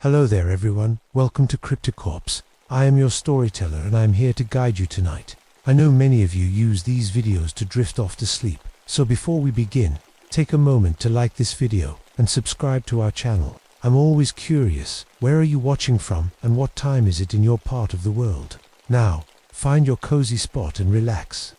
Hello there everyone, welcome to Cryptocorps. I am your storyteller and I am here to guide you tonight. I know many of you use these videos to drift off to sleep, so before we begin, take a moment to like this video and subscribe to our channel. I'm always curious, where are you watching from and what time is it in your part of the world? Now, find your cozy spot and relax.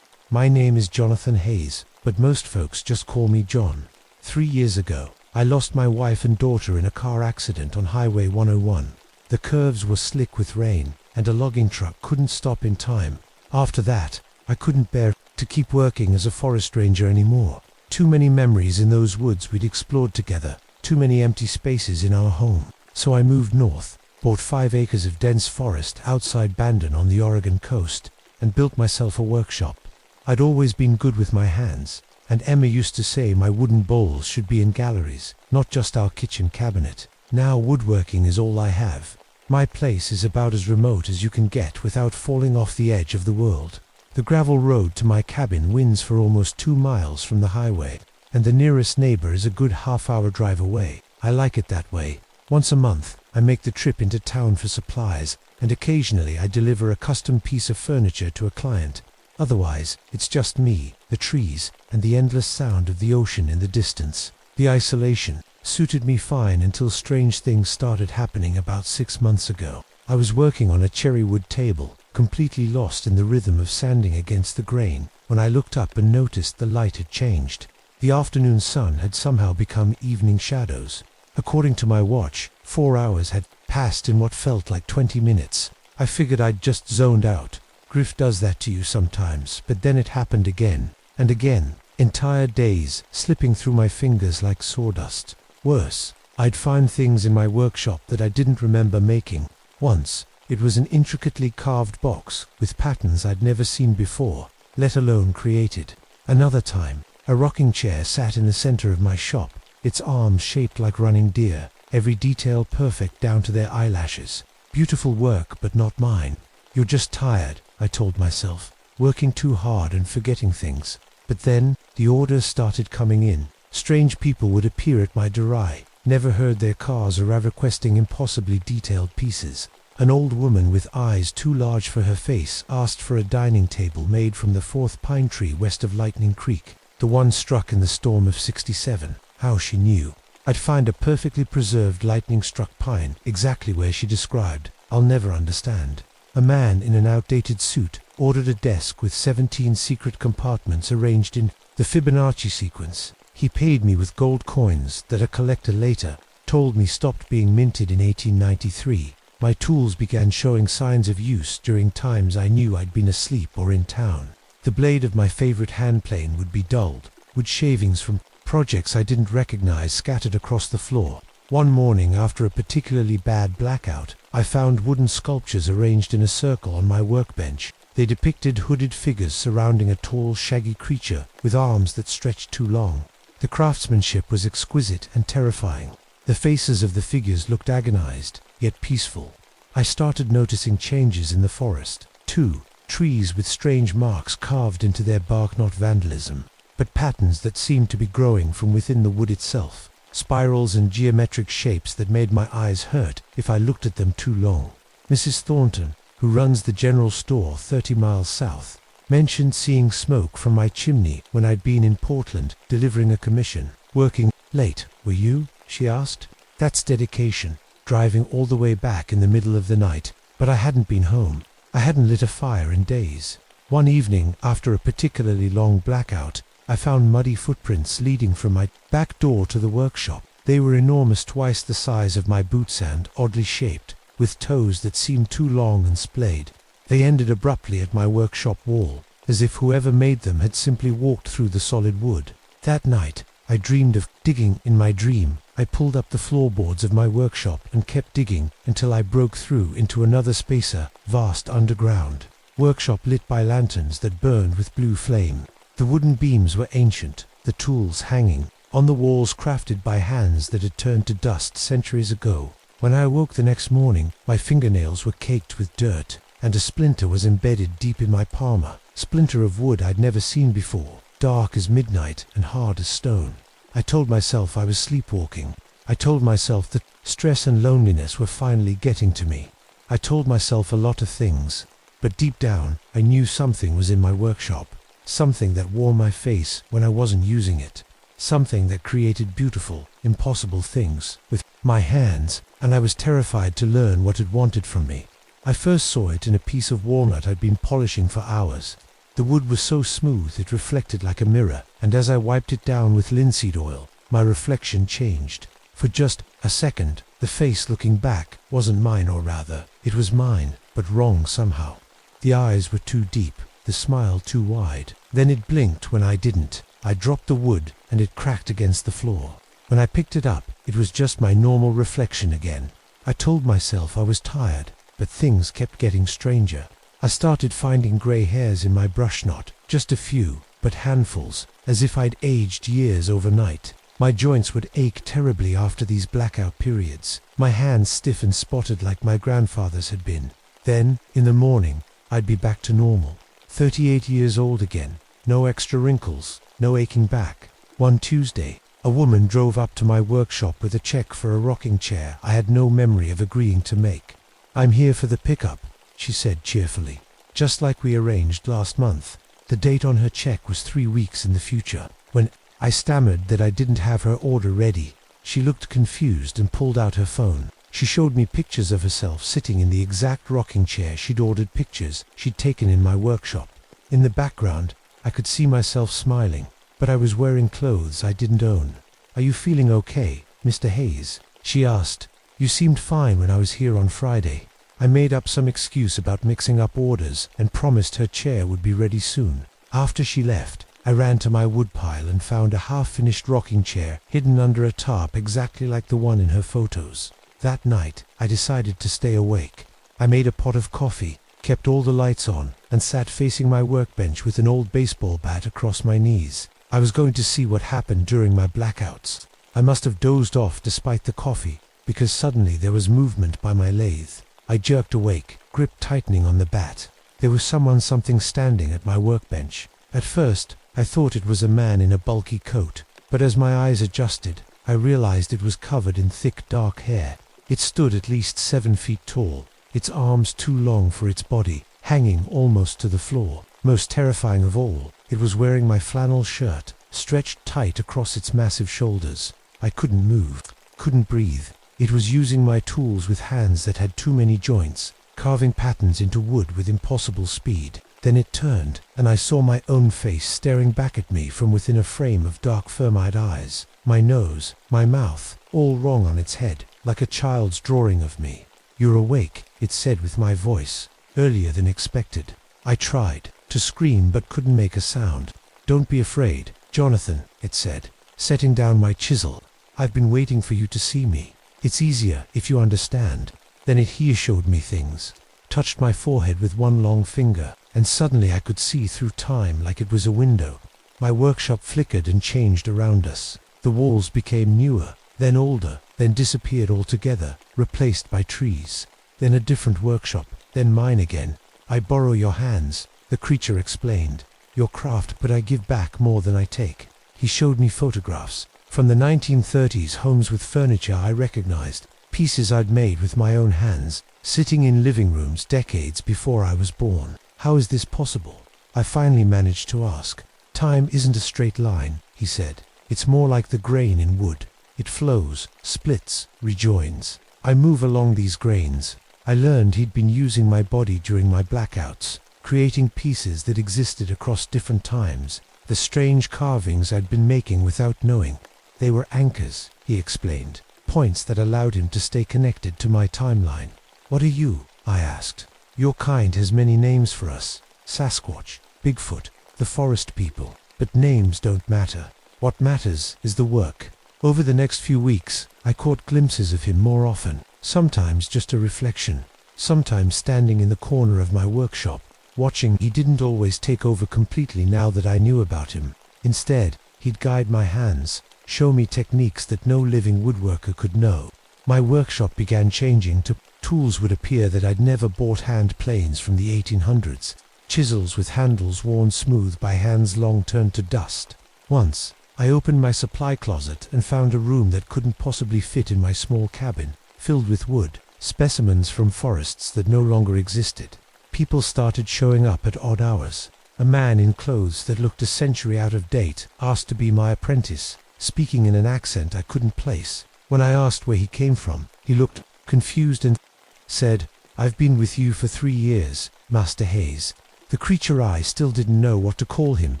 My name is Jonathan Hayes, but most folks just call me John. 3 years ago, I lost my wife and daughter in a car accident on Highway 101. The curves were slick with rain, and a logging truck couldn't stop in time. After that, I couldn't bear to keep working as a forest ranger anymore. Too many memories in those woods we'd explored together, too many empty spaces in our home. So I moved north, bought 5 acres of dense forest outside Bandon on the Oregon coast, and built myself a workshop. I'd always been good with my hands, and Emma used to say my wooden bowls should be in galleries, not just our kitchen cabinet. Now woodworking is all I have. My place is about as remote as you can get without falling off the edge of the world. The gravel road to my cabin winds for almost 2 miles from the highway, and the nearest neighbor is a good half-hour drive away. I like it that way. Once a month, I make the trip into town for supplies, and occasionally I deliver a custom piece of furniture to a client. Otherwise, it's just me, the trees, and the endless sound of the ocean in the distance. The isolation suited me fine until strange things started happening about 6 months ago. I was working on a cherry wood table, completely lost in the rhythm of sanding against the grain, when I looked up and noticed the light had changed. The afternoon sun had somehow become evening shadows. According to my watch, 4 hours had passed in what felt like 20 minutes. I figured I'd just zoned out. Griff does that to you sometimes, but then it happened again, and again, entire days slipping through my fingers like sawdust. Worse, I'd find things in my workshop that I didn't remember making. Once, it was an intricately carved box with patterns I'd never seen before, let alone created. Another time, a rocking chair sat in the center of my shop, its arms shaped like running deer, every detail perfect down to their eyelashes. Beautiful work, but not mine. You're just tired, I told myself, working too hard and forgetting things. But then, the orders started coming in. Strange people would appear at my doorway, never heard their cars arrive requesting impossibly detailed pieces. An old woman with eyes too large for her face asked for a dining table made from the 4th pine tree west of Lightning Creek, the one struck in the storm of '67. How she knew. I'd find a perfectly preserved lightning-struck pine exactly where she described. I'll never understand. A man in an outdated suit ordered a desk with 17 secret compartments arranged in the Fibonacci sequence. He paid me with gold coins that a collector later told me stopped being minted in 1893. My tools began showing signs of use during times I knew I'd been asleep or in town. The blade of my favorite handplane would be dulled, wood shavings from projects I didn't recognize scattered across the floor. One morning after a particularly bad blackout, I found wooden sculptures arranged in a circle on my workbench. They depicted hooded figures surrounding a tall, shaggy creature with arms that stretched too long. The craftsmanship was exquisite and terrifying. The faces of the figures looked agonized, yet peaceful. I started noticing changes in the forest, too. Trees with strange marks carved into their bark, not vandalism, but patterns that seemed to be growing from within the wood itself. Spirals and geometric shapes that made my eyes hurt if I looked at them too long. Mrs. Thornton, who runs the general store 30 miles south, mentioned seeing smoke from my chimney when I'd been in Portland delivering a commission. Working late, were you? She asked. That's dedication, driving all the way back in the middle of the night, but I hadn't been home. I hadn't lit a fire in days. One evening, after a particularly long blackout, I found muddy footprints leading from my back door to the workshop. They were enormous, twice the size of my boots and oddly shaped, with toes that seemed too long and splayed. They ended abruptly at my workshop wall, as if whoever made them had simply walked through the solid wood. That night, I dreamed of digging. In my dream, I pulled up the floorboards of my workshop and kept digging until I broke through into another spacer, vast underground. Workshop lit by lanterns that burned with blue flame. The wooden beams were ancient, the tools hanging on the walls crafted by hands that had turned to dust centuries ago. When I awoke the next morning, my fingernails were caked with dirt, and a splinter was embedded deep in my palm. Splinter of wood I'd never seen before, dark as midnight and hard as stone. I told myself I was sleepwalking. I told myself that Stress and loneliness were finally getting to me. I told myself a lot of things, but deep down, I knew something was in my workshop. Something that wore my face when I wasn't using it. Something that created beautiful, impossible things with my hands, and I was terrified to learn what it wanted from me. I first saw it in a piece of walnut I'd been polishing for hours. The wood was so smooth it reflected like a mirror, and as I wiped it down with linseed oil, my reflection changed. For just a second, the face looking back wasn't mine, or rather, it was mine, but wrong somehow. The eyes were too deep, the smile too wide. Then it blinked when I didn't. I dropped the wood, and it cracked against the floor. When I picked it up, it was just my normal reflection again. I told myself I was tired, but things kept getting stranger. I started finding grey hairs in my brush knot, just a few, but handfuls, as if I'd aged years overnight. My joints would ache terribly after these blackout periods, my hands stiff and spotted like my grandfather's had been. Then, in the morning, I'd be back to normal. 38 years old again, no extra wrinkles, no aching back. One Tuesday, a woman drove up to my workshop with a check for a rocking chair I had no memory of agreeing to make. "I'm here for the pickup," she said cheerfully, "just like we arranged last month." The date on her check was 3 weeks in the future. When I stammered that I didn't have her order ready, she looked confused and pulled out her phone. She showed me pictures of herself sitting in the exact rocking chair she'd ordered, pictures she'd taken in my workshop. In the background, I could see myself smiling, but I was wearing clothes I didn't own. "Are you feeling okay, Mr. Hayes?" she asked. "You seemed fine when I was here on Friday." I made up some excuse about mixing up orders and promised her chair would be ready soon. After she left, I ran to my woodpile and found a half-finished rocking chair hidden under a tarp exactly like the one in her photos. That night, I decided to stay awake. I made a pot of coffee, kept all the lights on, and sat facing my workbench with an old baseball bat across my knees. I was going to see what happened during my blackouts. I must have dozed off despite the coffee, because suddenly there was movement by my lathe. I jerked awake, grip tightening on the bat. There was something standing at my workbench. At first, I thought it was a man in a bulky coat, but as my eyes adjusted, I realized it was covered in thick dark hair. It stood at least 7 feet tall, its arms too long for its body, hanging almost to the floor. Most terrifying of all, it was wearing my flannel shirt, stretched tight across its massive shoulders. I couldn't move, couldn't breathe. It was using my tools with hands that had too many joints, carving patterns into wood with impossible speed. Then it turned, and I saw my own face staring back at me from within a frame of dark firm-eyed eyes. My nose, my mouth, all wrong on its head, like a child's drawing of me. "You're awake," it said with my voice, earlier than expected. I tried to scream but couldn't make a sound. "Don't be afraid, Jonathan," it said, setting down my chisel. "I've been waiting for you to see me. It's easier if you understand." Then it showed me things, touched my forehead with one long finger, and suddenly I could see through time like it was a window. My workshop flickered and changed around us. The walls became newer, then older, then disappeared altogether, replaced by trees. Then a different workshop, then mine again. "I borrow your hands," the creature explained. "Your craft, but I give back more than I take." He showed me photographs. From the 1930s, homes with furniture I recognized, pieces I'd made with my own hands, sitting in living rooms decades before I was born. "How is this possible?" I finally managed to ask. "Time isn't a straight line," he said. "It's more like the grain in wood. It flows, splits, rejoins. I move along these grains." I learned he'd been using my body during my blackouts, creating pieces that existed across different times, the strange carvings I'd been making without knowing. They were anchors, he explained, points that allowed him to stay connected to my timeline. "What are you?" I asked. "Your kind has many names for us. Sasquatch, Bigfoot, the forest people. But names don't matter. What matters is the work." Over the next few weeks, I caught glimpses of him more often, sometimes just a reflection, sometimes standing in the corner of my workshop, watching. He didn't always take over completely now that I knew about him. Instead, he'd guide my hands, show me techniques that no living woodworker could know. My workshop began changing to tools would appear that I'd never bought, hand planes from the 1800s, chisels with handles worn smooth by hands long turned to dust. Once, I opened my supply closet and found a room that couldn't possibly fit in my small cabin, filled with wood, specimens from forests that no longer existed. People started showing up at odd hours. A man in clothes that looked a century out of date asked to be my apprentice, speaking in an accent I couldn't place. When I asked where he came from, he looked confused and said, "I've been with you for 3 years, Master Hayes." The creature I still didn't know what to call him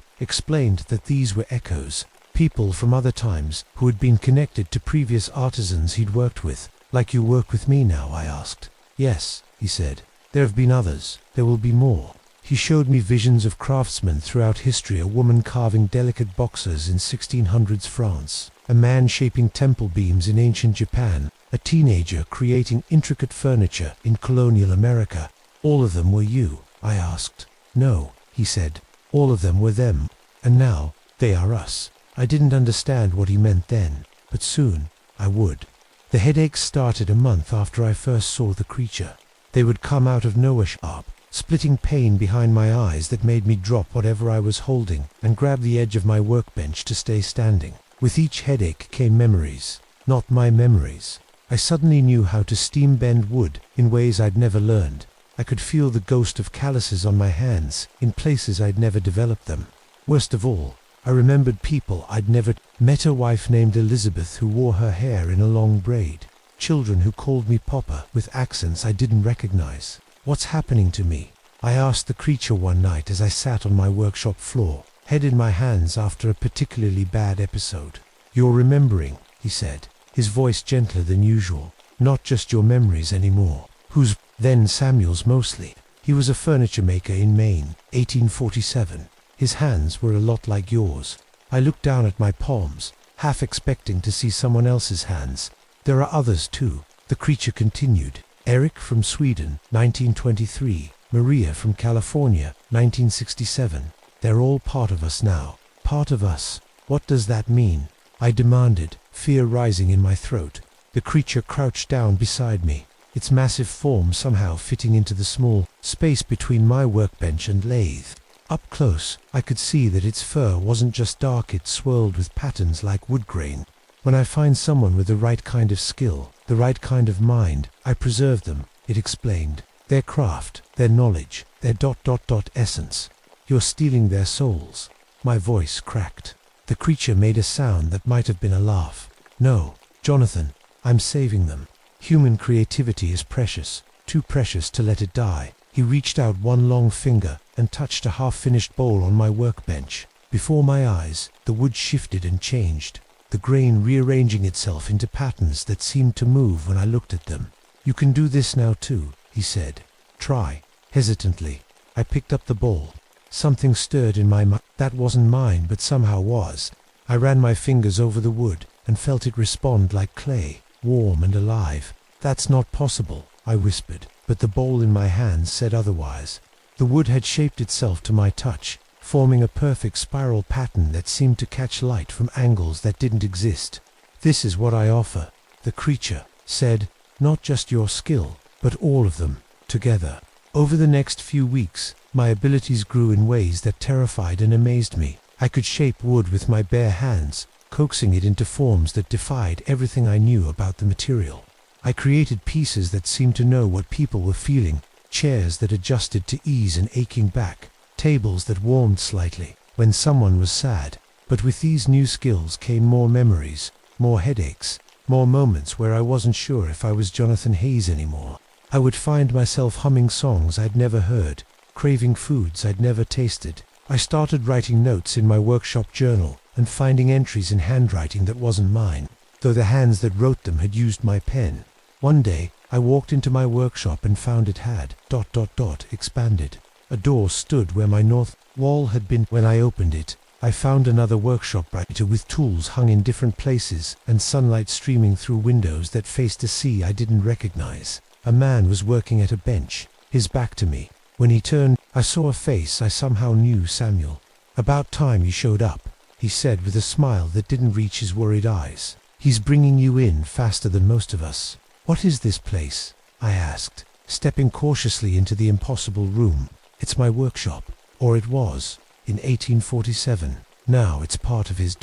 explained that these were echoes, people from other times who had been connected to previous artisans he'd worked with. "Like you work with me now?" I asked. "Yes," he said. "There have been others. There will be more." He showed me visions of craftsmen throughout history, a woman carving delicate boxers in 1600s France, a man shaping temple beams in ancient Japan, a teenager creating intricate furniture in colonial America. "All of them were you?" I asked. "No," he said. "All of them were them. And now, they are us." I didn't understand what he meant then, but soon I would. The headaches started a month after I first saw the creature. They would come out of nowhere sharp, splitting pain behind my eyes that made me drop whatever I was holding and grab the edge of my workbench to stay standing. With each headache came memories, not my memories. I suddenly knew how to steam bend wood in ways I'd never learned. I could feel the ghost of calluses on my hands in places I'd never developed them. Worst of all, I remembered people I'd never met, a wife named Elizabeth who wore her hair in a long braid, children who called me Papa with accents I didn't recognize. "What's happening to me?" I asked the creature one night as I sat on my workshop floor, head in my hands after a particularly bad episode. "You're remembering," he said, his voice gentler than usual. "Not just your memories anymore." "Whose?" "Then Samuel's mostly. He was a furniture maker in Maine, 1847. His hands were a lot like yours." I looked down at my palms, half expecting to see someone else's hands. "There are others too," the creature continued. "Eric from Sweden, 1923. Maria from California, 1967. They're all part of us now." "Part of us? What does that mean?" I demanded, fear rising in my throat. The creature crouched down beside me, its massive form somehow fitting into the small space between my workbench and lathe. Up close, I could see that its fur wasn't just dark, it swirled with patterns like wood grain. "When I find someone with the right kind of skill, the right kind of mind, I preserve them," it explained. "Their craft, their knowledge, their essence. You're stealing their souls." My voice cracked. The creature made a sound that might have been a laugh. "No, Jonathan, I'm saving them. Human creativity is precious, too precious to let it die." He reached out one long finger and touched a half-finished bowl on my workbench. Before my eyes, the wood shifted and changed, the grain rearranging itself into patterns that seemed to move when I looked at them. "You can do this now too," he said. "Try." Hesitantly, I picked up the bowl. Something stirred in my mind. That wasn't mine, but somehow was. I ran my fingers over the wood and felt it respond like clay, warm and alive. "That's not possible," I whispered, but the bowl in my hands said otherwise. The wood had shaped itself to my touch, forming a perfect spiral pattern that seemed to catch light from angles that didn't exist. "This is what I offer," the creature said. "Not just your skill, but all of them, together." Over the next few weeks, my abilities grew in ways that terrified and amazed me. I could shape wood with my bare hands, coaxing it into forms that defied everything I knew about the material. I created pieces that seemed to know what people were feeling, chairs that adjusted to ease an aching back, tables that warmed slightly when someone was sad. But with these new skills came more memories, more headaches, more moments where I wasn't sure if I was Jonathan Hayes anymore. I would find myself humming songs I'd never heard, craving foods I'd never tasted. I started writing notes in my workshop journal and finding entries in handwriting that wasn't mine, though the hands that wrote them had used my pen. One day, I walked into my workshop and found it had ... expanded. A door stood where my north wall had been. When I opened it, I found another workshop writer with tools hung in different places and sunlight streaming through windows that faced a sea I didn't recognize. A man was working at a bench, his back to me. When he turned, I saw a face I somehow knew. "Samuel. About time you showed up," he said with a smile that didn't reach his worried eyes. "He's bringing you in faster than most of us." "What is this place?" I asked, stepping cautiously into the impossible room. "It's my workshop, or it was, in 1847. Now it's part of his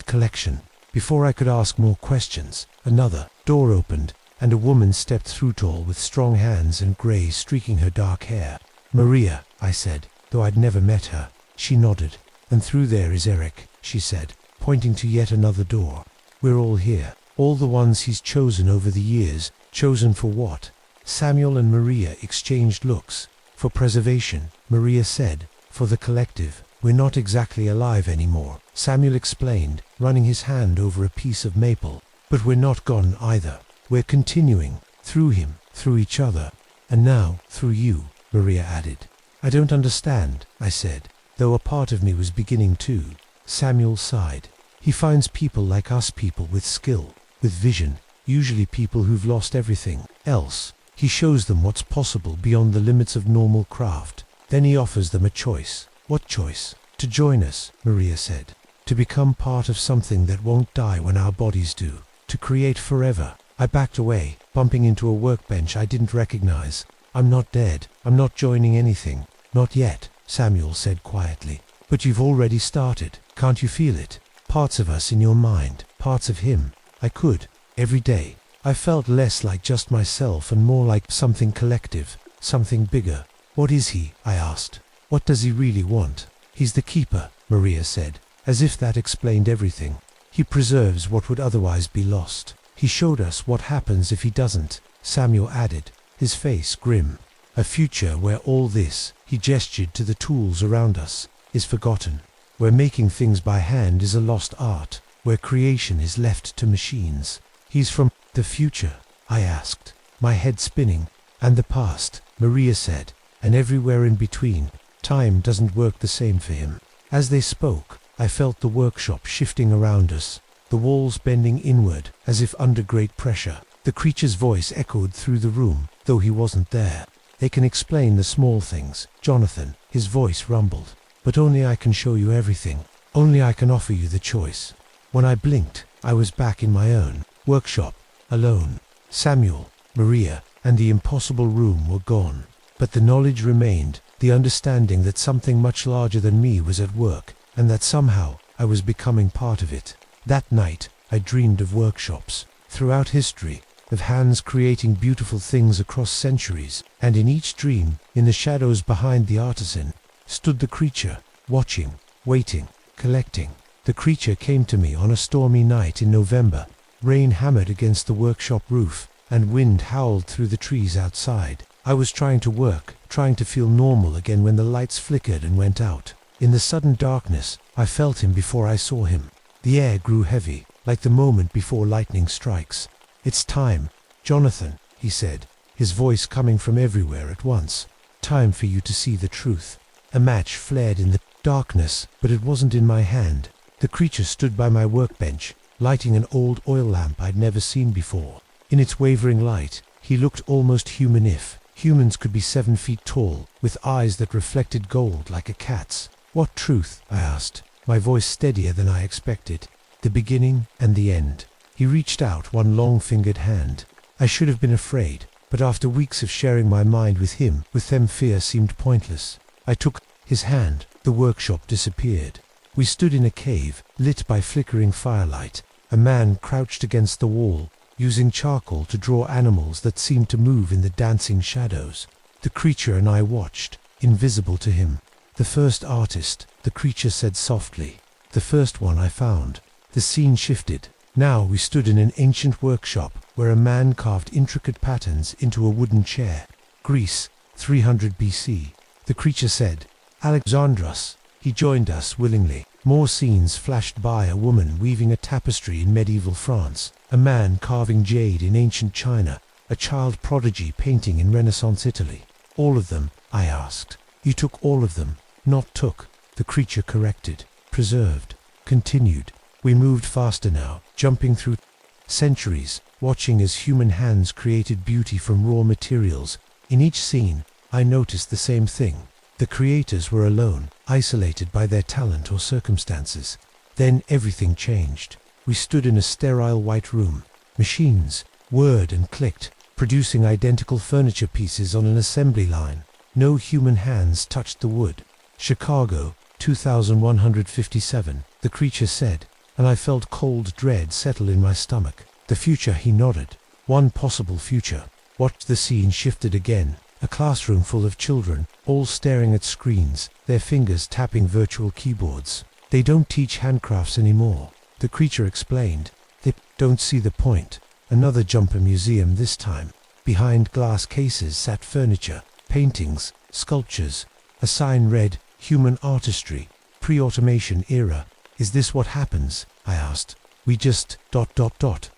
collection. Before I could ask more questions, another door opened, and a woman stepped through, tall with strong hands and grey streaking her dark hair. "Maria," I said, though I'd never met her. She nodded. "And through there is Eric," she said, pointing to yet another door. "We're all here, all the ones he's chosen over the years." "Chosen for what?" Samuel and Maria exchanged looks. "For preservation," Maria said. "For the collective. We're not exactly alive anymore," Samuel explained, running his hand over a piece of maple. "But we're not gone either. We're continuing, through him, through each other, and now through you," Maria added. "I don't understand," I said, though a part of me was beginning to. Samuel sighed. "He finds people like us, people with skill, with vision, usually people who've lost everything else. He shows them what's possible beyond the limits of normal craft. Then he offers them a choice." "What choice?" "To join us," Maria said. "To become part of something that won't die when our bodies do. To create forever." I backed away, bumping into a workbench I didn't recognize. "I'm not dead. I'm not joining anything." "Not yet," Samuel said quietly. "But you've already started. Can't you feel it? Parts of us in your mind, parts of him." I could. Every day, I felt less like just myself and more like something collective, something bigger. "What is he?" I asked. "What does he really want?" "He's the keeper," Maria said, as if that explained everything. "He preserves what would otherwise be lost. He showed us what happens if he doesn't," Samuel added, his face grim. "A future where all this," he gestured to the tools around us, "is forgotten. Where making things by hand is a lost art. Where creation is left to machines." "He's from the future?" I asked, my head spinning. "And the past," Maria said, "and everywhere in between. Time doesn't work the same for him." As they spoke, I felt the workshop shifting around us, the walls bending inward as if under great pressure. The creature's voice echoed through the room, though he wasn't there. "They can explain the small things, Jonathan," his voice rumbled. "But only I can show you everything. Only I can offer you the choice." When I blinked, I was back in my own workshop, alone. Samuel, Maria, and the impossible room were gone. But the knowledge remained, the understanding that something much larger than me was at work, and that somehow I was becoming part of it. That night, I dreamed of workshops, throughout history, of hands creating beautiful things across centuries, and in each dream, in the shadows behind the artisan, stood the creature, watching, waiting, collecting. The creature came to me on a stormy night in November. Rain hammered against the workshop roof, and wind howled through the trees outside. I was trying to work, trying to feel normal again when the lights flickered and went out. In the sudden darkness, I felt him before I saw him. The air grew heavy, like the moment before lightning strikes. "It's time, Jonathan," he said, his voice coming from everywhere at once. "Time for you to see the truth." A match flared in the darkness, but it wasn't in my hand. The creature stood by my workbench, lighting an old oil lamp I'd never seen before. In its wavering light, he looked almost human, if humans could be 7 feet tall, with eyes that reflected gold like a cat's. "What truth?" I asked, my voice steadier than I expected. "The beginning and the end." He reached out one long-fingered hand. I should have been afraid, but after weeks of sharing my mind with him, with them fear seemed pointless. I took his hand. The workshop disappeared. We stood in a cave, lit by flickering firelight. A man crouched against the wall, using charcoal to draw animals that seemed to move in the dancing shadows. The creature and I watched, invisible to him. "The first artist," the creature said softly. "The first one I found." The scene shifted. Now we stood in an ancient workshop where a man carved intricate patterns into a wooden chair. "Greece, 300 BC. The creature said. "Alexandros." He joined us willingly. More scenes flashed by: a woman weaving a tapestry in medieval France, a man carving jade in ancient China, a child prodigy painting in Renaissance Italy. "All of them?" I asked. "You took all of them." "Not took," the creature corrected. "Preserved." Continued. We moved faster now, jumping through centuries, watching as human hands created beauty from raw materials. In each scene, I noticed the same thing. The creators were alone, isolated by their talent or circumstances. Then everything changed. We stood in a sterile white room. Machines whirred and clicked, producing identical furniture pieces on an assembly line. No human hands touched the wood. "Chicago," 2157, the creature said, and I felt cold dread settle in my stomach. The future, he nodded. One possible future. Watch the scene shifted again. A classroom full of children, all staring at screens, their fingers tapping virtual keyboards. They don't teach handcrafts anymore, the creature explained. They don't see the point. Another jumper museum this time. Behind glass cases sat furniture, paintings, sculptures. A sign read, Human Artistry, Pre-Automation Era. Is this what happens? I asked. We just ...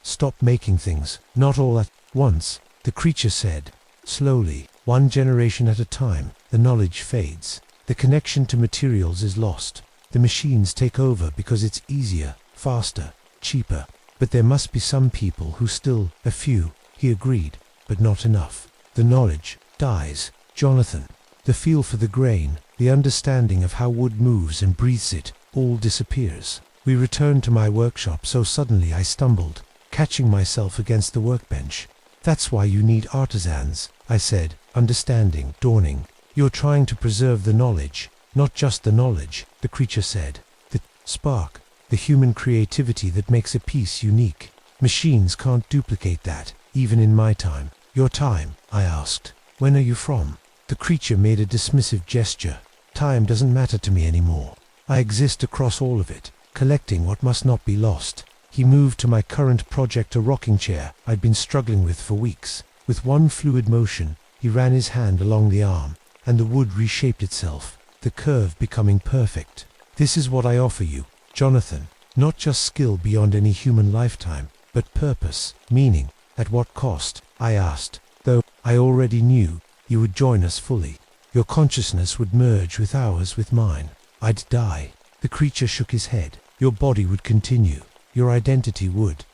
stop making things. Not all at once, the creature said. Slowly, one generation at a time, the knowledge fades. The connection to materials is lost. The machines take over because it's easier, faster, cheaper. But there must be some people who still, a few, he agreed, but not enough. The knowledge dies, Jonathan. The feel for the grain, the understanding of how wood moves and breathes it, all disappears. We returned to my workshop so suddenly I stumbled, catching myself against the workbench. That's why you need artisans, I said, understanding dawning. You're trying to preserve the knowledge, not just the knowledge, the creature said. The spark, the human creativity that makes a piece unique. Machines can't duplicate that, even in my time. Your time? I asked. When are you from? The creature made a dismissive gesture. Time doesn't matter to me anymore. I exist across all of it, collecting what must not be lost. He moved to my current project, a rocking chair I'd been struggling with for weeks. With one fluid motion, he ran his hand along the arm, and the wood reshaped itself, the curve becoming perfect. This is what I offer you, Jonathan. Not just skill beyond any human lifetime, but purpose, meaning. At what cost? I asked, though I already knew you would join us fully. Your consciousness would merge with ours, with mine. I'd die. The creature shook his head. Your body would continue. Your identity would ...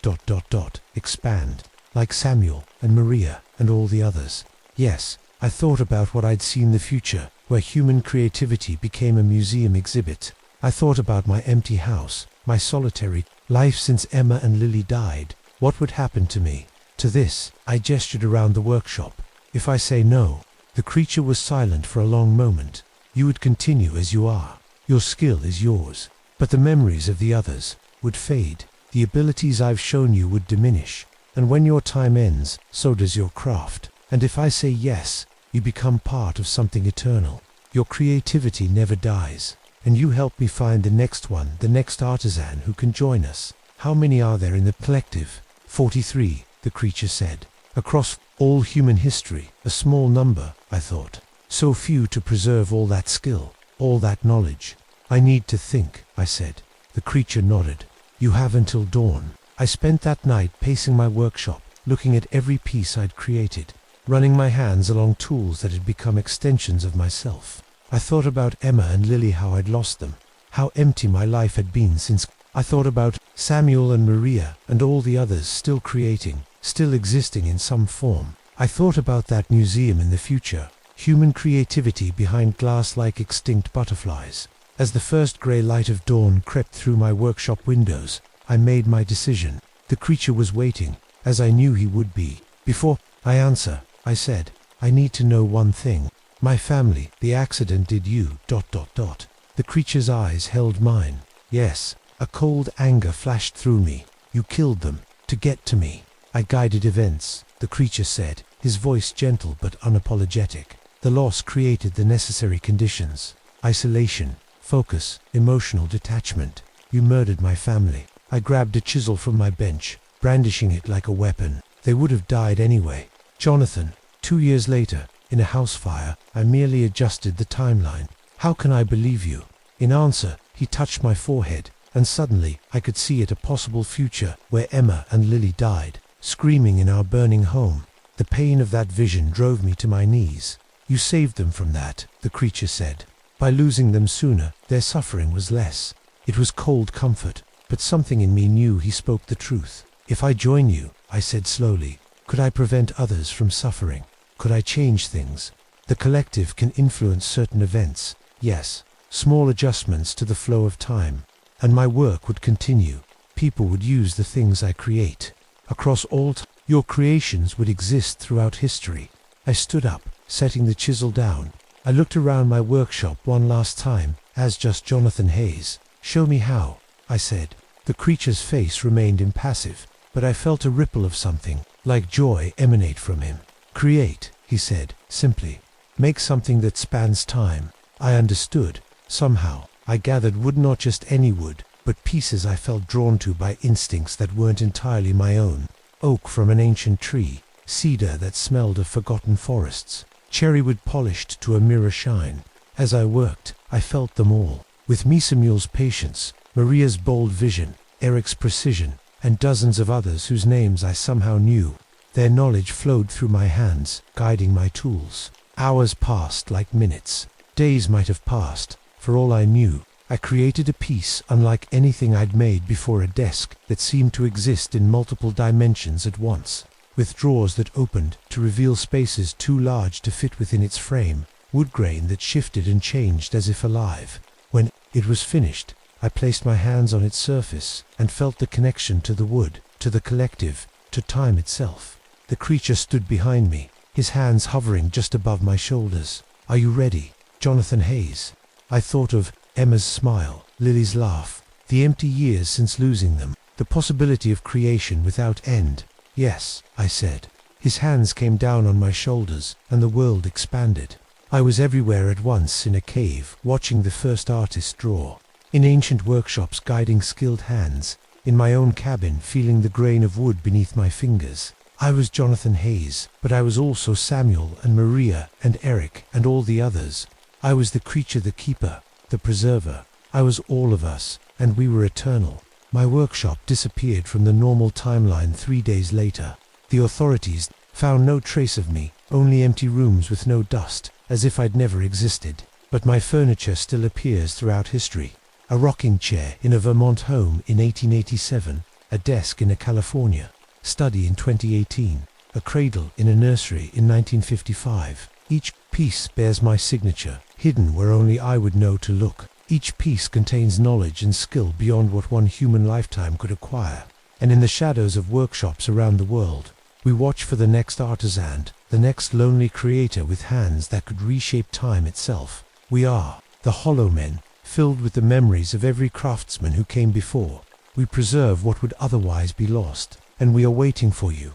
expand. Like Samuel and Maria and all the others. Yes, I thought about what I'd seen the future, where human creativity became a museum exhibit. I thought about my empty house, my solitary life since Emma and Lily died. What would happen to me? To this, I gestured around the workshop. If I say no, the creature was silent for a long moment. You would continue as you are. Your skill is yours. But the memories of the others would fade. The abilities I've shown you would diminish. And when your time ends, so does your craft. And if I say yes, you become part of something eternal. Your creativity never dies. And you help me find the next one, the next artisan who can join us. How many are there in the collective? 43, the creature said. Across all human history, a small number, I thought. So few to preserve all that skill, all that knowledge. I need to think, I said. The creature nodded. You have until dawn. I spent that night pacing my workshop, looking at every piece I'd created, running my hands along tools that had become extensions of myself. I thought about Emma and Lily, how I'd lost them, how empty my life had been since. I thought about Samuel and Maria and all the others still creating, still existing in some form. I thought about that museum in the future, human creativity behind glass like extinct butterflies. As the first grey light of dawn crept through my workshop windows, I made my decision. The creature was waiting, as I knew he would be. Before I answer, I said, I need to know one thing. My family, the accident did you... The creature's eyes held mine. Yes, a cold anger flashed through me. You killed them, to get to me. I guided events, the creature said, his voice gentle but unapologetic. The loss created the necessary conditions. Isolation, focus, emotional detachment. You murdered my family. I grabbed a chisel from my bench, brandishing it like a weapon. They would have died anyway. Jonathan, 2 years later, in a house fire, I merely adjusted the timeline. How can I believe you? In answer, he touched my forehead, and suddenly I could see it, a possible future where Emma and Lily died, screaming in our burning home. The pain of that vision drove me to my knees. You saved them from that, the creature said. By losing them sooner, their suffering was less. It was cold comfort, but something in me knew he spoke the truth. If I join you, I said slowly, could I prevent others from suffering? Could I change things? The collective can influence certain events, yes, small adjustments to the flow of time. And my work would continue. People would use the things I create. Across all your creations would exist throughout history. I stood up, setting the chisel down. I looked around my workshop one last time, as just Jonathan Hayes. "Show me how," I said. The creature's face remained impassive, but I felt a ripple of something, like joy, emanate from him. "Create," he said, simply. "Make something that spans time." I understood. Somehow, I gathered wood, not just any wood, but pieces I felt drawn to by instincts that weren't entirely my own. Oak from an ancient tree, cedar that smelled of forgotten forests, cherrywood polished to a mirror shine. As I worked, I felt them all. With Misamuel's patience, Maria's bold vision, Eric's precision, and dozens of others whose names I somehow knew. Their knowledge flowed through my hands, guiding my tools. Hours passed like minutes. Days might have passed. For all I knew, I created a piece unlike anything I'd made before, a desk that seemed to exist in multiple dimensions at once, with drawers that opened to reveal spaces too large to fit within its frame, wood grain that shifted and changed as if alive. When it was finished, I placed my hands on its surface and felt the connection to the wood, to the collective, to time itself. The creature stood behind me, his hands hovering just above my shoulders. "Are you ready, Jonathan Hayes?" I thought of Emma's smile, Lily's laugh, the empty years since losing them, the possibility of creation without end. "Yes," I said. His hands came down on my shoulders, and the world expanded. I was everywhere at once, in a cave, watching the first artist draw, in ancient workshops guiding skilled hands, in my own cabin feeling the grain of wood beneath my fingers. I was Jonathan Hayes, but I was also Samuel and Maria and Eric and all the others. I was the creature, the keeper, the preserver. I was all of us, and we were eternal. My workshop disappeared from the normal timeline 3 days later. The authorities found no trace of me, only empty rooms with no dust, as if I'd never existed. But my furniture still appears throughout history. A rocking chair in a Vermont home in 1887, a desk in a California study in 2018, a cradle in a nursery in 1955. Each piece bears my signature, hidden where only I would know to look. Each piece contains knowledge and skill beyond what one human lifetime could acquire. And in the shadows of workshops around the world, we watch for the next artisan, the next lonely creator with hands that could reshape time itself. We are the Hollow Men, filled with the memories of every craftsman who came before. We preserve what would otherwise be lost, and we are waiting for you.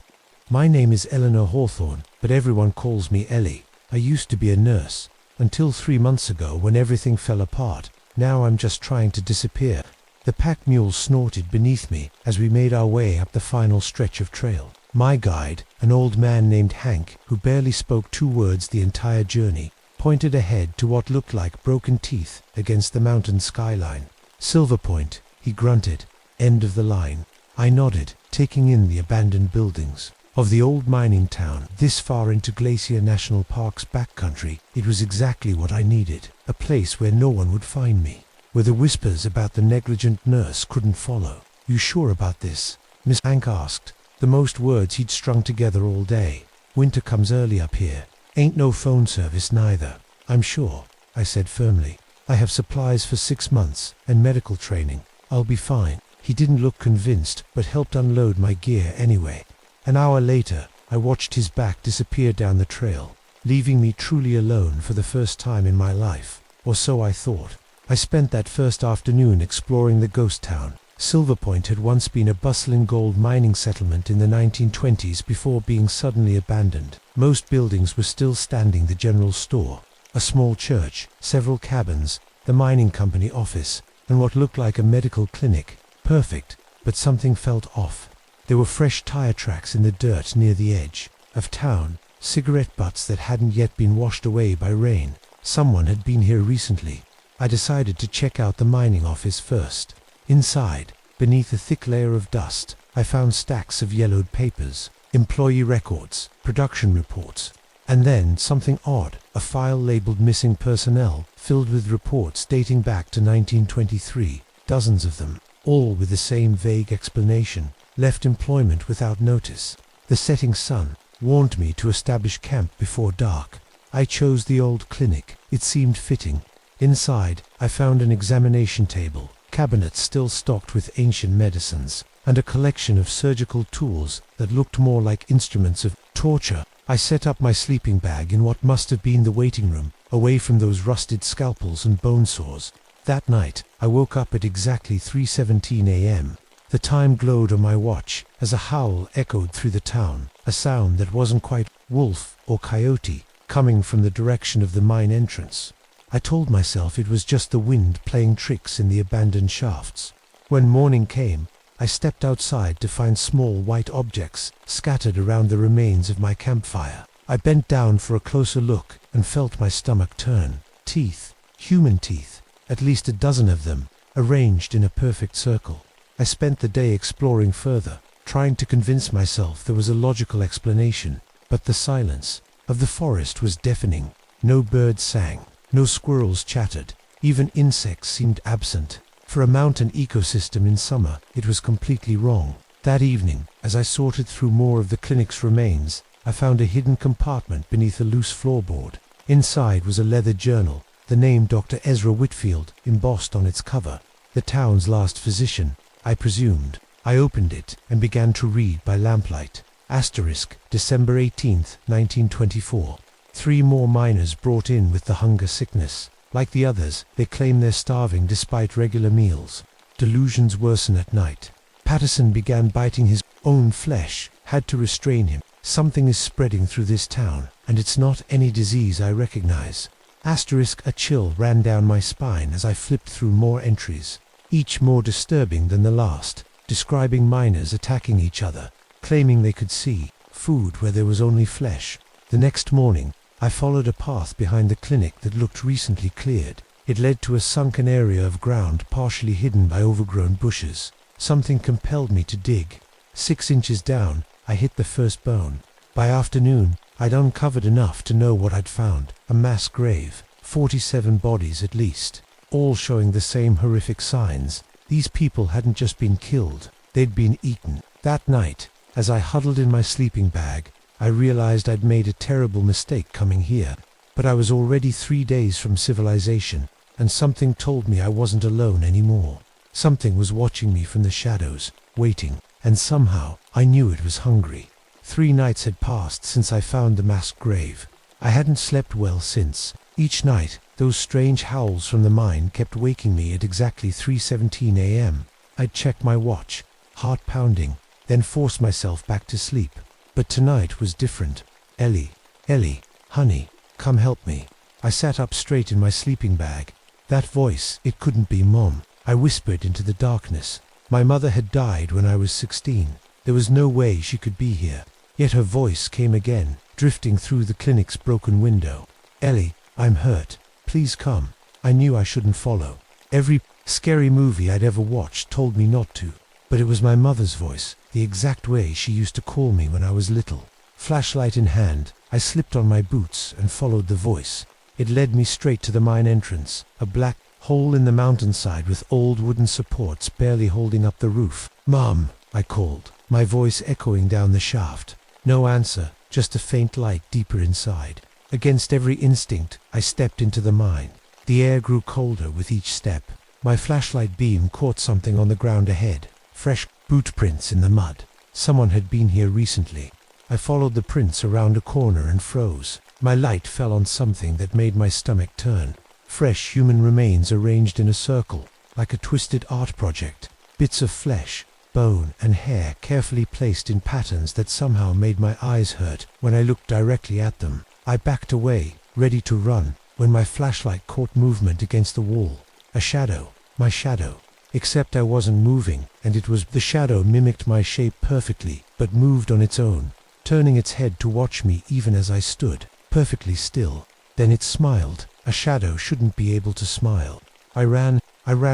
My name is Eleanor Hawthorne, but everyone calls me Ellie. I used to be a nurse, until 3 months ago when everything fell apart. Now I'm just trying to disappear. The pack mules snorted beneath me as we made our way up the final stretch of trail. My guide, an old man named Hank, who barely spoke 2 words the entire journey, pointed ahead to what looked like broken teeth against the mountain skyline. "Silver Point," he grunted. "End of the line." I nodded, taking in the abandoned buildings of the old mining town. This far into Glacier National Park's backcountry, it was exactly what I needed. A place where no one would find me, where the whispers about the negligent nurse couldn't follow. "You sure about this?" Miss Hank asked, the most words he'd strung together all day. "Winter comes early up here. Ain't no phone service neither." "I'm sure," I said firmly. "I have supplies for 6 months, and medical training. I'll be fine." He didn't look convinced, but helped unload my gear anyway. An hour later, I watched his back disappear down the trail, leaving me truly alone for the first time in my life, or so I thought. I spent that first afternoon exploring the ghost town. Silver Point had once been a bustling gold mining settlement in the 1920s before being suddenly abandoned. Most buildings were still standing: the general store, a small church, several cabins, the mining company office, and what looked like a medical clinic. Perfect, but something felt off. There were fresh tire tracks in the dirt near the edge of town, cigarette butts that hadn't yet been washed away by rain. Someone had been here recently. I decided to check out the mining office first. Inside, beneath a thick layer of dust, I found stacks of yellowed papers, employee records, production reports, and then something odd, a file labeled "Missing Personnel," filled with reports dating back to 1923, dozens of them, all with the same vague explanation: left employment without notice. The setting sun warned me to establish camp before dark. I chose the old clinic. It seemed fitting. Inside, I found an examination table, cabinets still stocked with ancient medicines, and a collection of surgical tools that looked more like instruments of torture. I set up my sleeping bag in what must have been the waiting room, away from those rusted scalpels and bone saws. That night, I woke up at exactly 3:17 a.m. The time glowed on my watch as a howl echoed through the town, a sound that wasn't quite wolf or coyote, coming from the direction of the mine entrance. I told myself it was just the wind playing tricks in the abandoned shafts. When morning came, I stepped outside to find small white objects scattered around the remains of my campfire. I bent down for a closer look and felt my stomach turn. Teeth, human teeth, at least a dozen of them, arranged in a perfect circle. I spent the day exploring further, trying to convince myself there was a logical explanation, but the silence of the forest was deafening. No birds sang, no squirrels chattered, even insects seemed absent. For a mountain ecosystem in summer, it was completely wrong. That evening, as I sorted through more of the clinic's remains, I found a hidden compartment beneath a loose floorboard. Inside was a leather journal, the name Dr. Ezra Whitfield embossed on its cover. The town's last physician, I presumed. I opened it and began to read by lamplight. Asterisk, December 18th, 1924. 3 more miners brought in with the hunger sickness. Like the others, they claim they're starving despite regular meals. Delusions worsen at night. Patterson began biting his own flesh, had to restrain him. Something is spreading through this town, and it's not any disease I recognize. Asterisk, a chill ran down my spine as I flipped through more entries, each more disturbing than the last, describing miners attacking each other, claiming they could see food where there was only flesh. The next morning, I followed a path behind the clinic that looked recently cleared. It led to a sunken area of ground partially hidden by overgrown bushes. Something compelled me to dig. 6 inches down, I hit the first bone. By afternoon, I'd uncovered enough to know what I'd found. A mass grave, 47 bodies at least, all showing the same horrific signs. These people hadn't just been killed, they'd been eaten. That night, as I huddled in my sleeping bag, I realized I'd made a terrible mistake coming here. But I was already 3 days from civilization, and something told me I wasn't alone anymore. Something was watching me from the shadows, waiting, and somehow I knew it was hungry. 3 nights had passed since I found the mass grave. I hadn't slept well since. Each night, those strange howls from the mine kept waking me at exactly 3:17 a.m. I'd check my watch, heart pounding, then force myself back to sleep. But tonight was different. Ellie, honey, come help me. I sat up straight in my sleeping bag. That voice, it couldn't be Mom. I whispered into the darkness. My mother had died when I was 16. There was no way she could be here. Yet her voice came again, drifting through the clinic's broken window. Ellie, I'm hurt. Please come. I knew I shouldn't follow. Every scary movie I'd ever watched told me not to. But it was my mother's voice, the exact way she used to call me when I was little. Flashlight in hand, I slipped on my boots and followed the voice. It led me straight to the mine entrance, a black hole in the mountainside with old wooden supports barely holding up the roof. Mom, I called, my voice echoing down the shaft. No answer, just a faint light deeper inside. Against every instinct, I stepped into the mine. The air grew colder with each step. My flashlight beam caught something on the ground ahead. Fresh boot prints in the mud. Someone had been here recently. I followed the prints around a corner and froze. My light fell on something that made my stomach turn. Fresh human remains arranged in a circle, like a twisted art project. Bits of flesh, bone and hair carefully placed in patterns that somehow made my eyes hurt when I looked directly at them. I backed away, ready to run, when my flashlight caught movement against the wall. A shadow, my shadow. Except I wasn't moving, and it was the shadow mimicked my shape perfectly, but moved on its own, turning its head to watch me even as I stood, perfectly still. Then it smiled. A shadow shouldn't be able to smile. I ran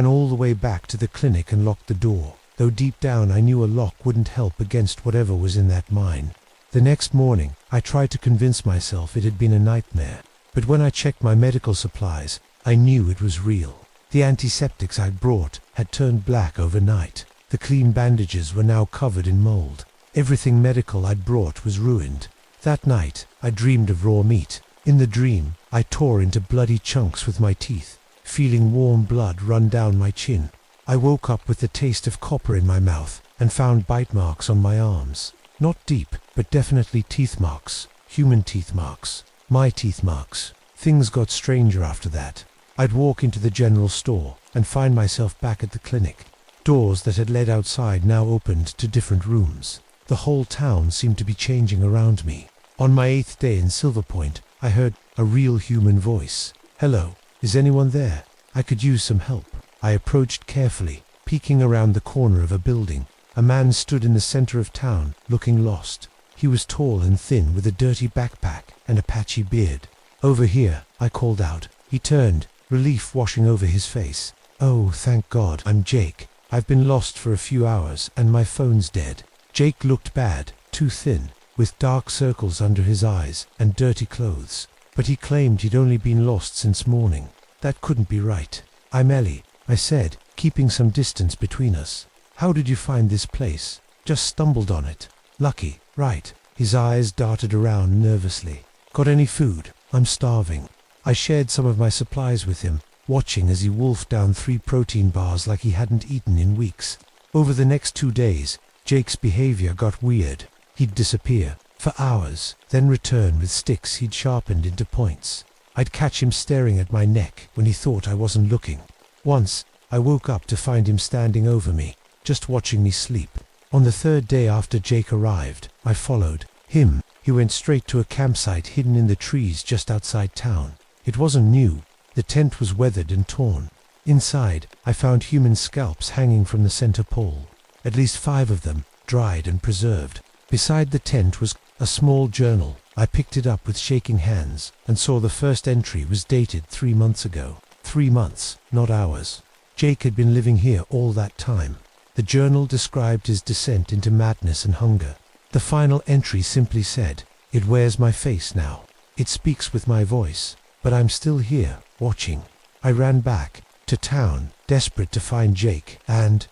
all the way back to the clinic and locked the door, though deep down I knew a lock wouldn't help against whatever was in that mine. The next morning, I tried to convince myself it had been a nightmare, but when I checked my medical supplies, I knew it was real. The antiseptics I'd brought had turned black overnight. The clean bandages were now covered in mold. Everything medical I'd brought was ruined. That night, I dreamed of raw meat. In the dream, I tore into bloody chunks with my teeth, feeling warm blood run down my chin. I woke up with the taste of copper in my mouth and found bite marks on my arms. Not deep, but definitely teeth marks. Human teeth marks. My teeth marks. Things got stranger after that. I'd walk into the general store and find myself back at the clinic. Doors that had led outside now opened to different rooms. The whole town seemed to be changing around me. On my 8th day in Silver Point, I heard a real human voice. "Hello, is anyone there? I could use some help." I approached carefully, peeking around the corner of a building. A man stood in the center of town, looking lost. He was tall and thin with a dirty backpack and a patchy beard. "Over here," I called out. He turned, relief washing over his face. "Oh, thank God, I'm Jake. I've been lost for a few hours and my phone's dead." Jake looked bad, too thin, with dark circles under his eyes and dirty clothes. But he claimed he'd only been lost since morning. That couldn't be right. "I'm Ellie," I said, keeping some distance between us. "How did you find this place?" "Just stumbled on it." "Lucky, right?" His eyes darted around nervously. "Got any food? I'm starving." I shared some of my supplies with him, watching as he wolfed down 3 protein bars like he hadn't eaten in weeks. Over the next 2 days, Jake's behavior got weird. He'd disappear for hours, then return with sticks he'd sharpened into points. I'd catch him staring at my neck when he thought I wasn't looking. Once, I woke up to find him standing over me, just watching me sleep. On the 3rd day after Jake arrived, I followed him. He went straight to a campsite hidden in the trees just outside town. It wasn't new. The tent was weathered and torn. Inside, I found human scalps hanging from the center pole. At least 5 of them, dried and preserved. Beside the tent was a small journal. I picked it up with shaking hands and saw the first entry was dated 3 months ago. 3 months, not hours. Jake had been living here all that time. The journal described his descent into madness and hunger. The final entry simply said, "It wears my face now. It speaks with my voice. But I'm still here, watching." I ran back to town, desperate to find Jake and ...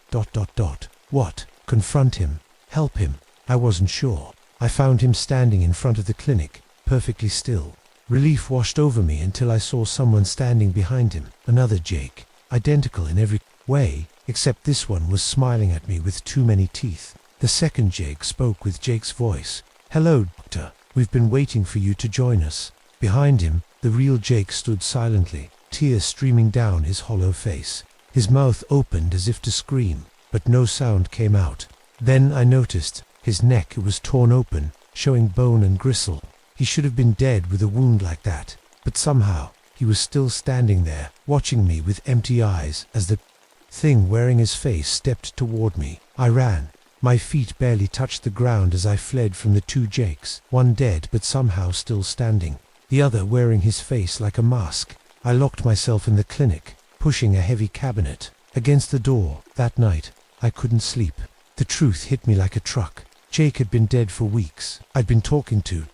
What? Confront him? Help him? I wasn't sure. I found him standing in front of the clinic, perfectly still. Relief washed over me until I saw someone standing behind him. Another Jake, identical in every way, except this one was smiling at me with too many teeth. The second Jake spoke with Jake's voice. "Hello, doctor. We've been waiting for you to join us." Behind him, the real Jake stood silently, tears streaming down his hollow face. His mouth opened as if to scream, but no sound came out. Then I noticed his neck was torn open, showing bone and gristle. He should have been dead with a wound like that, but somehow he was still standing there, watching me with empty eyes as the thing wearing his face stepped toward me. I ran. My feet barely touched the ground as I fled from the 2 Jakes, one dead but somehow still standing, the other wearing his face like a mask. I locked myself in the clinic, pushing a heavy cabinet against the door. That night, I couldn't sleep. The truth hit me like a truck. Jake had been dead for weeks. I'd been talking to ...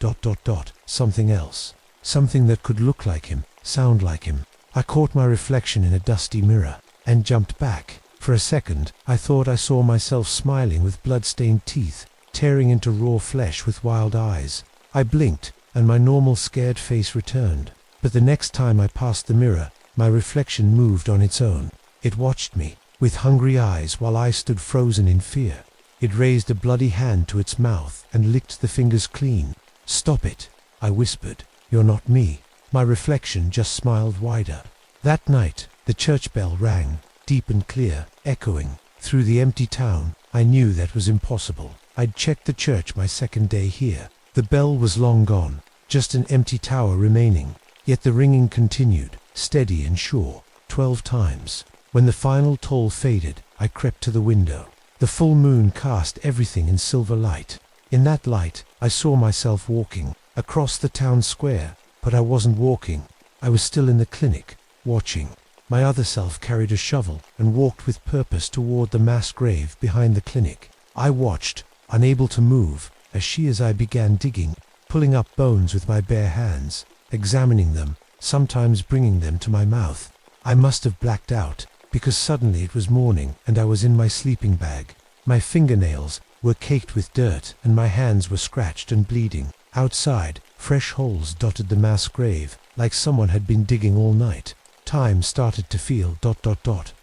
something else. Something that could look like him, sound like him. I caught my reflection in a dusty mirror and jumped back. For a second, I thought I saw myself smiling with blood-stained teeth, tearing into raw flesh with wild eyes. I blinked, and my normal scared face returned. But the next time I passed the mirror, my reflection moved on its own. It watched me, with hungry eyes, while I stood frozen in fear. It raised a bloody hand to its mouth and licked the fingers clean. "Stop it," I whispered. "You're not me." My reflection just smiled wider. That night, the church bell rang, deep and clear, echoing through the empty town. I knew that was impossible. I'd checked the church my 2nd day here. The bell was long gone, just an empty tower remaining. Yet the ringing continued, steady and sure, 12 times. When the final toll faded, I crept to the window. The full moon cast everything in silver light. In that light, I saw myself walking across the town square, but I wasn't walking. I was still in the clinic, watching. My other self carried a shovel and walked with purpose toward the mass grave behind the clinic. I watched, unable to move, as I began digging, pulling up bones with my bare hands, examining them, sometimes bringing them to my mouth. I must have blacked out, because suddenly it was morning and I was in my sleeping bag. My fingernails were caked with dirt and my hands were scratched and bleeding. Outside, fresh holes dotted the mass grave, like someone had been digging all night. Time started to feel ...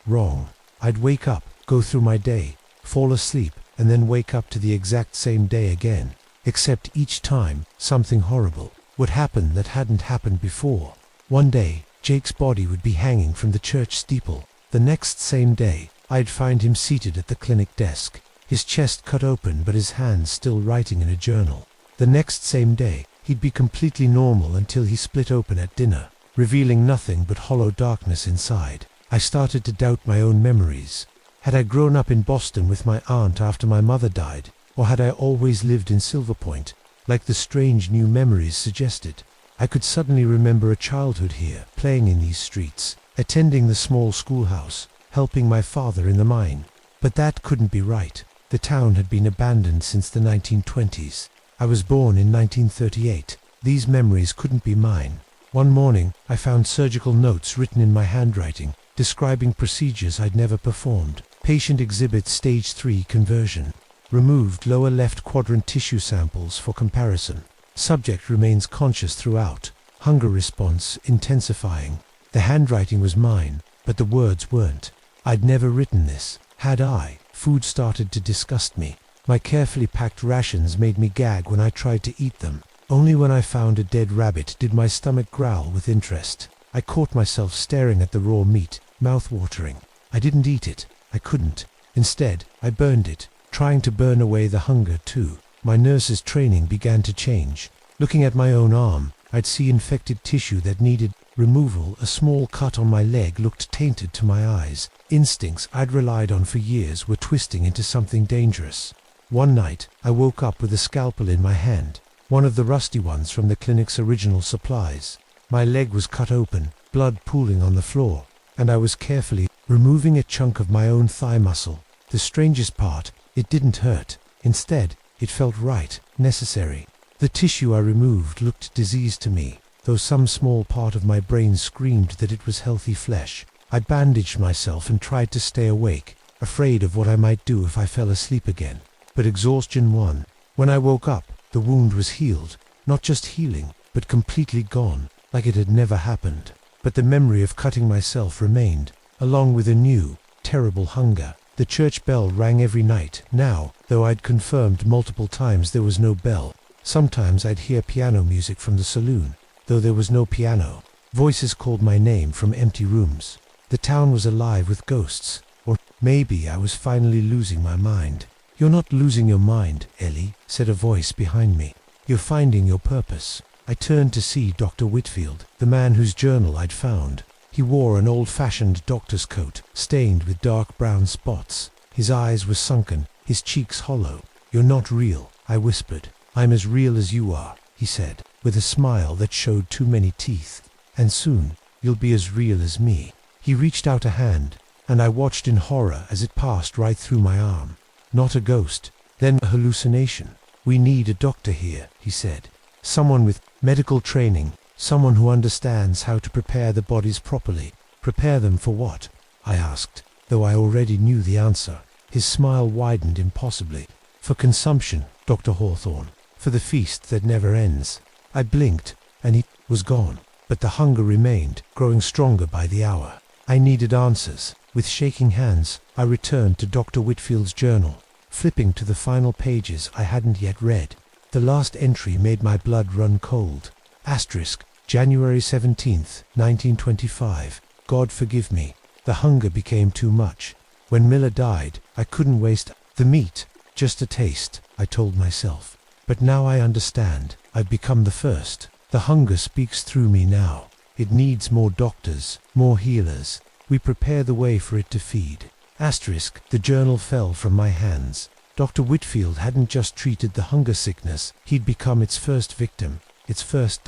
wrong. I'd wake up, go through my day, fall asleep, and then wake up to the exact same day again. Except each time, something horrible would happen that hadn't happened before. One day, Jake's body would be hanging from the church steeple. The next same day, I'd find him seated at the clinic desk, his chest cut open but his hands still writing in a journal. The next same day, he'd be completely normal until he split open at dinner, revealing nothing but hollow darkness inside. I started to doubt my own memories. Had I grown up in Boston with my aunt after my mother died, or had I always lived in Silver Point, like the strange new memories suggested? I could suddenly remember a childhood here, playing in these streets, attending the small schoolhouse, helping my father in the mine. But that couldn't be right. The town had been abandoned since the 1920s. I was born in 1938. These memories couldn't be mine. One morning, I found surgical notes written in my handwriting, describing procedures I'd never performed. Patient exhibits stage 3 conversion. Removed lower left quadrant tissue samples for comparison. Subject remains conscious throughout. Hunger response intensifying. The handwriting was mine, but the words weren't. I'd never written this. Had I? Food started to disgust me. My carefully packed rations made me gag when I tried to eat them. Only when I found a dead rabbit did my stomach growl with interest. I caught myself staring at the raw meat, mouth-watering. I didn't eat it. I couldn't. Instead, I burned it, trying to burn away the hunger too. My nurse's training began to change. Looking at my own arm, I'd see infected tissue that needed removal. A small cut on my leg looked tainted to my eyes. Instincts I'd relied on for years were twisting into something dangerous. One night, I woke up with a scalpel in my hand, one of the rusty ones from the clinic's original supplies. My leg was cut open, blood pooling on the floor, and I was carefully removing a chunk of my own thigh muscle. The strangest part, it didn't hurt. Instead, it felt right, necessary. The tissue I removed looked diseased to me, though some small part of my brain screamed that it was healthy flesh. I bandaged myself and tried to stay awake, afraid of what I might do if I fell asleep again. But exhaustion won. When I woke up, the wound was healed, not just healing, but completely gone, like it had never happened. But the memory of cutting myself remained, along with a new, terrible hunger. The church bell rang every night. Now, though I'd confirmed multiple times there was no bell, sometimes I'd hear piano music from the saloon, though there was no piano. Voices called my name from empty rooms. The town was alive with ghosts, or maybe I was finally losing my mind. "You're not losing your mind, Ellie," said a voice behind me. "You're finding your purpose." I turned to see Dr. Whitfield, the man whose journal I'd found. He wore an old-fashioned doctor's coat, stained with dark brown spots. His eyes were sunken, his cheeks hollow. "You're not real," I whispered. "I'm as real as you are," he said, with a smile that showed too many teeth. "And soon, you'll be as real as me." He reached out a hand, and I watched in horror as it passed right through my arm. Not a ghost, then a hallucination. "We need a doctor here," he said. "Someone with medical training, someone who understands how to prepare the bodies properly." "Prepare them for what?" I asked, though I already knew the answer. His smile widened impossibly. "For consumption, Dr. Hawthorne, for the feast that never ends." I blinked, and he was gone. But the hunger remained, growing stronger by the hour. I needed answers. With shaking hands, I returned to Dr. Whitfield's journal, flipping to the final pages I hadn't yet read. The last entry made my blood run cold. Asterisk, January 17th, 1925. God forgive me. The hunger became too much. When Miller died, I couldn't waste the meat. Just a taste, I told myself. But now I understand. I've become the first. The hunger speaks through me now. It needs more doctors, more healers. We prepare the way for it to feed. Asterisk, the journal fell from my hands. Dr. Whitfield hadn't just treated the hunger sickness, he'd become its first victim. Its first ...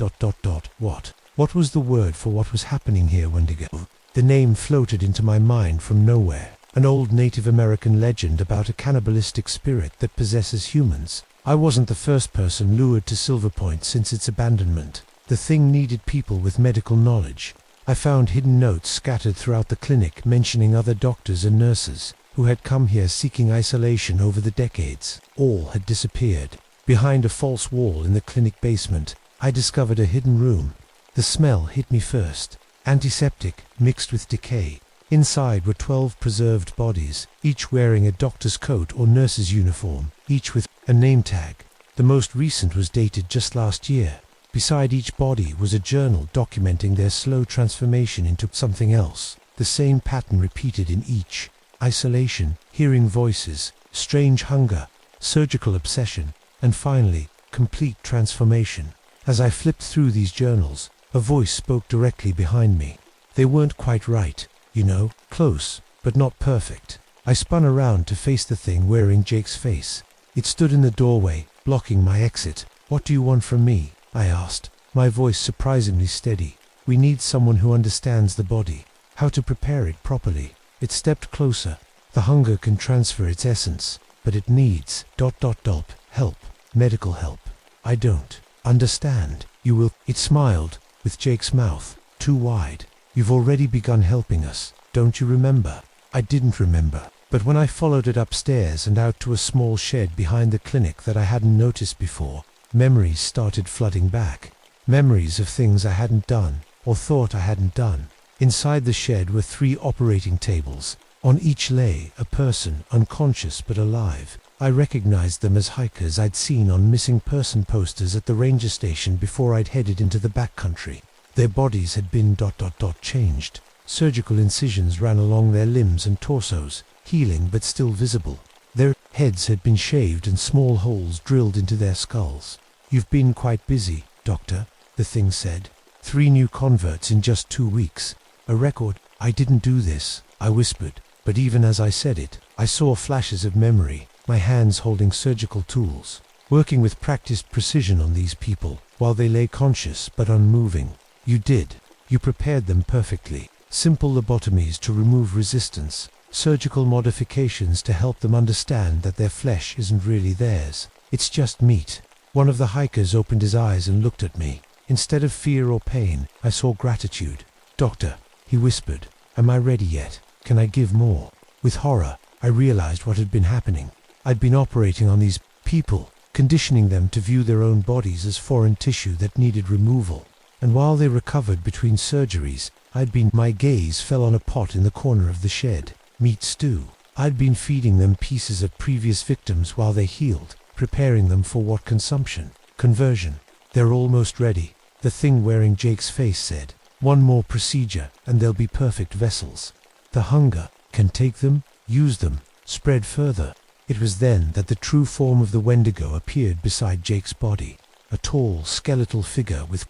What? What was the word for what was happening here, Wendigo? The name floated into my mind from nowhere. An old Native American legend about a cannibalistic spirit that possesses humans. I wasn't the first person lured to Silver Point since its abandonment. The thing needed people with medical knowledge. I found hidden notes scattered throughout the clinic mentioning other doctors and nurses who had come here seeking isolation over the decades. All had disappeared. Behind a false wall in the clinic basement, I discovered a hidden room. The smell hit me first. Antiseptic, mixed with decay. Inside were 12 preserved bodies, each wearing a doctor's coat or nurse's uniform, each with a name tag. The most recent was dated just last year. Beside each body was a journal documenting their slow transformation into something else. The same pattern repeated in each: isolation, hearing voices, strange hunger, surgical obsession, and finally, complete transformation. As I flipped through these journals, a voice spoke directly behind me. They weren't quite right, you know, close, but not perfect. I spun around to face the thing wearing Jake's face. It stood in the doorway, blocking my exit. "What do you want from me?" I asked, my voice surprisingly steady. "We need someone who understands the body, how to prepare it properly." It stepped closer. "The hunger can transfer its essence, but it needs ... help, medical help. I don't understand. You will..." It smiled, with Jake's mouth too wide. "You've already begun helping us, don't you remember?" I didn't remember, but when I followed it upstairs and out to a small shed behind the clinic that I hadn't noticed before, memories started flooding back. Memories of things I hadn't done, or thought I hadn't done. Inside the shed were 3 operating tables. On each lay a person, unconscious but alive. I recognized them as hikers I'd seen on missing person posters at the ranger station before I'd headed into the backcountry. Their bodies had been ... changed. Surgical incisions ran along their limbs and torsos, healing but still visible. Their heads had been shaved and small holes drilled into their skulls. "You've been quite busy, Doctor," the thing said. 3 new converts in just 2 weeks. A record. "I didn't do this," I whispered, but even as I said it, I saw flashes of memory, my hands holding surgical tools, working with practiced precision on these people, while they lay conscious but unmoving. "You did. You prepared them perfectly. Simple lobotomies to remove resistance, surgical modifications to help them understand that their flesh isn't really theirs. It's just meat." One of the hikers opened his eyes and looked at me. Instead of fear or pain, I saw gratitude. "Doctor," he whispered, "am I ready yet? Can I give more?" With horror, I realized what had been happening. I'd been operating on these people, conditioning them to view their own bodies as foreign tissue that needed removal. And while they recovered between surgeries, my gaze fell on a pot in the corner of the shed. Meat stew. I'd been feeding them pieces of previous victims while they healed, preparing them for what consumption? Conversion. "They're almost ready," the thing wearing Jake's face said. "One more procedure, and they'll be perfect vessels. The hunger can take them, use them, spread further." It was then that the true form of the Wendigo appeared beside Jake's body. A tall, skeletal figure with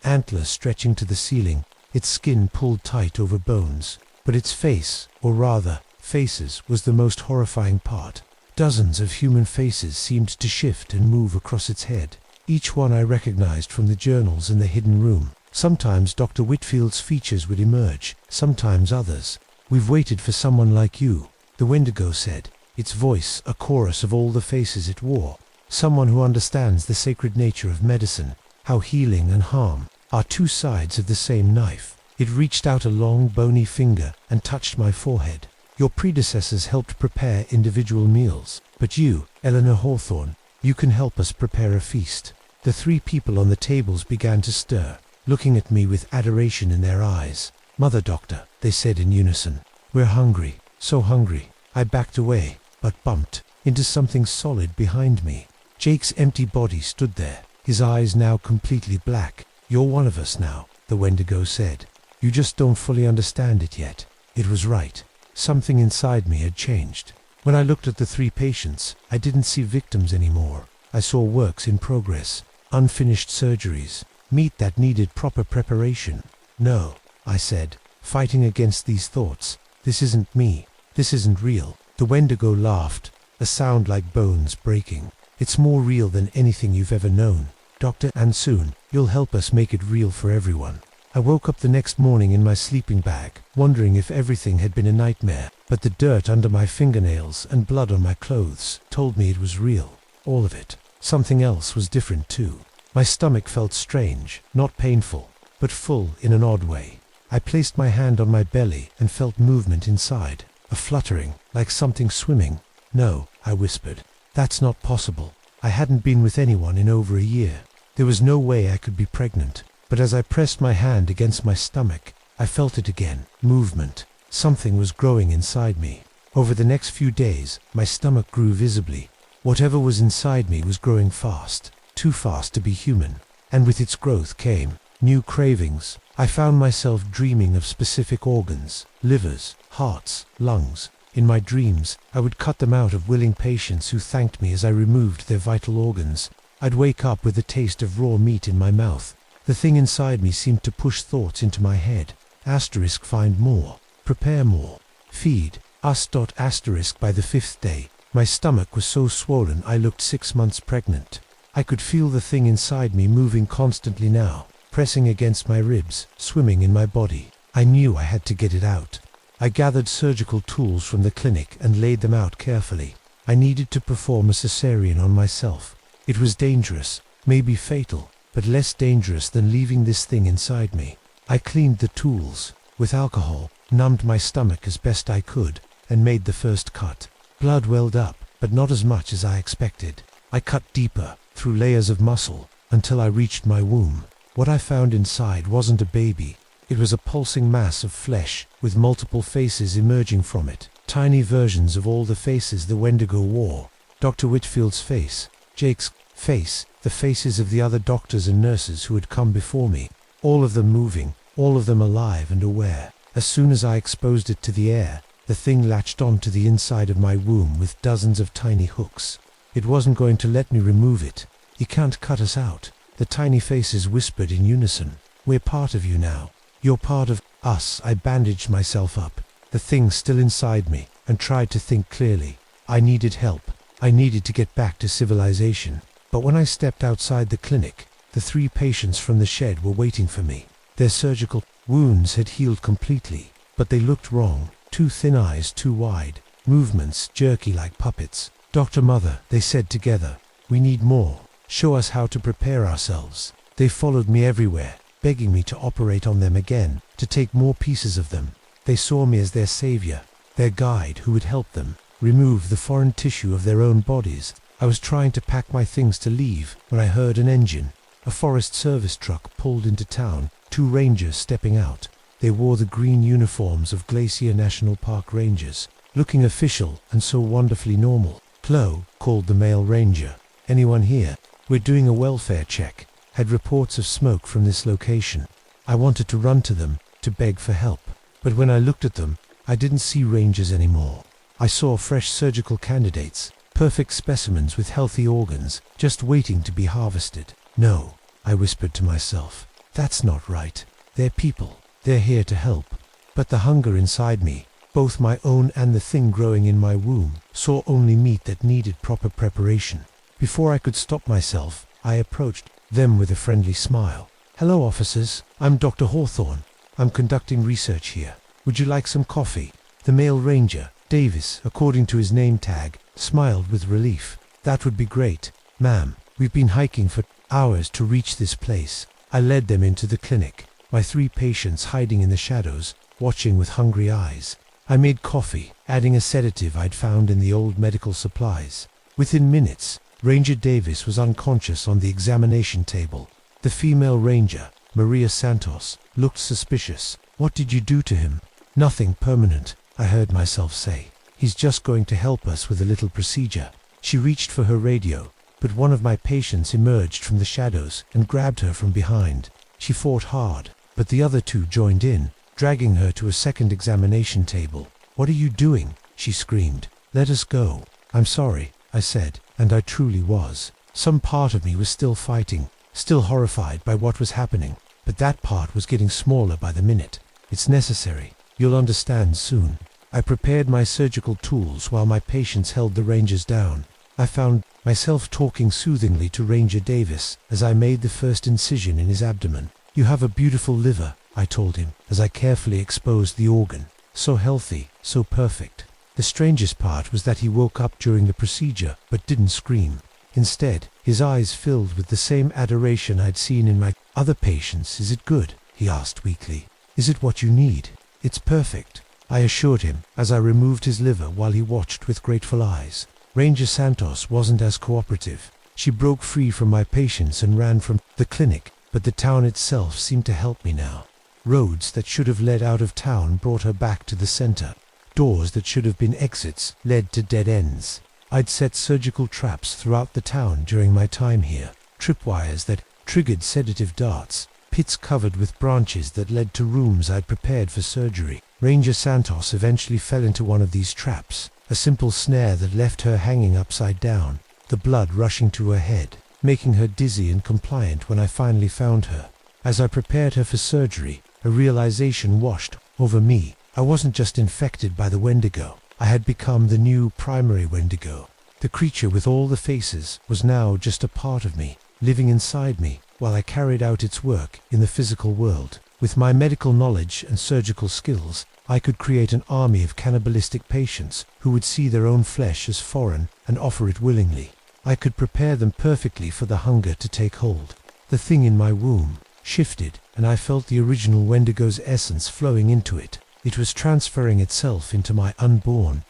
antlers stretching to the ceiling, its skin pulled tight over bones. But its face, or rather, faces, was the most horrifying part. Dozens of human faces seemed to shift and move across its head. Each one I recognized from the journals in the hidden room. Sometimes Dr. Whitfield's features would emerge, sometimes others. "We've waited for someone like you," the Wendigo said, its voice a chorus of all the faces it wore. "Someone who understands the sacred nature of medicine, how healing and harm are 2 sides of the same knife." It reached out a long, bony finger and touched my forehead. "Your predecessors helped prepare individual meals, but you, Eleanor Hawthorne, you can help us prepare a feast." The 3 people on the tables began to stir, looking at me with adoration in their eyes. "Mother Doctor," they said in unison. "We're hungry, so hungry." I backed away, but bumped into something solid behind me. Jake's empty body stood there, his eyes now completely black. "You're one of us now," the Wendigo said. "You just don't fully understand it yet." It was right. Something inside me had changed. When I looked at the 3 patients, I didn't see victims anymore. I saw works in progress, unfinished surgeries, meat that needed proper preparation. "No," I said, fighting against these thoughts. "This isn't me. This isn't real." The Wendigo laughed, a sound like bones breaking. "It's more real than anything you've ever known, Doctor, and soon, you'll help us make it real for everyone." I woke up the next morning in my sleeping bag, wondering if everything had been a nightmare, but the dirt under my fingernails and blood on my clothes told me it was real. All of it. Something else was different too. My stomach felt strange, not painful, but full in an odd way. I placed my hand on my belly and felt movement inside, a fluttering, like something swimming. "No," I whispered. "That's not possible." I hadn't been with anyone in over a year. There was no way I could be pregnant. But as I pressed my hand against my stomach, I felt it again. Movement. Something was growing inside me. Over the next few days, my stomach grew visibly. Whatever was inside me was growing fast. Too fast to be human. and with its growth came new cravings. I found myself dreaming of specific organs, livers, hearts, lungs. In my dreams, I would cut them out of willing patients who thanked me as I removed their vital organs. I'd wake up with the taste of raw meat in my mouth. The thing inside me seemed to push thoughts into my head. Asterisk find more. Prepare more. Feed. Asterisk by the 5th day. My stomach was so swollen I looked 6 months pregnant. I could feel the thing inside me moving constantly now, pressing against my ribs, swimming in my body. I knew I had to get it out. I gathered surgical tools from the clinic and laid them out carefully. I needed to perform a cesarean on myself. It was dangerous, maybe fatal, but less dangerous than leaving this thing inside me. I cleaned the tools with alcohol, numbed my stomach as best I could, and made the first cut. Blood welled up, but not as much as I expected. I cut deeper, through layers of muscle, until I reached my womb. What I found inside wasn't a baby. It was a pulsing mass of flesh, with multiple faces emerging from it. Tiny versions of all the faces the Wendigo wore. Dr. Whitfield's face, Jake's face, the faces of the other doctors and nurses who had come before me. All of them moving, all of them alive and aware. As soon as I exposed it to the air, the thing latched onto the inside of my womb with dozens of tiny hooks. It wasn't going to let me remove it. "You can't cut us out." The tiny faces whispered in unison. "We're part of you now. You're part of us." I bandaged myself up, the thing still inside me, and tried to think clearly. I needed help. I needed to get back to civilization. But when I stepped outside the clinic, the 3 patients from the shed were waiting for me. Their surgical wounds had healed completely, but they looked wrong. 2 thin eyes too wide, movements jerky like puppets. "Dr. Mother," they said together, "we need more. Show us how to prepare ourselves." They followed me everywhere, begging me to operate on them again, to take more pieces of them. They saw me as their savior, their guide who would help them remove the foreign tissue of their own bodies. I was trying to pack my things to leave when I heard an engine. A Forest Service truck pulled into town, 2 rangers stepping out. They wore the green uniforms of Glacier National Park rangers, looking official and so wonderfully normal. "Chloe," called the male ranger. "Anyone here? We're doing a welfare check." Had reports of smoke from this location. I wanted to run to them, to beg for help. But when I looked at them, I didn't see rangers anymore. I saw fresh surgical candidates, perfect specimens with healthy organs, just waiting to be harvested. "No," I whispered to myself. "That's not right. They're people. They're here to help." But the hunger inside me, both my own and the thing growing in my womb, saw only meat that needed proper preparation. Before I could stop myself, I approached them with a friendly smile. "Hello, officers. I'm Dr. Hawthorne. I'm conducting research here. Would you like some coffee?" The male ranger, Davis, according to his name tag, smiled with relief. "That would be great, ma'am. We've been hiking for hours to reach this place." I led them into the clinic, my 3 patients hiding in the shadows, watching with hungry eyes. I made coffee, adding a sedative I'd found in the old medical supplies. Within minutes, Ranger Davis was unconscious on the examination table. The female ranger, Maria Santos, looked suspicious. "What did you do to him?" "Nothing permanent," I heard myself say. "He's just going to help us with a little procedure." She reached for her radio, but one of my patients emerged from the shadows and grabbed her from behind. She fought hard, but the other 2 joined in, dragging her to a second examination table. "What are you doing?" she screamed. "Let us go." "I'm sorry," I said, and I truly was. Some part of me was still fighting, still horrified by what was happening, but that part was getting smaller by the minute. "It's necessary. You'll understand soon." I prepared my surgical tools while my patients held the rangers down. I found myself talking soothingly to Ranger Davis as I made the first incision in his abdomen. "You have a beautiful liver," I told him as I carefully exposed the organ. "So healthy, so perfect." The strangest part was that he woke up during the procedure but didn't scream. Instead, his eyes filled with the same adoration I'd seen in my other patients. "Is it good?" he asked weakly. "Is it what you need?" "It's perfect," I assured him as I removed his liver while he watched with grateful eyes. Ranger Santos wasn't as cooperative. She broke free from my patients and ran from the clinic, but the town itself seemed to help me now. Roads that should have led out of town brought her back to the center. Doors that should have been exits led to dead ends. I'd set surgical traps throughout the town during my time here, tripwires that triggered sedative darts, pits covered with branches that led to rooms I'd prepared for surgery. Ranger Santos eventually fell into one of these traps, a simple snare that left her hanging upside down, the blood rushing to her head, making her dizzy and compliant when I finally found her. As I prepared her for surgery, a realization washed over me. I wasn't just infected by the Wendigo, I had become the new primary Wendigo. The creature with all the faces was now just a part of me, living inside me, while I carried out its work in the physical world. With my medical knowledge and surgical skills, I could create an army of cannibalistic patients who would see their own flesh as foreign and offer it willingly. I could prepare them perfectly for the hunger to take hold. The thing in my womb shifted, and I felt the original Wendigo's essence flowing into it. It was transferring itself into my unborn ...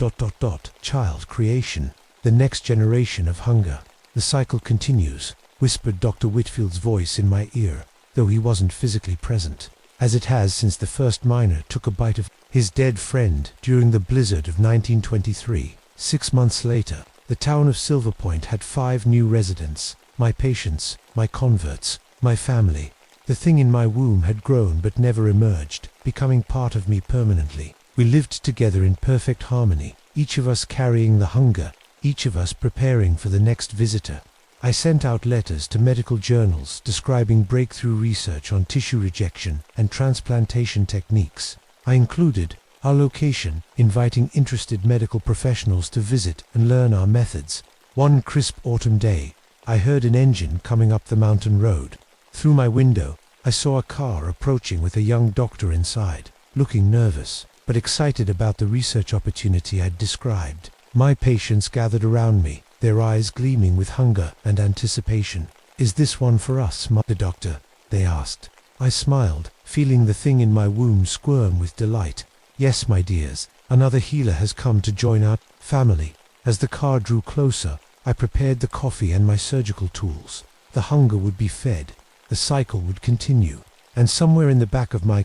child creation, the next generation of hunger. The cycle continues, whispered Dr. Whitfield's voice in my ear, though he wasn't physically present, as it has since the first miner took a bite of his dead friend during the blizzard of 1923. 6 months later, the town of Silver Point had 5 new residents, my patients, my converts, my family. The thing in my womb had grown but never emerged, becoming part of me permanently. We lived together in perfect harmony, each of us carrying the hunger, each of us preparing for the next visitor. I sent out letters to medical journals describing breakthrough research on tissue rejection and transplantation techniques. I included our location, inviting interested medical professionals to visit and learn our methods. One crisp autumn day, I heard an engine coming up the mountain road. Through my window, I saw a car approaching with a young doctor inside, looking nervous, but excited about the research opportunity I'd described. My patients gathered around me, their eyes gleaming with hunger and anticipation. "Is this one for us, the doctor?" they asked. I smiled, feeling the thing in my womb squirm with delight. "Yes, my dears, another healer has come to join our family." As the car drew closer, I prepared the coffee and my surgical tools. The hunger would be fed. The cycle would continue, and somewhere in the back of my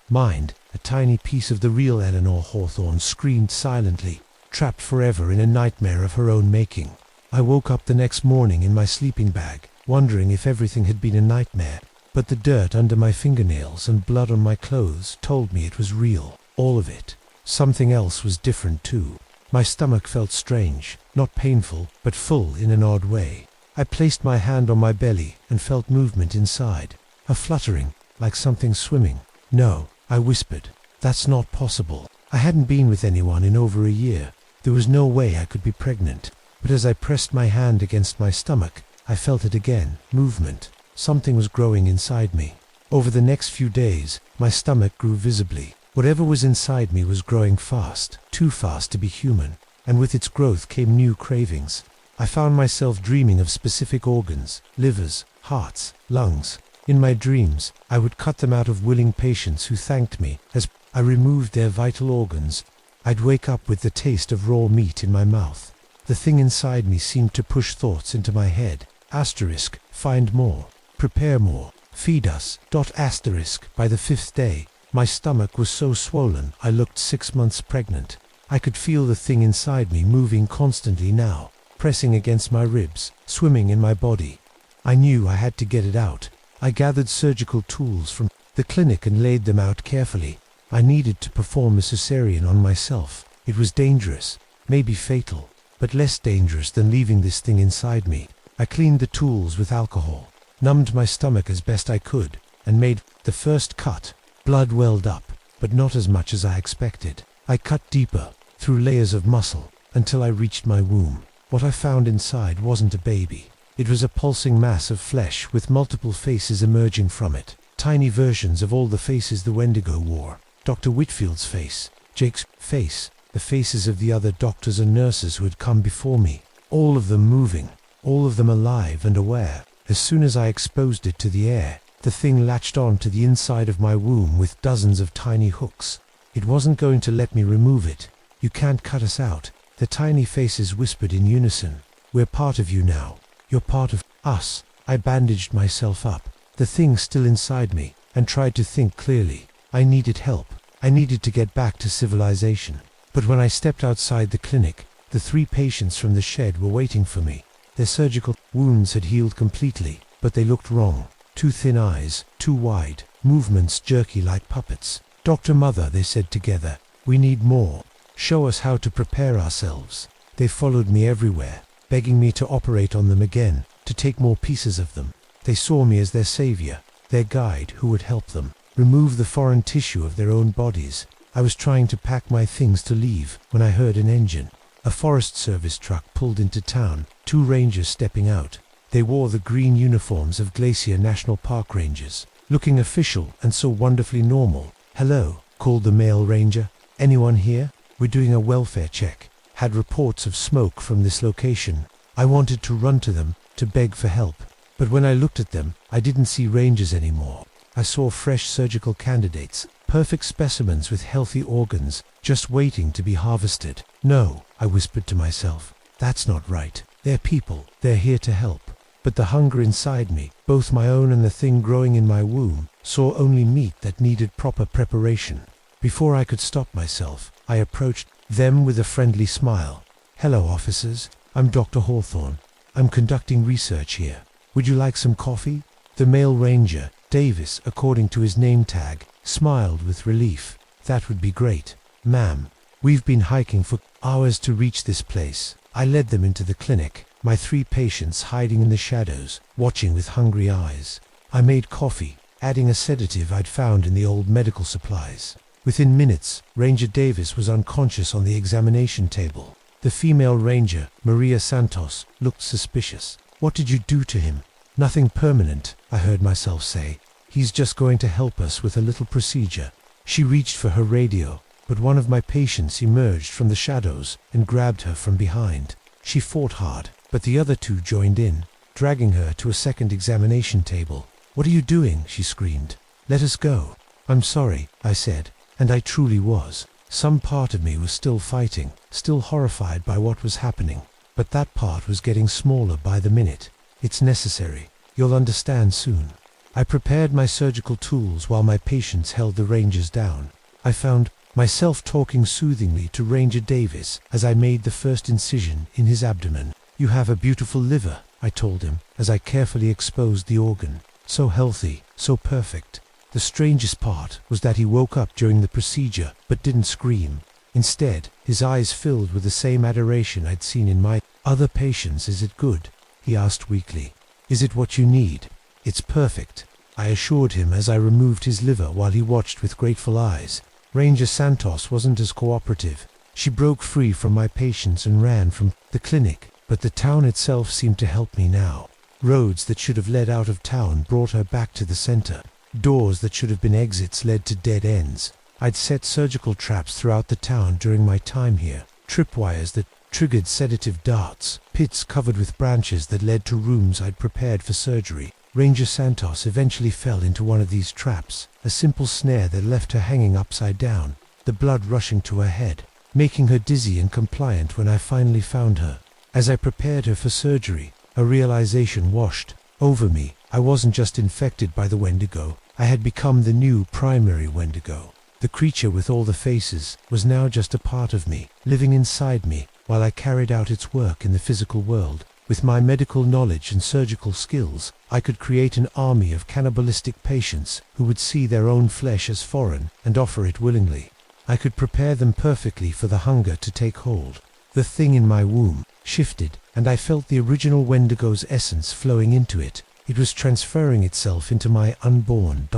mind, a tiny piece of the real Eleanor Hawthorne screamed silently, trapped forever in a nightmare of her own making. I woke up the next morning in my sleeping bag, wondering if everything had been a nightmare, but the dirt under my fingernails and blood on my clothes told me it was real, all of it. Something else was different too. My stomach felt strange, not painful, but full in an odd way. I placed my hand on my belly and felt movement inside, a fluttering, like something swimming. "No," I whispered, "that's not possible." I hadn't been with anyone in over a year. There was no way I could be pregnant. But as I pressed my hand against my stomach, I felt it again, movement. Something was growing inside me. Over the next few days, my stomach grew visibly. Whatever was inside me was growing fast, too fast to be human, and with its growth came new cravings. I found myself dreaming of specific organs, livers, hearts, lungs. In my dreams, I would cut them out of willing patients who thanked me as I removed their vital organs. I'd wake up with the taste of raw meat in my mouth. The thing inside me seemed to push thoughts into my head. Asterisk, find more, prepare more, feed us. Asterisk, by the 5th day, my stomach was so swollen I looked 6 months pregnant. I could feel the thing inside me moving constantly now, pressing against my ribs, swimming in my body. I knew I had to get it out. I gathered surgical tools from the clinic and laid them out carefully. I needed to perform a cesarean on myself. It was dangerous, maybe fatal, but less dangerous than leaving this thing inside me. I cleaned the tools with alcohol, numbed my stomach as best I could, and made the first cut. Blood welled up, but not as much as I expected. I cut deeper, through layers of muscle, until I reached my womb. What I found inside wasn't a baby. It was a pulsing mass of flesh with multiple faces emerging from it. Tiny versions of all the faces the Wendigo wore. Dr. Whitfield's face, Jake's face, the faces of the other doctors and nurses who had come before me. All of them moving, all of them alive and aware. As soon as I exposed it to the air, the thing latched on to the inside of my womb with dozens of tiny hooks. It wasn't going to let me remove it. "You can't cut us out," the tiny faces whispered in unison. "We're part of you now. You're part of us." I bandaged myself up, the thing still inside me, and tried to think clearly. I needed help. I needed to get back to civilization. But when I stepped outside the clinic, the 3 patients from the shed were waiting for me. Their surgical wounds had healed completely, but they looked wrong. Too thin eyes, too wide, movements jerky like puppets. "Dr. Mother," they said together, "we need more. Show us how to prepare ourselves." They followed me everywhere, begging me to operate on them again, to take more pieces of them. They saw me as their savior, their guide who would help them remove the foreign tissue of their own bodies. I was trying to pack my things to leave when I heard an engine. A Forest Service truck pulled into town, 2 rangers stepping out. They wore the green uniforms of Glacier National Park rangers, looking official and so wonderfully normal. "Hello," called the male ranger. "Anyone here? We're doing a welfare check." Had reports of smoke from this location. I wanted to run to them, to beg for help. But when I looked at them, I didn't see rangers anymore. I saw fresh surgical candidates, perfect specimens with healthy organs, just waiting to be harvested. "No," I whispered to myself. "That's not right. They're people. They're here to help." But the hunger inside me, both my own and the thing growing in my womb, saw only meat that needed proper preparation. Before I could stop myself, I approached them with a friendly smile. "Hello, officers. I'm Dr. Hawthorne. I'm conducting research here. Would you like some coffee?" The male ranger, Davis, according to his name tag, smiled with relief. "That would be great, ma'am. We've been hiking for hours to reach this place." I led them into the clinic, my 3 patients hiding in the shadows, watching with hungry eyes. I made coffee, adding a sedative I'd found in the old medical supplies. Within minutes, Ranger Davis was unconscious on the examination table. The female ranger, Maria Santos, looked suspicious. "What did you do to him?" "Nothing permanent," I heard myself say. "He's just going to help us with a little procedure." She reached for her radio, but one of my patients emerged from the shadows and grabbed her from behind. She fought hard, but the other 2 joined in, dragging her to a second examination table. "What are you doing?" she screamed. "Let us go." "I'm sorry," I said, and I truly was. Some part of me was still fighting, still horrified by what was happening, but that part was getting smaller by the minute. "It's necessary. You'll understand soon." I prepared my surgical tools while my patients held the rangers down. I found myself talking soothingly to Ranger Davis as I made the first incision in his abdomen. "You have a beautiful liver," I told him as I carefully exposed the organ. "So healthy, so perfect." The strangest part was that he woke up during the procedure but didn't scream. Instead, his eyes filled with the same adoration I'd seen in my other patients. "Is it good?" he asked weakly. "Is it what you need?" "It's perfect," I assured him as I removed his liver while he watched with grateful eyes. Ranger Santos wasn't as cooperative. She broke free from my patients and ran from the clinic, but the town itself seemed to help me now. Roads that should have led out of town brought her back to the center. Doors that should have been exits led to dead ends. I'd set surgical traps throughout the town during my time here, tripwires that triggered sedative darts, pits covered with branches that led to rooms I'd prepared for surgery. Ranger Santos eventually fell into one of these traps, a simple snare that left her hanging upside down, the blood rushing to her head, making her dizzy and compliant when I finally found her. As I prepared her for surgery, a realization washed over me. I wasn't just infected by the Wendigo, I had become the new primary Wendigo. The creature with all the faces was now just a part of me, living inside me, while I carried out its work in the physical world. With my medical knowledge and surgical skills, I could create an army of cannibalistic patients who would see their own flesh as foreign and offer it willingly. I could prepare them perfectly for the hunger to take hold. The thing in my womb shifted, and I felt the original Wendigo's essence flowing into it. It was transferring itself into my unborn ...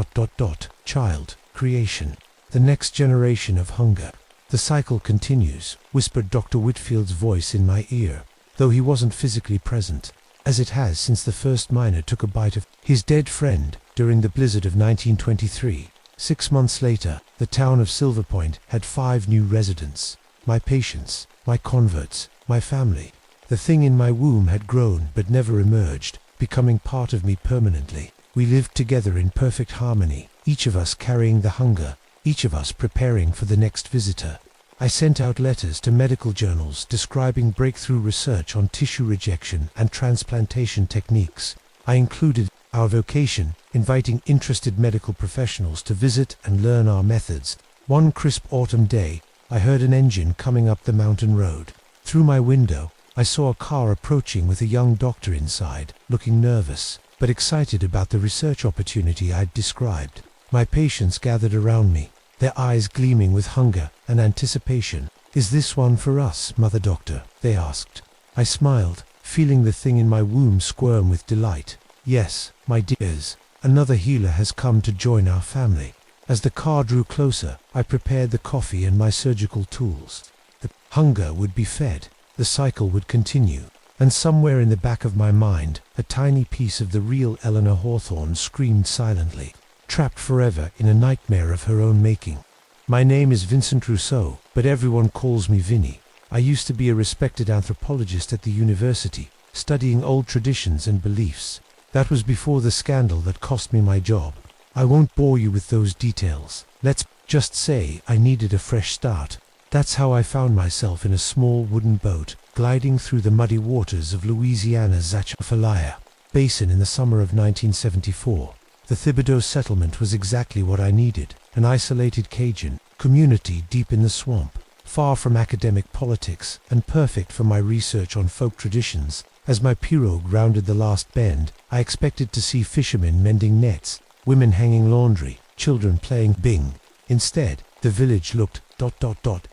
child creation. The next generation of hunger. "The cycle continues," whispered Dr. Whitfield's voice in my ear, though he wasn't physically present, "as it has since the first miner took a bite of his dead friend during the blizzard of 1923. 6 months later, the town of Silver Point had 5 new residents. My patients, my converts, my family. The thing in my womb had grown but never emerged, becoming part of me permanently. We lived together in perfect harmony, each of us carrying the hunger, each of us preparing for the next visitor. I sent out letters to medical journals describing breakthrough research on tissue rejection and transplantation techniques. I included our vocation, inviting interested medical professionals to visit and learn our methods. One crisp autumn day, I heard an engine coming up the mountain road. Through my window, I saw a car approaching with a young doctor inside, looking nervous, but excited about the research opportunity I'd described. My patients gathered around me, their eyes gleaming with hunger and anticipation. "Is this one for us, Mother Doctor?" they asked. I smiled, feeling the thing in my womb squirm with delight. "Yes, my dears, another healer has come to join our family." As the car drew closer, I prepared the coffee and my surgical tools. The hunger would be fed, the cycle would continue, and somewhere in the back of my mind, a tiny piece of the real Eleanor Hawthorne screamed silently, trapped forever in a nightmare of her own making. My name is Vincent Rousseau, but everyone calls me Vinny. I used to be a respected anthropologist at the university, studying old traditions and beliefs. That was before the scandal that cost me my job. I won't bore you with those details. Let's just say I needed a fresh start. That's how I found myself in a small wooden boat, gliding through the muddy waters of Louisiana's Atchafalaya Basin in the summer of 1974. The Thibodaux settlement was exactly what I needed, an isolated Cajun community deep in the swamp, far from academic politics and perfect for my research on folk traditions. As my pirogue rounded the last bend, I expected to see fishermen mending nets, women hanging laundry, children playing bing. Instead, the village looked ...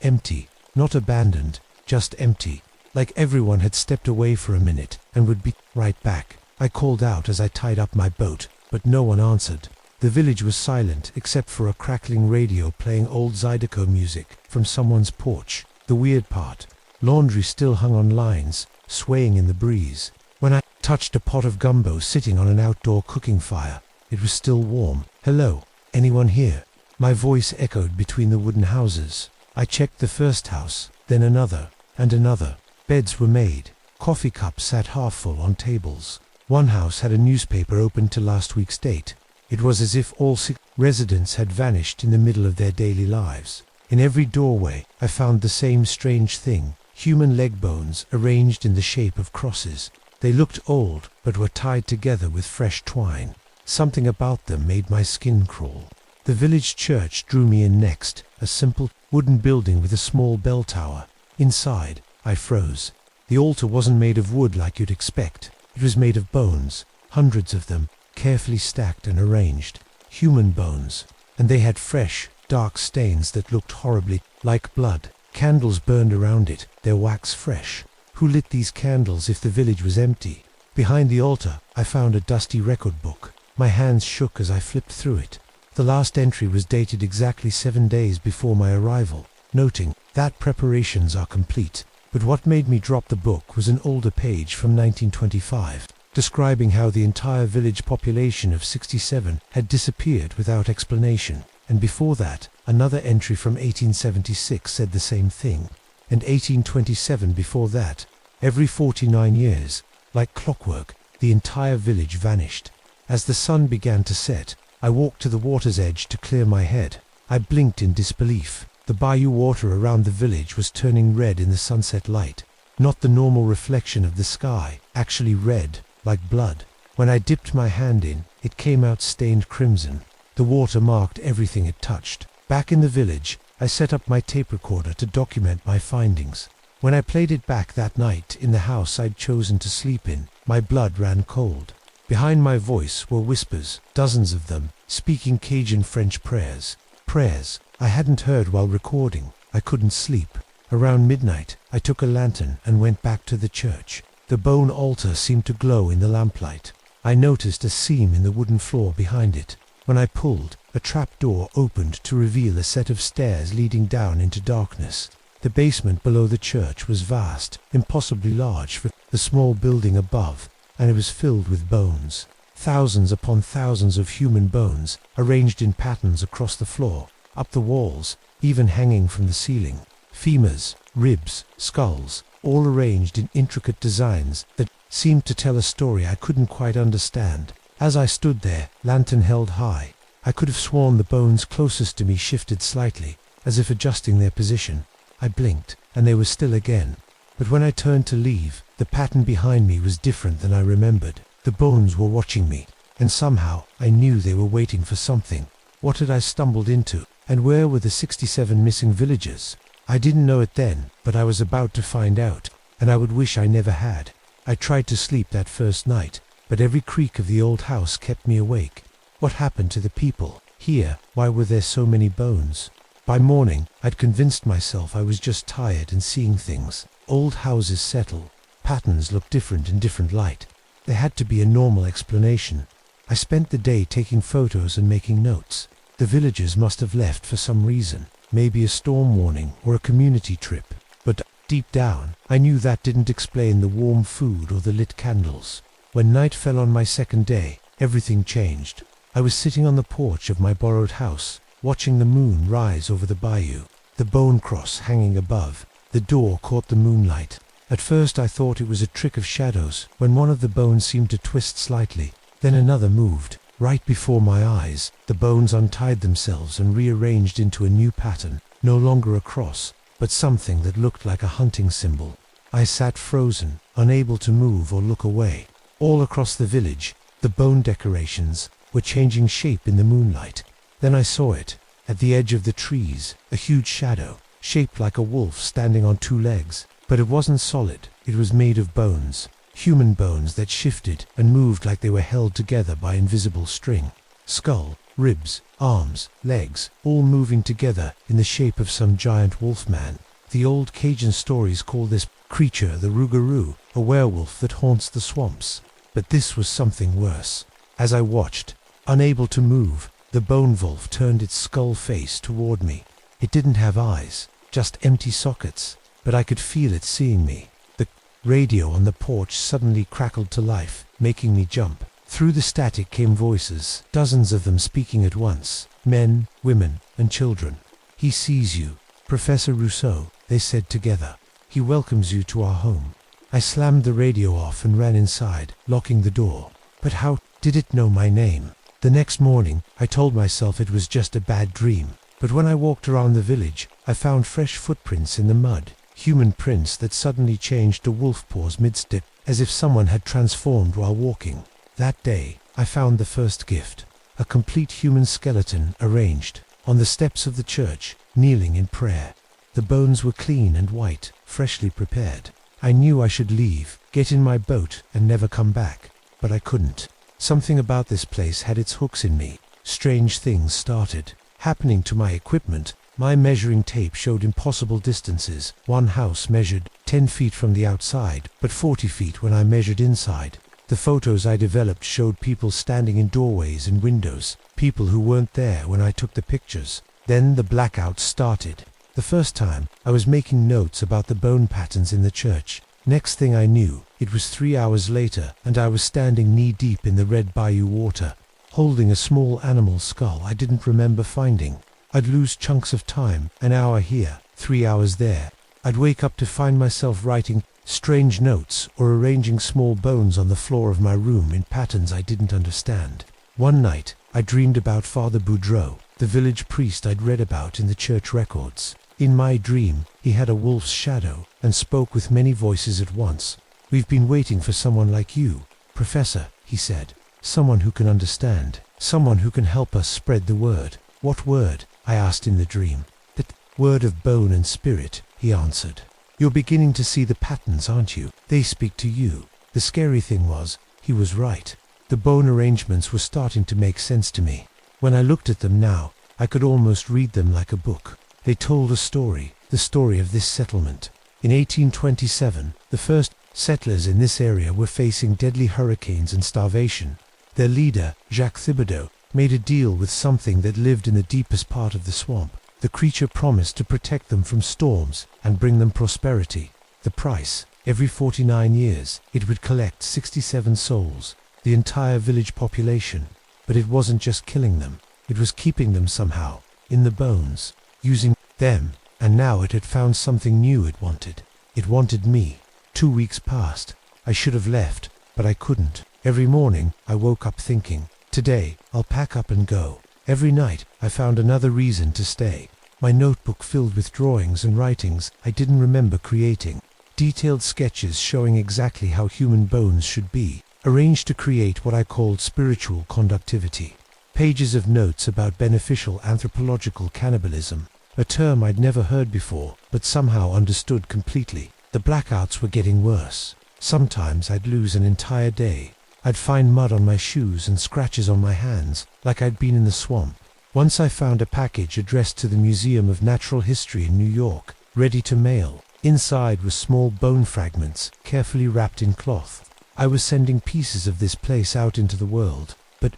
empty, not abandoned, just empty, like everyone had stepped away for a minute and would be right back. I called out as I tied up my boat, but no one answered. The village was silent except for a crackling radio playing old Zydeco music from someone's porch. The weird part, laundry still hung on lines, swaying in the breeze. When I touched a pot of gumbo sitting on an outdoor cooking fire, it was still warm. "Hello, anyone here?" My voice echoed between the wooden houses. I checked the first house, then another, and another. Beds were made. Coffee cups sat half full on tables. One house had a newspaper open to last week's date. It was as if all 6 residents had vanished in the middle of their daily lives. In every doorway, I found the same strange thing, human leg bones arranged in the shape of crosses. They looked old, but were tied together with fresh twine. Something about them made my skin crawl. The village church drew me in next, a simple wooden building with a small bell tower. Inside, I froze. The altar wasn't made of wood like you'd expect. It was made of bones, hundreds of them, carefully stacked and arranged. Human bones. And they had fresh, dark stains that looked horribly like blood. Candles burned around it, their wax fresh. Who lit these candles if the village was empty? Behind the altar, I found a dusty record book. My hands shook as I flipped through it. The last entry was dated exactly 7 days before my arrival, noting that preparations are complete. But what made me drop the book was an older page from 1925, describing how the entire village population of 67 had disappeared without explanation. And before that, another entry from 1876 said the same thing. And 1827 before that. Every 49 years, like clockwork, the entire village vanished. As the sun began to set, I walked to the water's edge to clear my head. I blinked in disbelief. The bayou water around the village was turning red in the sunset light. Not the normal reflection of the sky, actually red, like blood. When I dipped my hand in, it came out stained crimson. The water marked everything it touched. Back in the village, I set up my tape recorder to document my findings. When I played it back that night in the house I'd chosen to sleep in, my blood ran cold. Behind my voice were whispers, dozens of them, speaking Cajun French prayers. Prayers I hadn't heard while recording. I couldn't sleep. Around midnight, I took a lantern and went back to the church. The bone altar seemed to glow in the lamplight. I noticed a seam in the wooden floor behind it. When I pulled, a trap door opened to reveal a set of stairs leading down into darkness. The basement below the church was vast, impossibly large for the small building above, and it was filled with bones. Thousands upon thousands of human bones, arranged in patterns across the floor, up the walls, even hanging from the ceiling. Femurs, ribs, skulls, all arranged in intricate designs that seemed to tell a story I couldn't quite understand. As I stood there, lantern held high, I could have sworn the bones closest to me shifted slightly, as if adjusting their position. I blinked, and they were still again. But when I turned to leave, the pattern behind me was different than I remembered. The bones were watching me, and somehow I knew they were waiting for something. What had I stumbled into, and where were the 67 missing villagers? I didn't know it then, but I was about to find out, and I would wish I never had. I tried to sleep that first night, but every creak of the old house kept me awake. What happened to the people here? Why were there so many bones? By morning, I'd convinced myself I was just tired and seeing things. Old houses settle. Patterns look different in different light. There had to be a normal explanation. I spent the day taking photos and making notes. The villagers must have left for some reason, maybe a storm warning or a community trip. But deep down, I knew that didn't explain the warm food or the lit candles. When night fell on my second day, everything changed. I was sitting on the porch of my borrowed house, watching the moon rise over the bayou, the bone cross hanging above. The door caught the moonlight. At first I thought it was a trick of shadows when one of the bones seemed to twist slightly. Then another moved. Right before my eyes, the bones untied themselves and rearranged into a new pattern, no longer a cross, but something that looked like a hunting symbol. I sat frozen, unable to move or look away. All across the village, the bone decorations were changing shape in the moonlight. Then I saw it, at the edge of the trees, a huge shadow, shaped like a wolf standing on two legs. But it wasn't solid, it was made of bones. Human bones that shifted and moved like they were held together by invisible string. Skull, ribs, arms, legs, all moving together in the shape of some giant wolfman. The old Cajun stories call this creature the Rougarou, a werewolf that haunts the swamps. But this was something worse. As I watched, unable to move, the bone wolf turned its skull face toward me. It didn't have eyes, just empty sockets, but I could feel it seeing me. The radio on the porch suddenly crackled to life, making me jump. Through the static came voices, dozens of them speaking at once, men, women, and children. "He sees you, Professor Rousseau," they said together. "He welcomes you to our home." I slammed the radio off and ran inside, locking the door. But how did it know my name? The next morning, I told myself it was just a bad dream. But when I walked around the village, I found fresh footprints in the mud. Human prints that suddenly changed to wolf paws mid-step, as if someone had transformed while walking. That day, I found the first gift, a complete human skeleton arranged on the steps of the church, kneeling in prayer. The bones were clean and white, freshly prepared. I knew I should leave, get in my boat, and never come back. But I couldn't. Something about this place had its hooks in me. Strange things started happening to my equipment. My measuring tape showed impossible distances. One house measured 10 feet from the outside, but 40 feet when I measured inside. The photos I developed showed people standing in doorways and windows, people who weren't there when I took the pictures. Then the blackouts started. The first time, I was making notes about the bone patterns in the church. Next thing I knew, it was 3 hours later, and I was standing knee-deep in the red bayou water, holding a small animal skull I didn't remember finding. I'd lose chunks of time, an hour here, 3 hours there. I'd wake up to find myself writing strange notes or arranging small bones on the floor of my room in patterns I didn't understand. One night, I dreamed about Father Boudreau, the village priest I'd read about in the church records. In my dream, he had a wolf's shadow and spoke with many voices at once. "We've been waiting for someone like you, Professor," he said. "Someone who can understand, someone who can help us spread the word." "What word?" I asked in the dream. "The word of bone and spirit," he answered. "You're beginning to see the patterns, aren't you? They speak to you." The scary thing was, he was right. The bone arrangements were starting to make sense to me. When I looked at them now, I could almost read them like a book. They told a story, the story of this settlement. In 1827, the first settlers in this area were facing deadly hurricanes and starvation. Their leader, Jacques Thibodeau, made a deal with something that lived in the deepest part of the swamp. The creature promised to protect them from storms and bring them prosperity. The price, every 49 years, it would collect 67 souls, the entire village population. But it wasn't just killing them, it was keeping them somehow, in the bones, using them, and now it had found something new it wanted. It wanted me. 2 weeks passed. I should have left, but I couldn't. Every morning, I woke up thinking, today, I'll pack up and go. Every night, I found another reason to stay. My notebook filled with drawings and writings I didn't remember creating. Detailed sketches showing exactly how human bones should be, arranged to create what I called spiritual conductivity. Pages of notes about beneficial anthropological cannibalism, a term I'd never heard before, but somehow understood completely. The blackouts were getting worse. Sometimes I'd lose an entire day. I'd find mud on my shoes and scratches on my hands, like I'd been in the swamp. Once I found a package addressed to the Museum of Natural History in New York, ready to mail. Inside were small bone fragments, carefully wrapped in cloth. I was sending pieces of this place out into the world. But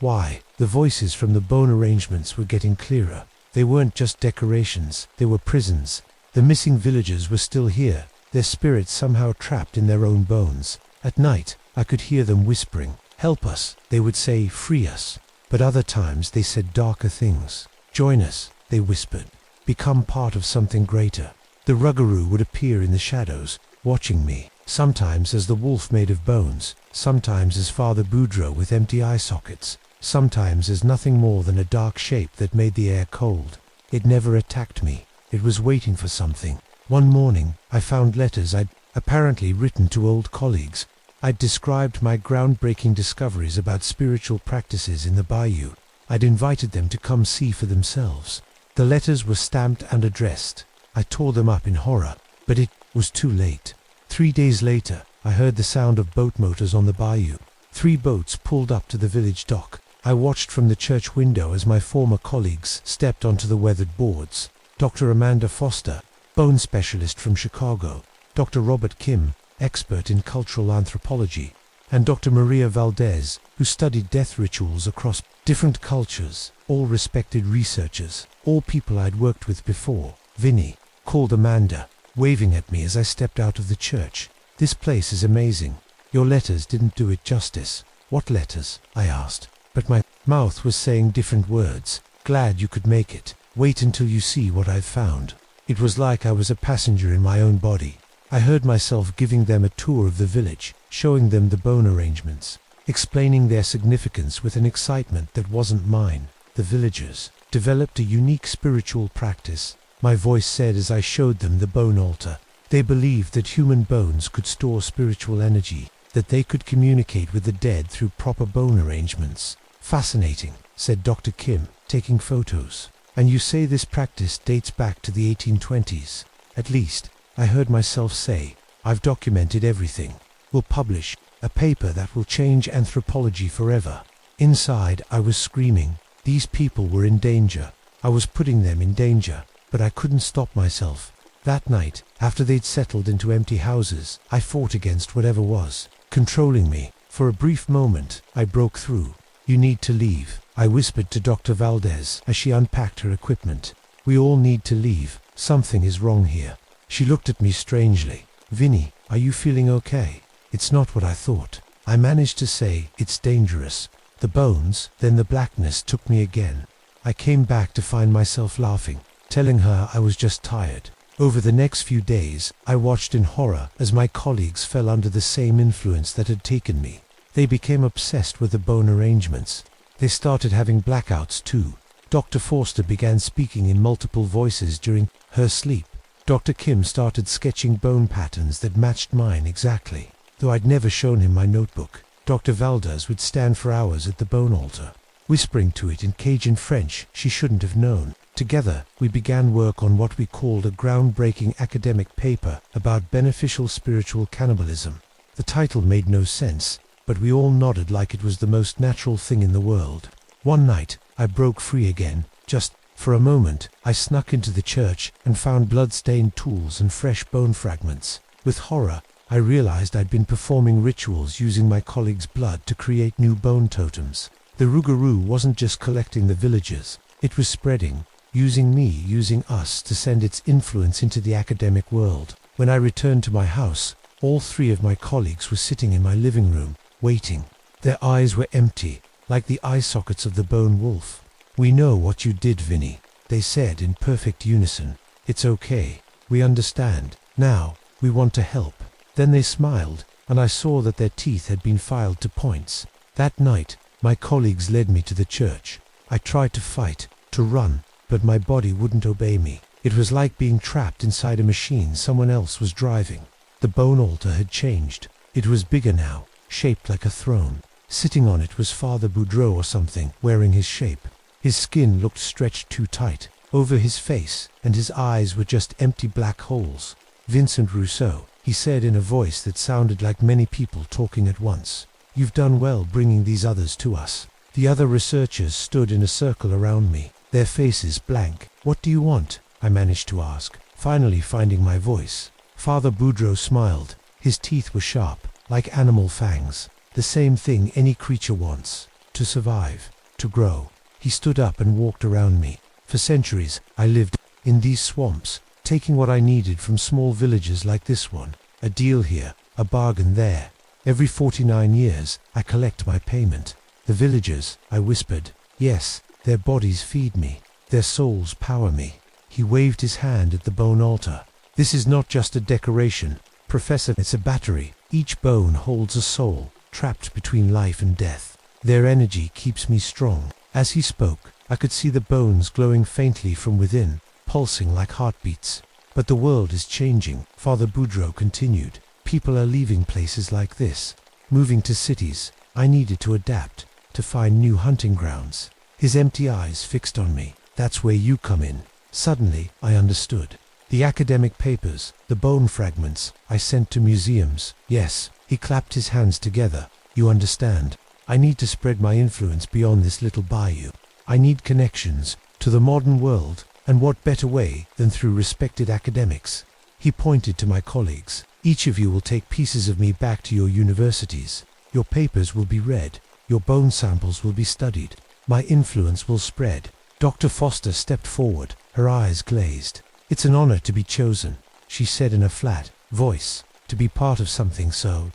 why? The voices from the bone arrangements were getting clearer. They weren't just decorations, they were prisons. The missing villagers were still here, their spirits somehow trapped in their own bones. At night, I could hear them whispering, "Help us," they would say, "Free us." But other times they said darker things. "Join us," they whispered. "Become part of something greater." The Rougarou would appear in the shadows, watching me, sometimes as the wolf made of bones, sometimes as Father Boudreau with empty eye sockets, sometimes as nothing more than a dark shape that made the air cold. It never attacked me. It was waiting for something. One morning, I found letters I'd apparently written to old colleagues. I'd described my groundbreaking discoveries about spiritual practices in the bayou. I'd invited them to come see for themselves. The letters were stamped and addressed. I tore them up in horror, but it was too late. 3 days later, I heard the sound of boat motors on the bayou. 3 boats pulled up to the village dock. I watched from the church window as my former colleagues stepped onto the weathered boards. Dr. Amanda Foster, bone specialist from Chicago, Dr. Robert Kim, expert in cultural anthropology, and Dr. Maria Valdez, who studied death rituals across different cultures, all respected researchers, all people I'd worked with before. "Vinny," called Amanda, waving at me as I stepped out of the church. "This place is amazing. Your letters didn't do it justice." "What letters?" I asked, but my mouth was saying different words. "Glad you could make it. Wait until you see what I've found." It was like I was a passenger in my own body. I heard myself giving them a tour of the village, showing them the bone arrangements, explaining their significance with an excitement that wasn't mine. The villagers developed a unique spiritual practice, my voice said as I showed them the bone altar. They believed that human bones could store spiritual energy, that they could communicate with the dead through proper bone arrangements. "Fascinating," said Dr. Kim, taking photos. "And you say this practice dates back to the 1820s. At least, I heard myself say. I've documented everything. We'll publish a paper that will change anthropology forever." Inside, I was screaming. These people were in danger. I was putting them in danger, but I couldn't stop myself. That night, after they'd settled into empty houses, I fought against whatever was controlling me. For a brief moment, I broke through. "You need to leave," I whispered to Dr. Valdez as she unpacked her equipment. "We all need to leave. Something is wrong here." She looked at me strangely. "Vinny, are you feeling okay?" "It's not what I thought." I managed to say, "It's dangerous." The bones, then the blackness took me again. I came back to find myself laughing, telling her I was just tired. Over the next few days, I watched in horror as my colleagues fell under the same influence that had taken me. They became obsessed with the bone arrangements. They started having blackouts too. Dr. Forster began speaking in multiple voices during her sleep. Dr. Kim started sketching bone patterns that matched mine exactly. Though I'd never shown him my notebook, Dr. Valdez would stand for hours at the bone altar, whispering to it in Cajun French she shouldn't have known. Together, we began work on what we called a groundbreaking academic paper about beneficial spiritual cannibalism. The title made no sense, but we all nodded like it was the most natural thing in the world. One night, I broke free again. Just for a moment, I snuck into the church and found blood-stained tools and fresh bone fragments. With horror, I realized I'd been performing rituals using my colleagues' blood to create new bone totems. The Rougarou wasn't just collecting the villagers, it was spreading, using us to send its influence into the academic world. When I returned to my house, all 3 of my colleagues were sitting in my living room, waiting. Their eyes were empty, like the eye sockets of the bone wolf. "We know what you did, Vinny," they said in perfect unison. "It's okay. We understand. Now, we want to help." Then they smiled, and I saw that their teeth had been filed to points. That night, my colleagues led me to the church. I tried to fight, to run, but my body wouldn't obey me. It was like being trapped inside a machine someone else was driving. The bone altar had changed. It was bigger now, shaped like a throne. Sitting on it was Father Boudreau or something, wearing his shape. His skin looked stretched too tight over his face, and his eyes were just empty black holes. "Vincent Rousseau," he said in a voice that sounded like many people talking at once. You've done well bringing these others to us. The other researchers stood in a circle around me, their faces blank. What do you want? I managed to ask, finally finding my voice. Father Boudreau smiled. His teeth were sharp, like animal fangs. The same thing any creature wants: to survive, to grow. He stood up and walked around me. For centuries, I lived in these swamps, taking what I needed from small villages like this one. A deal here, a bargain there. Every 49 years, I collect my payment. The villagers, I whispered. Yes, their bodies feed me. Their souls power me. He waved his hand at the bone altar. This is not just a decoration, Professor. It's a battery. Each bone holds a soul, trapped between life and death. Their energy keeps me strong. As he spoke, I could see the bones glowing faintly from within, pulsing like heartbeats. But the world is changing, Father Boudreau continued. People are leaving places like this, moving to cities. I needed to adapt, to find new hunting grounds. His empty eyes fixed on me. That's where you come in. Suddenly, I understood. The academic papers, the bone fragments, I sent to museums. Yes, he clapped his hands together. You understand. I need to spread my influence beyond this little bayou. I need connections to the modern world, and what better way than through respected academics? He pointed to my colleagues. Each of you will take pieces of me back to your universities. Your papers will be read. Your bone samples will be studied. My influence will spread. Dr. Foster stepped forward, her eyes glazed. It's an honor to be chosen, she said in a flat voice, to be part of something so ...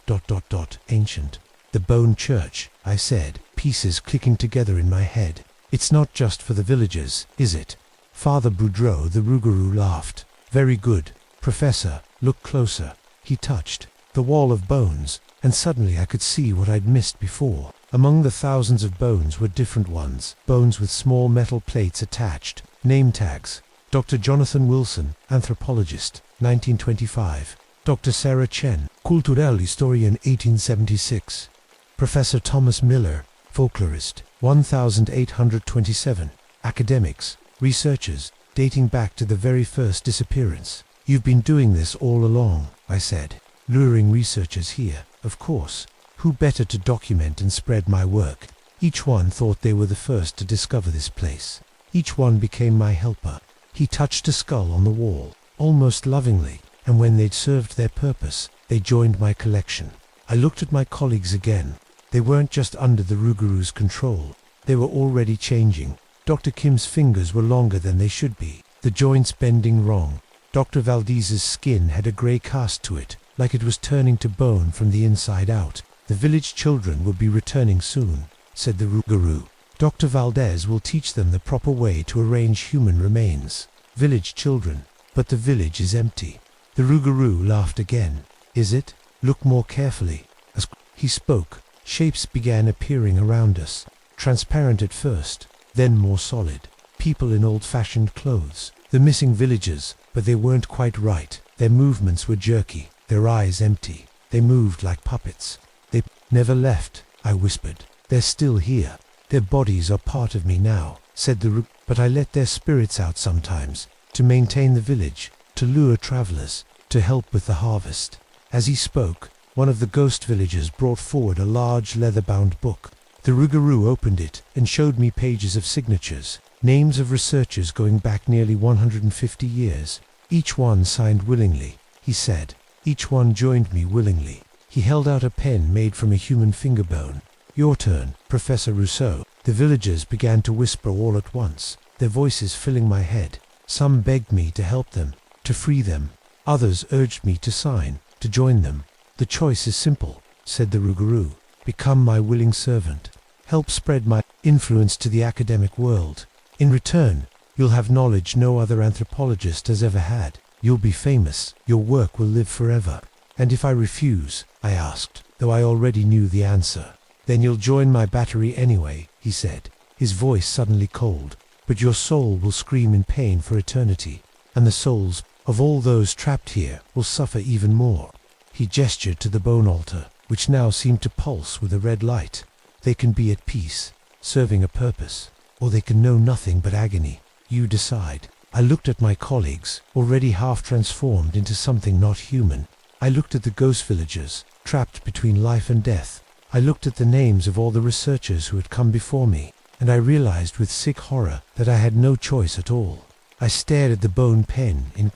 ancient. The Bone Church, I said, pieces clicking together in my head. It's not just for the villagers, is it? Father Boudreau the Rougarou laughed. Very good. Professor, look closer. He touched the wall of bones, and suddenly I could see what I'd missed before. Among the thousands of bones were different ones, bones with small metal plates attached, name tags. Dr. Jonathan Wilson, anthropologist, 1925. Dr. Sarah Chen, culturelle historian, 1876. Professor Thomas Miller, folklorist, 1827. Academics, researchers, dating back to the very first disappearance. You've been doing this all along, I said. Luring researchers here, of course. Who better to document and spread my work? Each one thought they were the first to discover this place. Each one became my helper. He touched a skull on the wall, almost lovingly, and when they'd served their purpose, they joined my collection. I looked at my colleagues again. They weren't just under the Rougarou's control. They were already changing. Dr. Kim's fingers were longer than they should be, the joints bending wrong. Dr. Valdez's skin had a grey cast to it, like it was turning to bone from the inside out. The village children will be returning soon, said the Rougarou. Dr. Valdez will teach them the proper way to arrange human remains. Village children, but the village is empty. The Rougarou laughed again. Is it? Look more carefully. As he spoke, shapes began appearing around us, transparent at first, then more solid. People in old-fashioned clothes. The missing villagers, but they weren't quite right. Their movements were jerky, their eyes empty. They moved like puppets. They never left, I whispered. They're still here. Their bodies are part of me now, said the but I let their spirits out sometimes, to maintain the village, to lure travelers, to help with the harvest. As he spoke, one of the ghost villagers brought forward a large leather-bound book. The Rougarou opened it and showed me pages of signatures, names of researchers going back nearly 150 years. Each one signed willingly, he said. Each one joined me willingly. He held out a pen made from a human finger bone. Your turn, Professor Rousseau. The villagers began to whisper all at once, their voices filling my head. Some begged me to help them, to free them. Others urged me to sign, to join them. The choice is simple, said the Rougarou. Become my willing servant. Help spread my influence to the academic world. In return, you'll have knowledge no other anthropologist has ever had. You'll be famous. Your work will live forever. And if I refuse, I asked, though I already knew the answer. Then you'll join my battery anyway, he said, his voice suddenly cold. But your soul will scream in pain for eternity, and the souls of all those trapped here will suffer even more. He gestured to the bone altar, which now seemed to pulse with a red light. They can be at peace, serving a purpose, or they can know nothing but agony. You decide. I looked at my colleagues, already half transformed into something not human. I looked at the ghost villagers, trapped between life and death. I looked at the names of all the researchers who had come before me, and I realized with sick horror that I had no choice at all. I stared at the bone pen in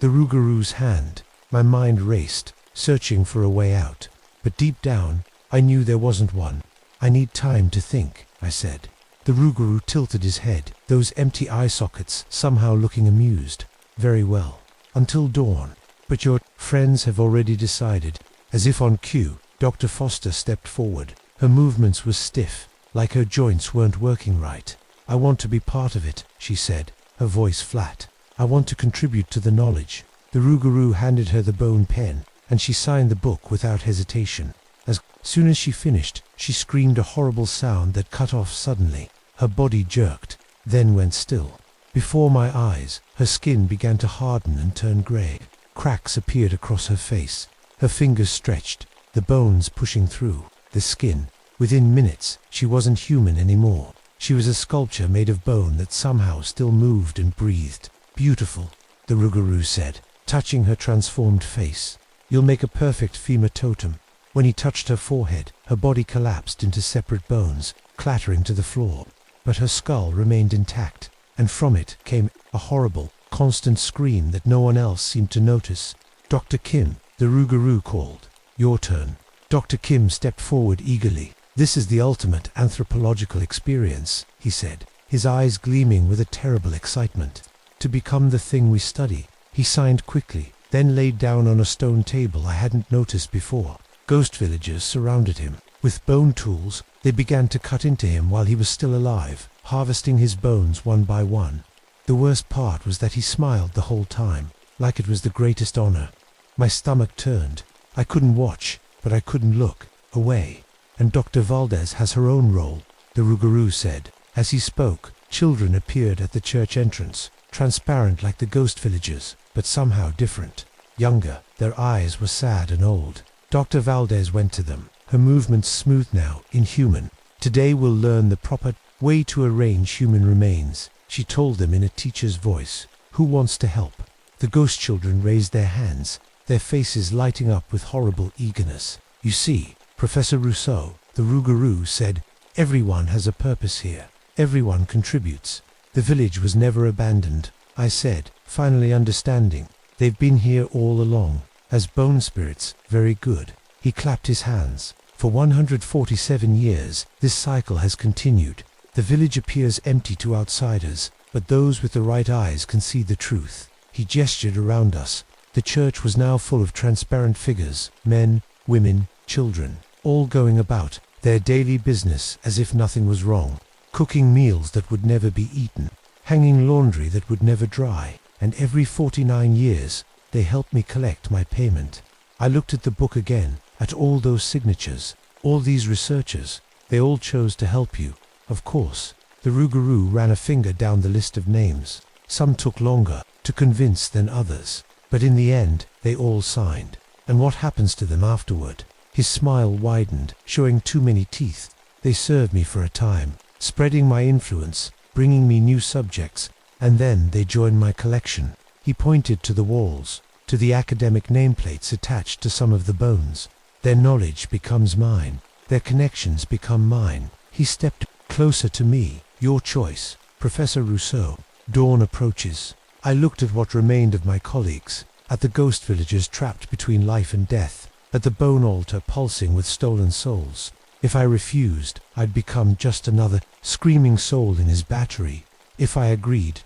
the Rougarou's hand. My mind raced, searching for a way out. But deep down, I knew there wasn't one. I need time to think, I said. The Rougarou tilted his head, those empty eye sockets somehow looking amused. Very well. Until dawn. But your friends have already decided. As if on cue, Dr. Foster stepped forward. Her movements were stiff, like her joints weren't working right. I want to be part of it, she said, her voice flat. I want to contribute to the knowledge. The Rougarou handed her the bone pen, and she signed the book without hesitation. As soon as she finished, she screamed a horrible sound that cut off suddenly. Her body jerked, then went still. Before my eyes, her skin began to harden and turn grey. Cracks appeared across her face. Her fingers stretched, the bones pushing through the skin. Within minutes, she wasn't human anymore. She was a sculpture made of bone that somehow still moved and breathed. Beautiful, the Rougarou said, touching her transformed face. You'll make a perfect femur totem. When he touched her forehead, her body collapsed into separate bones, clattering to the floor. But her skull remained intact, and from it came a horrible, constant scream that no one else seemed to notice. Dr. Kim, the Rougarou called. Your turn. Dr. Kim stepped forward eagerly. This is the ultimate anthropological experience, he said, his eyes gleaming with a terrible excitement. To become the thing we study. He signed quickly, then laid down on a stone table I hadn't noticed before. Ghost villagers surrounded him. With bone tools, they began to cut into him while he was still alive, harvesting his bones one by one. The worst part was that he smiled the whole time, like it was the greatest honor. My stomach turned. I couldn't watch, but I couldn't look away. And Dr. Valdez has her own role, the Rougarou said. As he spoke, children appeared at the church entrance, transparent like the ghost villagers, but somehow different. Younger, their eyes were sad and old. Dr. Valdez went to them, her movements smooth now, inhuman. Today we'll learn the proper way to arrange human remains, she told them in a teacher's voice. Who wants to help? The ghost children raised their hands, their faces lighting up with horrible eagerness. You see, Professor Rousseau, the Rougarou said, everyone has a purpose here. Everyone contributes. The village was never abandoned, I said, finally understanding. They've been here all along, as bone spirits. Very good. He clapped his hands. For 147 years, this cycle has continued. The village appears empty to outsiders, but those with the right eyes can see the truth. He gestured around us. The church was now full of transparent figures, men, women, children, all going about their daily business as if nothing was wrong, cooking meals that would never be eaten, hanging laundry that would never dry, and every 49 years, they helped me collect my payment. I looked at the book again, at all those signatures, all these researchers. They all chose to help you, of course. The Rougarou ran a finger down the list of names. Some took longer to convince than others, but in the end, they all signed. And what happens to them afterward? His smile widened, showing too many teeth. They served me for a time, spreading my influence, bringing me new subjects, and then they joined my collection. He pointed to the walls, to the academic nameplates attached to some of the bones. Their knowledge becomes mine. Their connections become mine. He stepped closer to me. Your choice, Professor Rousseau. Dawn approaches. I looked at what remained of my colleagues, at the ghost villagers trapped between life and death, at the bone altar pulsing with stolen souls. If I refused, I'd become just another screaming soul in his battery. If I agreed,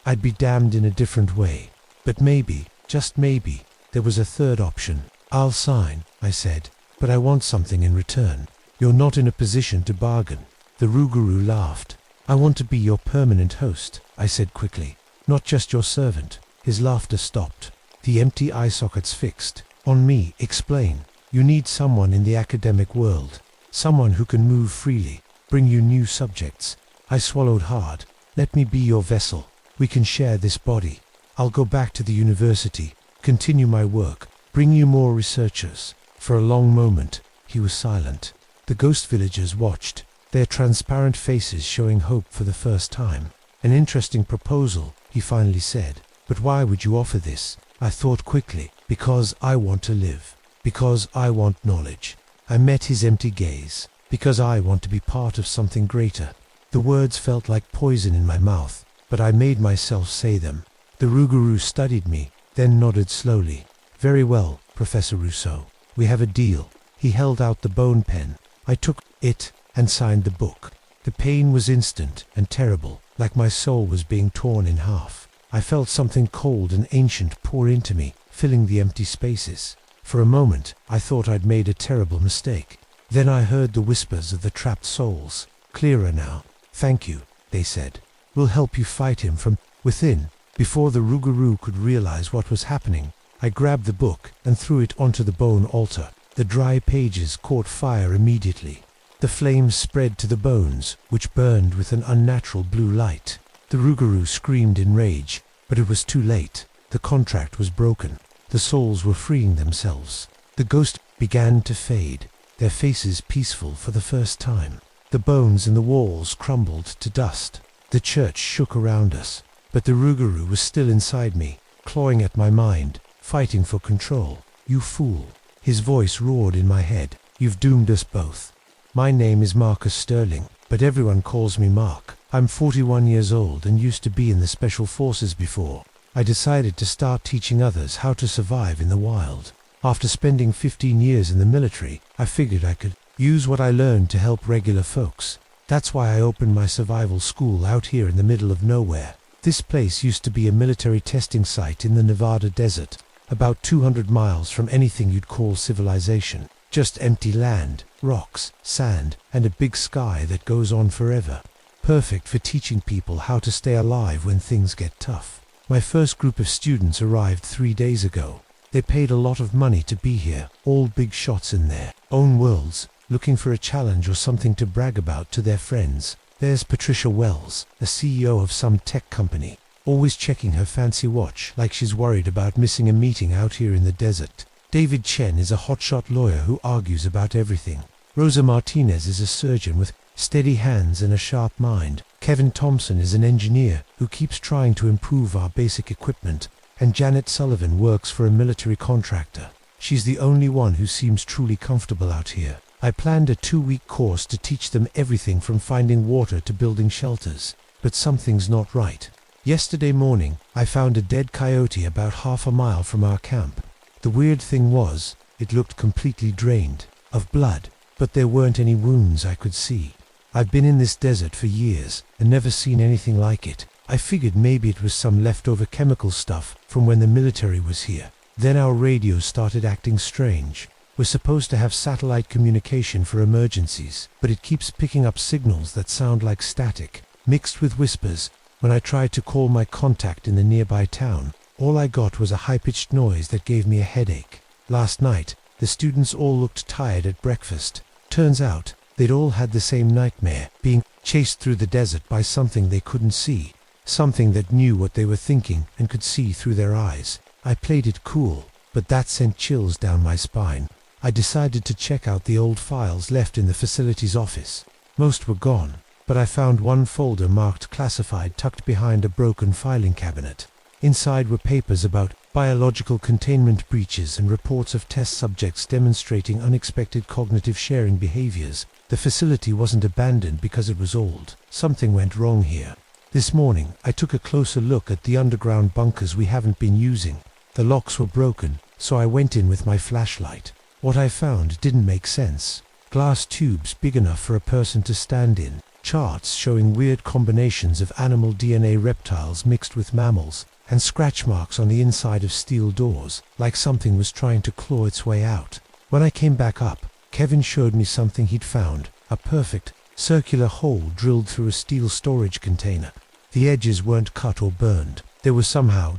I'd be damned in a different way. But maybe, just maybe, there was a third option. I'll sign, I said, but I want something in return. You're not in a position to bargain. The Rougarou laughed. I want to be your permanent host, I said quickly, not just your servant. His laughter stopped. The empty eye sockets fixed. On me, explain. You need someone in the academic world. Someone who can move freely, bring you new subjects. I swallowed hard. Let me be your vessel. We can share this body. I'll go back to the university, continue my work, bring you more researchers. For a long moment, he was silent. The ghost villagers watched, their transparent faces showing hope for the first time. An interesting proposal, he finally said. But why would you offer this? I thought quickly. Because I want to live. Because I want knowledge. I met his empty gaze. Because I want to be part of something greater. The words felt like poison in my mouth, but I made myself say them. The Rougarou studied me, then nodded slowly. Very well, Professor Rousseau. We have a deal. He held out the bone pen. I took it and signed the book. The pain was instant and terrible, like my soul was being torn in half. I felt something cold and ancient pour into me, filling the empty spaces. For a moment, I thought I'd made a terrible mistake. Then I heard the whispers of the trapped souls. Clearer now. Thank you, they said. We'll help you fight him from within. Before the Rougarou could realize what was happening, I grabbed the book and threw it onto the bone altar. The dry pages caught fire immediately. The flames spread to the bones, which burned with an unnatural blue light. The Rougarou screamed in rage, but it was too late. The contract was broken. The souls were freeing themselves. The ghost began to fade, their faces peaceful for the first time. The bones in the walls crumbled to dust. The church shook around us, but the Rougarou was still inside me, clawing at my mind, fighting for control. You fool. His voice roared in my head. You've doomed us both. My name is Marcus Sterling, but everyone calls me Mark. I'm 41 years old and used to be in the Special Forces before. I decided to start teaching others how to survive in the wild. After spending 15 years in the military, I figured I could use what I learned to help regular folks. That's why I opened my survival school out here in the middle of nowhere. This place used to be a military testing site in the Nevada desert, about 200 miles from anything you'd call civilization. Just empty land, rocks, sand, and a big sky that goes on forever. Perfect for teaching people how to stay alive when things get tough. My first group of students arrived 3 days ago. They paid a lot of money to be here, all big shots in their own worlds, looking for a challenge or something to brag about to their friends. There's Patricia Wells, a CEO of some tech company, always checking her fancy watch like she's worried about missing a meeting out here in the desert. David Chen is a hotshot lawyer who argues about everything. Rosa Martinez is a surgeon with steady hands and a sharp mind. Kevin Thompson is an engineer who keeps trying to improve our basic equipment. And Janet Sullivan works for a military contractor. She's the only one who seems truly comfortable out here. I planned a 2-week course to teach them everything from finding water to building shelters. But something's not right. Yesterday morning, I found a dead coyote about half a mile from our camp. The weird thing was, it looked completely drained of blood, but there weren't any wounds I could see. I've been in this desert for years and never seen anything like it. I figured maybe it was some leftover chemical stuff from when the military was here. Then our radio started acting strange. We're supposed to have satellite communication for emergencies, but it keeps picking up signals that sound like static, mixed with whispers. When I tried to call my contact in the nearby town, all I got was a high-pitched noise that gave me a headache. Last night, the students all looked tired at breakfast. Turns out, they'd all had the same nightmare, being chased through the desert by something they couldn't see. Something that knew what they were thinking and could see through their eyes. I played it cool, but that sent chills down my spine. I decided to check out the old files left in the facility's office. Most were gone, but I found one folder marked classified tucked behind a broken filing cabinet. Inside were papers about biological containment breaches and reports of test subjects demonstrating unexpected cognitive sharing behaviors. The facility wasn't abandoned because it was old. Something went wrong here. This morning, I took a closer look at the underground bunkers we haven't been using. The locks were broken, so I went in with my flashlight. What I found didn't make sense. Glass tubes big enough for a person to stand in. Charts showing weird combinations of animal DNA reptiles mixed with mammals, and scratch marks on the inside of steel doors, like something was trying to claw its way out. When I came back up, Kevin showed me something he'd found, a perfect, circular hole drilled through a steel storage container. The edges weren't cut or burned. They were somehow ...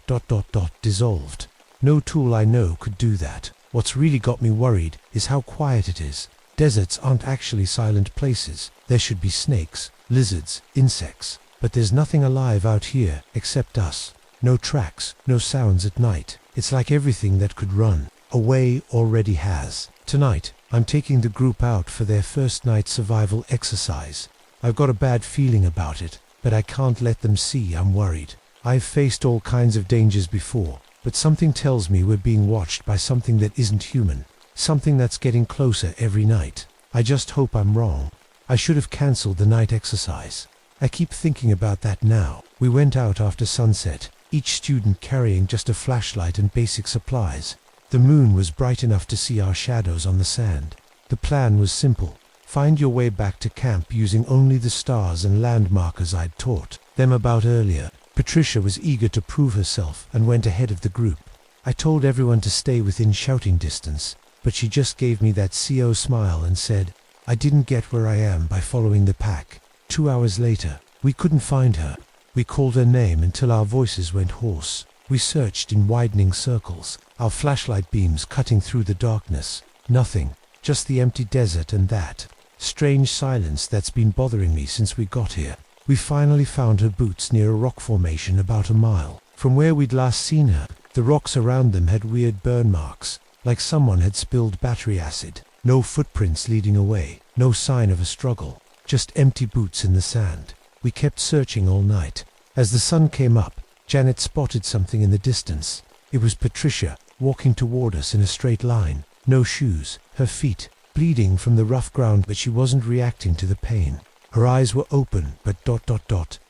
dissolved. No tool I know could do that. What's really got me worried is how quiet it is. Deserts aren't actually silent places. There should be snakes, lizards, insects. But there's nothing alive out here except us. No tracks, no sounds at night. It's like everything that could run away already has. Tonight, I'm taking the group out for their first night survival exercise. I've got a bad feeling about it, but I can't let them see I'm worried. I've faced all kinds of dangers before, but something tells me we're being watched by something that isn't human. Something that's getting closer every night. I just hope I'm wrong. I should have cancelled the night exercise. I keep thinking about that now. We went out after sunset, each student carrying just a flashlight and basic supplies. The moon was bright enough to see our shadows on the sand. The plan was simple. Find your way back to camp using only the stars and landmarkers I'd taught them about earlier. Patricia was eager to prove herself and went ahead of the group. I told everyone to stay within shouting distance, but she just gave me that CO smile and said, "I didn't get where I am by following the pack." 2 hours later, we couldn't find her. We called her name until our voices went hoarse. We searched in widening circles, our flashlight beams cutting through the darkness. Nothing, just the empty desert and that strange silence that's been bothering me since we got here. We finally found her boots near a rock formation about a mile from where we'd last seen her. The rocks around them had weird burn marks, like someone had spilled battery acid. No footprints leading away, no sign of a struggle, just empty boots in the sand. We kept searching all night. As the sun came up, Janet spotted something in the distance. It was Patricia, walking toward us in a straight line. No shoes, her feet bleeding from the rough ground, but she wasn't reacting to the pain. Her eyes were open, but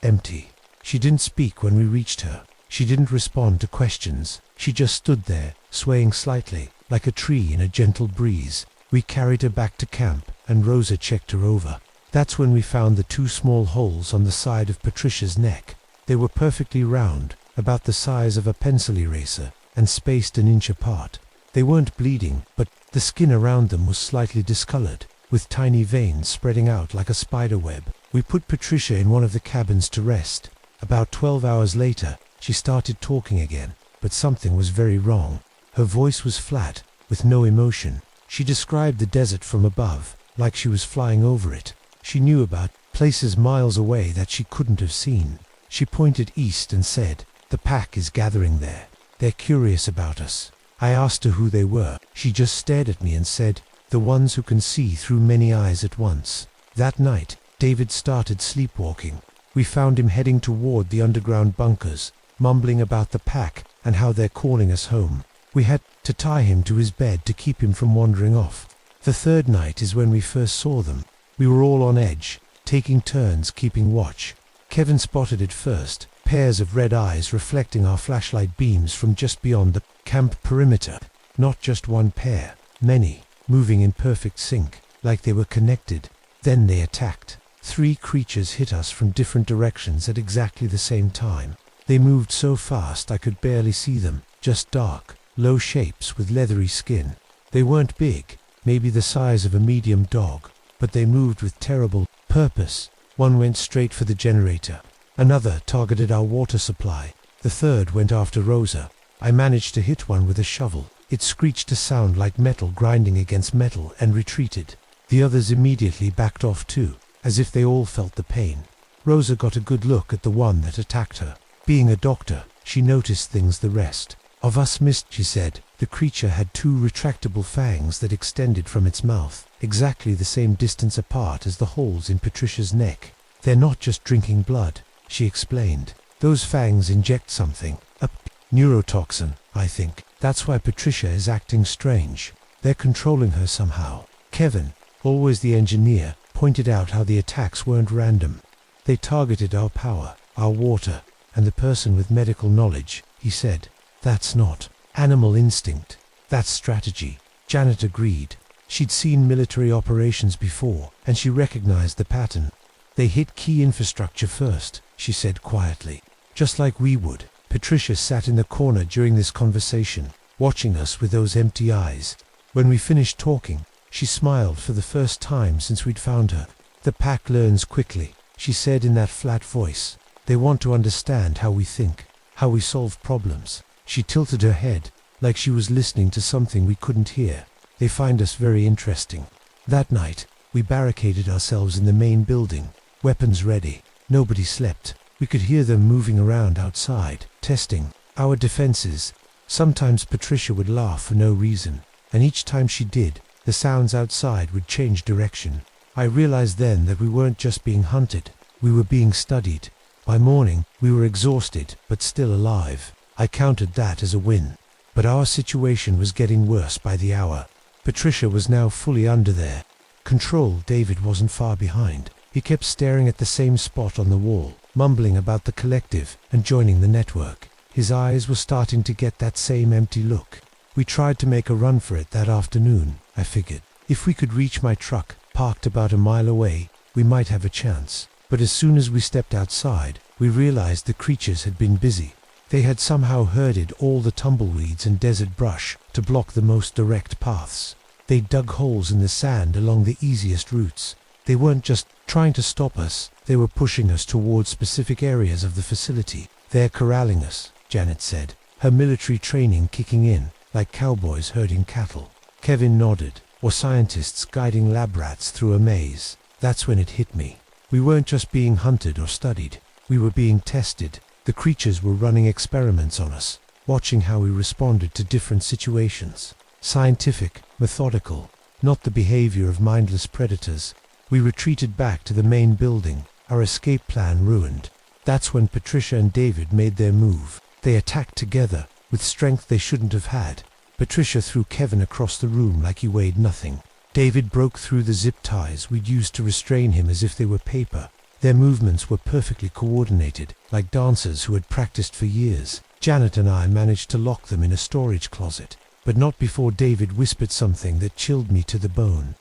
empty. She didn't speak when we reached her. She didn't respond to questions. She just stood there, swaying slightly, like a tree in a gentle breeze. We carried her back to camp, and Rosa checked her over. That's when we found the 2 small holes on the side of Patricia's neck. They were perfectly round, about the size of a pencil eraser, and spaced an inch apart. They weren't bleeding, but the skin around them was slightly discolored, with tiny veins spreading out like a spider web. We put Patricia in one of the cabins to rest. About 12 hours later, she started talking again, but something was very wrong. Her voice was flat, with no emotion. She described the desert from above, like she was flying over it. She knew about places miles away that she couldn't have seen. She pointed east and said, "The pack is gathering there. They're curious about us." I asked her who they were. She just stared at me and said, "The ones who can see through many eyes at once." That night, David started sleepwalking. We found him heading toward the underground bunkers, mumbling about the pack and how they're calling us home. We had to tie him to his bed to keep him from wandering off. The third night is when we first saw them. We were all on edge, taking turns keeping watch. Kevin spotted it first, pairs of red eyes reflecting our flashlight beams from just beyond the camp perimeter. Not just one pair, many, moving in perfect sync, like they were connected. Then they attacked. 3 creatures hit us from different directions at exactly the same time. They moved so fast I could barely see them, just dark, low shapes with leathery skin. They weren't big, maybe the size of a medium dog, but they moved with terrible purpose. One went straight for the generator. Another targeted our water supply. The third went after Rosa. I managed to hit one with a shovel. It screeched a sound like metal grinding against metal and retreated. The others immediately backed off too, as if they all felt the pain. Rosa got a good look at the one that attacked her. Being a doctor, she noticed things the rest of us missed, she said. The creature had 2 retractable fangs that extended from its mouth, exactly the same distance apart as the holes in Patricia's neck. "They're not just drinking blood," she explained. "Those fangs inject something, a neurotoxin, I think. That's why Patricia is acting strange. They're controlling her somehow." Kevin, always the engineer, pointed out how the attacks weren't random. They targeted our power, our water, and the person with medical knowledge, he said. "That's not animal instinct. That's strategy." Janet agreed. She'd seen military operations before, and she recognized the pattern. "They hit key infrastructure first," she said quietly. "Just like we would." Patricia sat in the corner during this conversation, watching us with those empty eyes. When we finished talking, she smiled for the first time since we'd found her. "The pack learns quickly," she said in that flat voice. "They want to understand how we think, how we solve problems." She tilted her head, like she was listening to something we couldn't hear. "They find us very interesting." That night, we barricaded ourselves in the main building, weapons ready. Nobody slept. We could hear them moving around outside, testing our defenses. Sometimes Patricia would laugh for no reason, and each time she did, the sounds outside would change direction. I realized then that we weren't just being hunted, we were being studied. By morning, we were exhausted, but still alive. I counted that as a win. But our situation was getting worse by the hour. Patricia was now fully under there. Control. David wasn't far behind. He kept staring at the same spot on the wall, mumbling about the collective and joining the network. His eyes were starting to get that same empty look. We tried to make a run for it that afternoon, I figured. If we could reach my truck, parked about a mile away, we might have a chance. But as soon as we stepped outside, we realized the creatures had been busy. They had somehow herded all the tumbleweeds and desert brush to block the most direct paths. They dug holes in the sand along the easiest routes. They weren't just trying to stop us, they were pushing us towards specific areas of the facility. They're corralling us, Janet said, her military training kicking in, like cowboys herding cattle. Kevin nodded, or scientists guiding lab rats through a maze. That's when it hit me. We weren't just being hunted or studied, we were being tested. The creatures were running experiments on us, watching how we responded to different situations. Scientific, methodical, not the behavior of mindless predators. We retreated back to the main building, our escape plan ruined. That's when Patricia and David made their move. They attacked together, with strength they shouldn't have had. Patricia threw Kevin across the room like he weighed nothing. David broke through the zip ties we'd used to restrain him as if they were paper. Their movements were perfectly coordinated, like dancers who had practiced for years. Janet and I managed to lock them in a storage closet, but not before David whispered something that chilled me to the bone.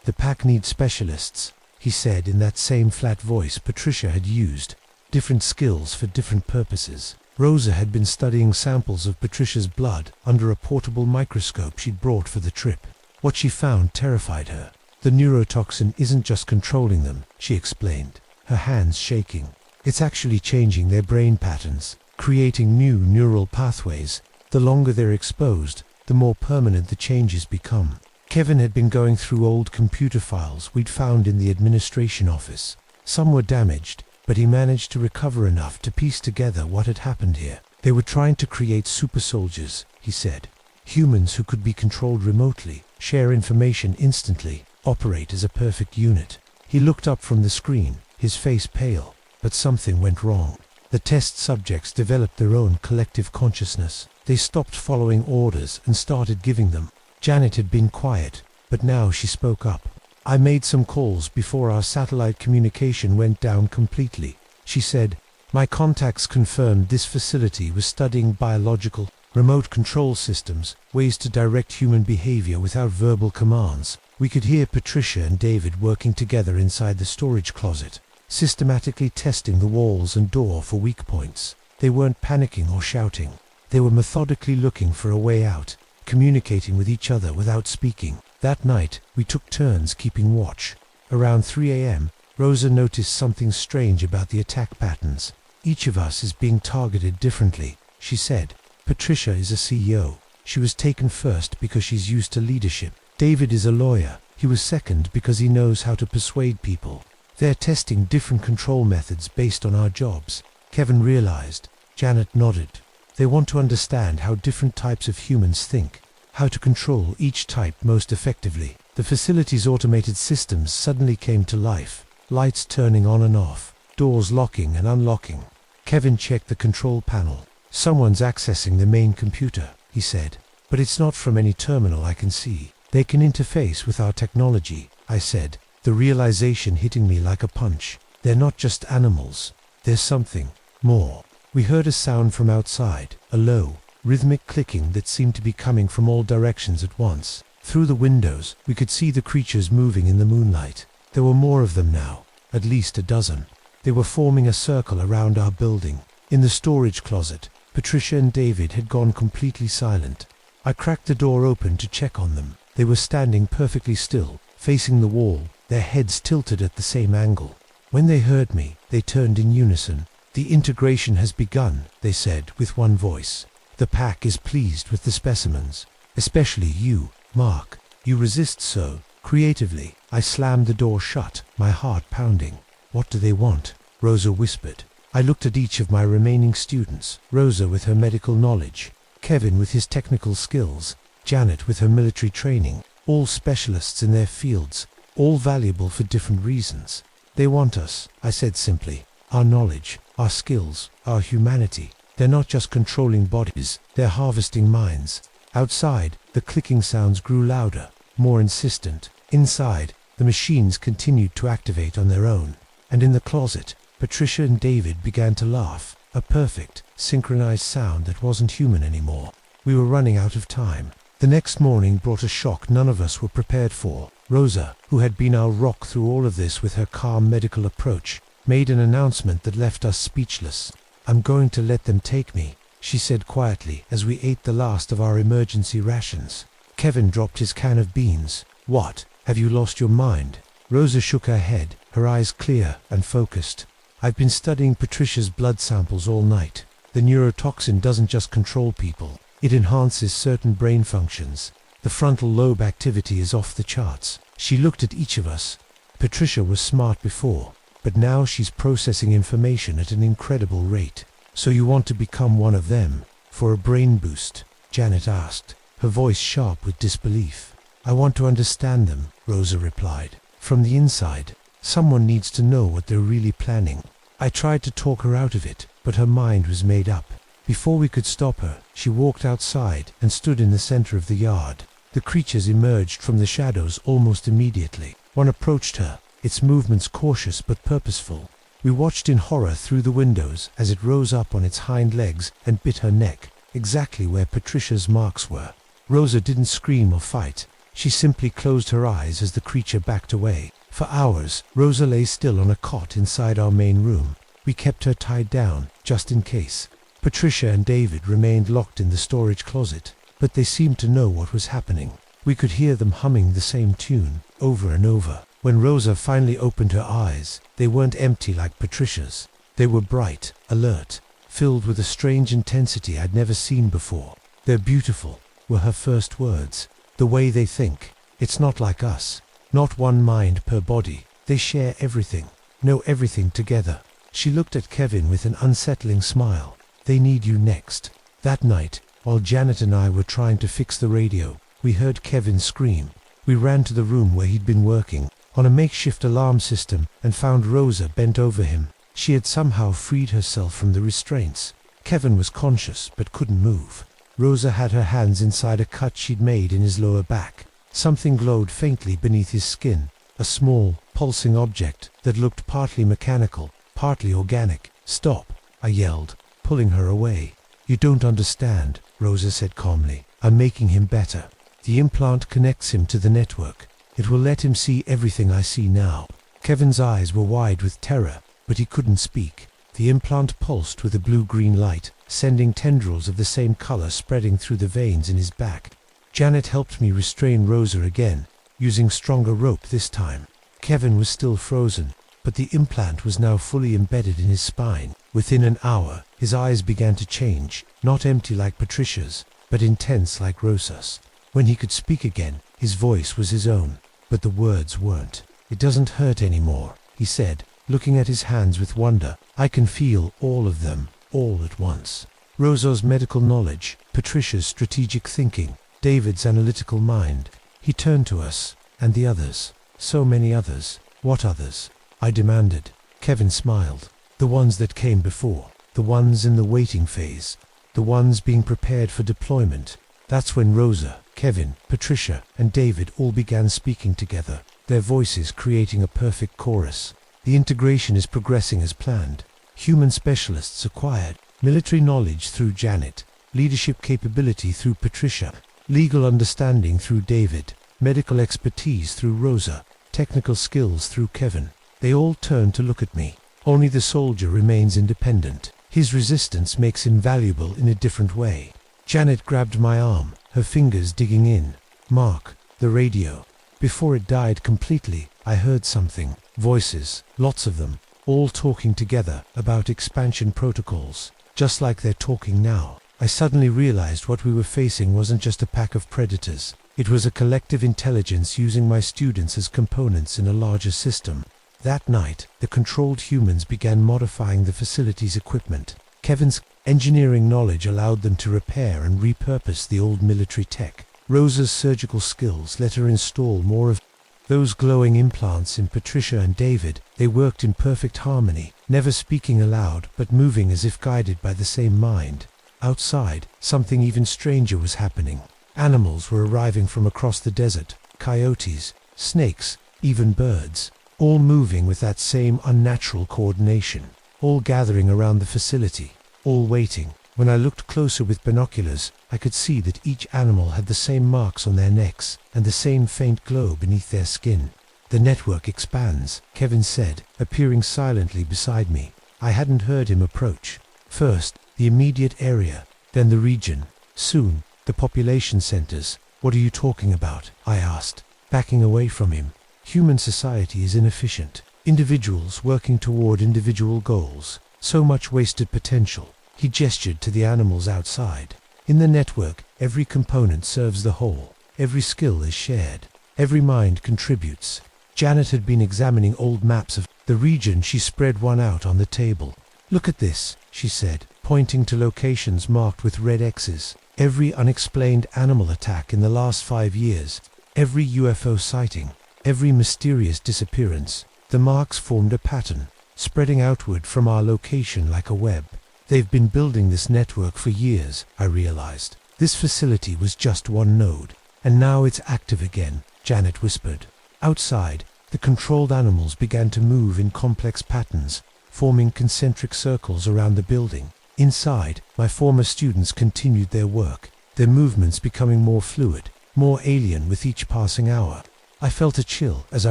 "The pack needs specialists," he said in that same flat voice Patricia had used. Different skills for different purposes. Rosa had been studying samples of Patricia's blood under a portable microscope she'd brought for the trip. What she found terrified her. "The neurotoxin isn't just controlling them," she explained, her hands shaking. "It's actually changing their brain patterns, creating new neural pathways. The longer they're exposed, the more permanent the changes become." Kevin had been going through old computer files we'd found in the administration office. Some were damaged, but he managed to recover enough to piece together what had happened here. They were trying to create super soldiers, he said. Humans who could be controlled remotely, share information instantly, operate as a perfect unit. He looked up from the screen, his face pale, but something went wrong. The test subjects developed their own collective consciousness. They stopped following orders and started giving them. Janet had been quiet, but now she spoke up. "I made some calls before our satellite communication went down completely," she said. "My contacts confirmed this facility was studying biological, remote control systems, ways to direct human behavior without verbal commands." We could hear Patricia and David working together inside the storage closet, systematically testing the walls and door for weak points. They weren't panicking or shouting. They were methodically looking for a way out, communicating with each other without speaking. That night, we took turns keeping watch. Around 3 a.m., Rosa noticed something strange about the attack patterns. "Each of us is being targeted differently," she said. "Patricia is a CEO. She was taken first because she's used to leadership. David is a lawyer. He was second because he knows how to persuade people. They're testing different control methods based on our jobs." Kevin realized. Janet nodded. "They want to understand how different types of humans think, how to control each type most effectively." The facility's automated systems suddenly came to life, lights turning on and off, doors locking and unlocking. Kevin checked the control panel. "Someone's accessing the main computer," he said. "But it's not from any terminal I can see. They can interface with our technology," I said, the realization hitting me like a punch. "They're not just animals. There's something more." We heard a sound from outside, a low, rhythmic clicking that seemed to be coming from all directions at once. Through the windows, we could see the creatures moving in the moonlight. There were more of them now, at least a dozen. They were forming a circle around our building. In the storage closet, Patricia and David had gone completely silent. I cracked the door open to check on them. They were standing perfectly still, facing the wall, their heads tilted at the same angle. When they heard me, they turned in unison. "The integration has begun," they said with one voice. "The pack is pleased with the specimens. Especially you, Mark. You resist so creatively." I slammed the door shut, my heart pounding. "What do they want?" Rosa whispered. I looked at each of my remaining students, Rosa with her medical knowledge, Kevin with his technical skills, Janet with her military training, all specialists in their fields, all valuable for different reasons. "They want us," I said simply. "Our knowledge, our skills, our humanity. They're not just controlling bodies, they're harvesting minds." Outside, the clicking sounds grew louder. more insistent. Inside, the machines continued to activate on their own. And in the closet, Patricia and David began to laugh, a perfect, synchronized sound that wasn't human anymore. We were running out of time. The next morning brought a shock none of us were prepared for. Rosa, who had been our rock through all of this with her calm medical approach, made an announcement that left us speechless. "I'm going to let them take me," she said quietly as we ate the last of our emergency rations. Kevin dropped his can of beans. "What? Have you lost your mind?" Rosa shook her head, her eyes clear and focused. "I've been studying Patricia's blood samples all night. The neurotoxin doesn't just control people. It enhances certain brain functions. The frontal lobe activity is off the charts." She looked at each of us. Patricia was smart before, but now she's processing information at an incredible rate. "So you want to become one of them, for a brain boost?" Janet asked, her voice sharp with disbelief. "I want to understand them," Rosa replied. "From the inside. Someone needs to know what they're really planning." I tried to talk her out of it, but her mind was made up. Before we could stop her, she walked outside and stood in the center of the yard. The creatures emerged from the shadows almost immediately. One approached her, its movements cautious but purposeful. We watched in horror through the windows as it rose up on its hind legs and bit her neck, exactly where Patricia's marks were. Rosa didn't scream or fight. She simply closed her eyes as the creature backed away. For hours, Rosa lay still on a cot inside our main room. We kept her tied down, just in case. Patricia and David remained locked in the storage closet, but they seemed to know what was happening. We could hear them humming the same tune, over and over. When Rosa finally opened her eyes, they weren't empty like Patricia's. They were bright, alert, filled with a strange intensity I'd never seen before. "They're beautiful," were her first words. "The way they think. It's not like us. Not one mind per body. They share everything, know everything together." She looked at Kevin with an unsettling smile. "They need you next." That night, while Janet and I were trying to fix the radio, we heard Kevin scream. We ran to the room where he'd been working on a makeshift alarm system and found Rosa bent over him. She had somehow freed herself from the restraints. Kevin was conscious but couldn't move. Rosa had her hands inside a cut she'd made in his lower back. Something glowed faintly beneath his skin, a small, pulsing object that looked partly mechanical, partly organic. "Stop," I yelled, pulling her away. "You don't understand," Rosa said calmly. "I'm making him better. The implant connects him to the network. It will let him see everything I see now." Kevin's eyes were wide with terror, but he couldn't speak. The implant pulsed with a blue-green light, sending tendrils of the same color spreading through the veins in his back. Janet helped me restrain Rosa again, using stronger rope this time. Kevin was still frozen, but the implant was now fully embedded in his spine. Within an hour, his eyes began to change, not empty like Patricia's, but intense like Rosa's. When he could speak again, his voice was his own, but the words weren't. "It doesn't hurt anymore," he said, looking at his hands with wonder. "I can feel all of them, all at once." Rosa's medical knowledge, Patricia's strategic thinking, David's analytical mind. He turned to us, and the others. So many others. "What others?" I demanded. Kevin smiled. "The ones that came before. The ones in the waiting phase. The ones being prepared for deployment." That's when Rosa, Kevin, Patricia, and David all began speaking together, their voices creating a perfect chorus. "The integration is progressing as planned. Human specialists acquired. Military knowledge through Janet. Leadership capability through Patricia. Legal understanding through David. Medical expertise through Rosa. Technical skills through Kevin." They all turned to look at me. Only the soldier remains independent. His resistance makes him valuable in a different way. Janet grabbed my arm, her fingers digging in. "Mark, the radio." Before it died completely, I heard something. Voices, lots of them, all talking together about expansion protocols, just like they're talking now. I suddenly realized what we were facing wasn't just a pack of predators. It was a collective intelligence using my students as components in a larger system. That night, the controlled humans began modifying the facility's equipment. Kevin's engineering knowledge allowed them to repair and repurpose the old military tech. Rosa's surgical skills let her install more of those glowing implants in Patricia and David. They worked in perfect harmony, never speaking aloud but moving as if guided by the same mind. Outside, something even stranger was happening. Animals were arriving from across the desert, coyotes, snakes, even birds, all moving with that same unnatural coordination, all gathering around the facility, all waiting. When I looked closer with binoculars, I could see that each animal had the same marks on their necks and the same faint glow beneath their skin. The network expands, Kevin said, appearing silently beside me. I hadn't heard him approach. First, the immediate area, then the region. Soon, the population centers. What are you talking about? I asked, backing away from him. Human society is inefficient. Individuals working toward individual goals. So much wasted potential. He gestured to the animals outside. In the network, every component serves the whole. Every skill is shared. Every mind contributes. Janet had been examining old maps of the region. She spread one out on the table. Look at this, she said, pointing to locations marked with red X's. Every unexplained animal attack in the last 5 years. Every UFO sighting. Every mysterious disappearance. The marks formed a pattern, spreading outward from our location like a web. They've been building this network for years, I realized. This facility was just one node, and now it's active again, Janet whispered. Outside, the controlled animals began to move in complex patterns, forming concentric circles around the building. Inside, my former students continued their work, their movements becoming more fluid, more alien with each passing hour. I felt a chill as I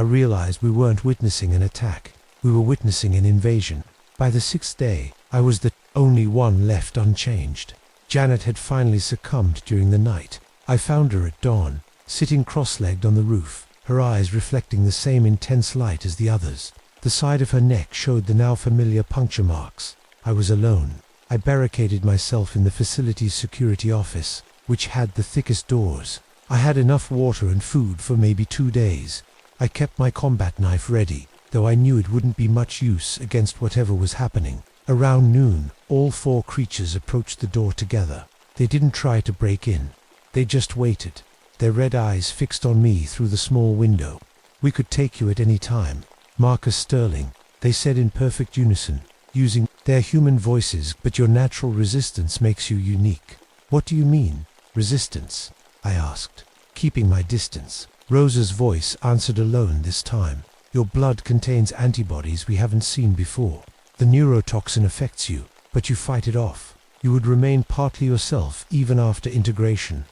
realized we weren't witnessing an attack. We were witnessing an invasion. By the 6th day, I was the only one left unchanged. Janet had finally succumbed during the night. I found her at dawn, sitting cross-legged on the roof, her eyes reflecting the same intense light as the others. The side of her neck showed the now familiar puncture marks. I was alone. I barricaded myself in the facility's security office, which had the thickest doors. I had enough water and food for maybe 2 days. I kept my combat knife ready, though I knew it wouldn't be much use against whatever was happening. Around noon, all 4 creatures approached the door together. They didn't try to break in. They just waited, their red eyes fixed on me through the small window. We could take you at any time. Marcus Sterling, they said in perfect unison, using their human voices, but your natural resistance makes you unique. What do you mean, resistance? I asked, keeping my distance. Rosa's voice answered alone this time. Your blood contains antibodies we haven't seen before. The neurotoxin affects you, but you fight it off. You would remain partly yourself even after integration.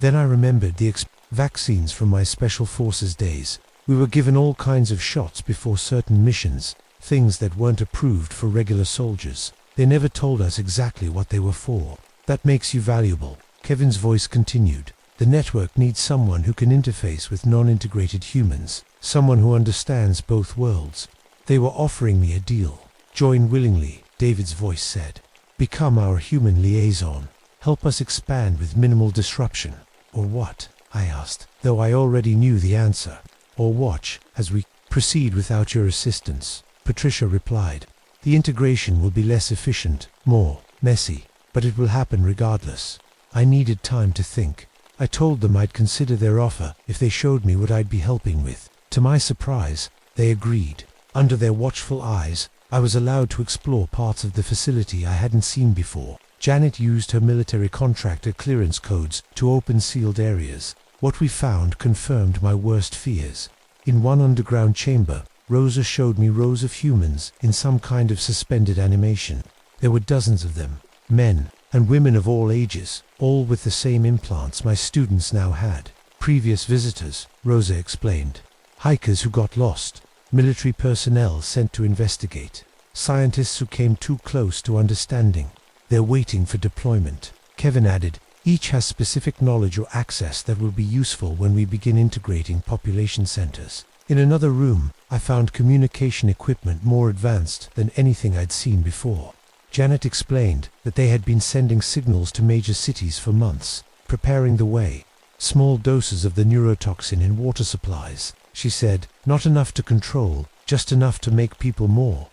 Then I remembered the vaccines from my Special Forces days. We were given all kinds of shots before certain missions, things that weren't approved for regular soldiers. They never told us exactly what they were for. That makes you valuable. Kevin's voice continued. The network needs someone who can interface with non-integrated humans, someone who understands both worlds. They were offering me a deal. Join willingly, David's voice said. Become our human liaison. Help us expand with minimal disruption. Or what? I asked, though I already knew the answer. Or watch as we proceed without your assistance, Patricia replied. The integration will be less efficient, more messy, but it will happen regardless. I needed time to think. I told them I'd consider their offer if they showed me what I'd be helping with. To my surprise, they agreed. Under their watchful eyes, I was allowed to explore parts of the facility I hadn't seen before. Janet used her military contractor clearance codes to open sealed areas. What we found confirmed my worst fears. In one underground chamber, Rosa showed me rows of humans in some kind of suspended animation. There were dozens of them, men and women of all ages, all with the same implants my students now had. Previous visitors, Rosa explained. Hikers who got lost, military personnel sent to investigate, scientists who came too close to understanding. They're waiting for deployment. Kevin added, each has specific knowledge or access that will be useful when we begin integrating population centers. In another room, I found communication equipment more advanced than anything I'd seen before. Janet explained that they had been sending signals to major cities for months, preparing the way. Small doses of the neurotoxin in water supplies, she said, not enough to control, just enough to make people more,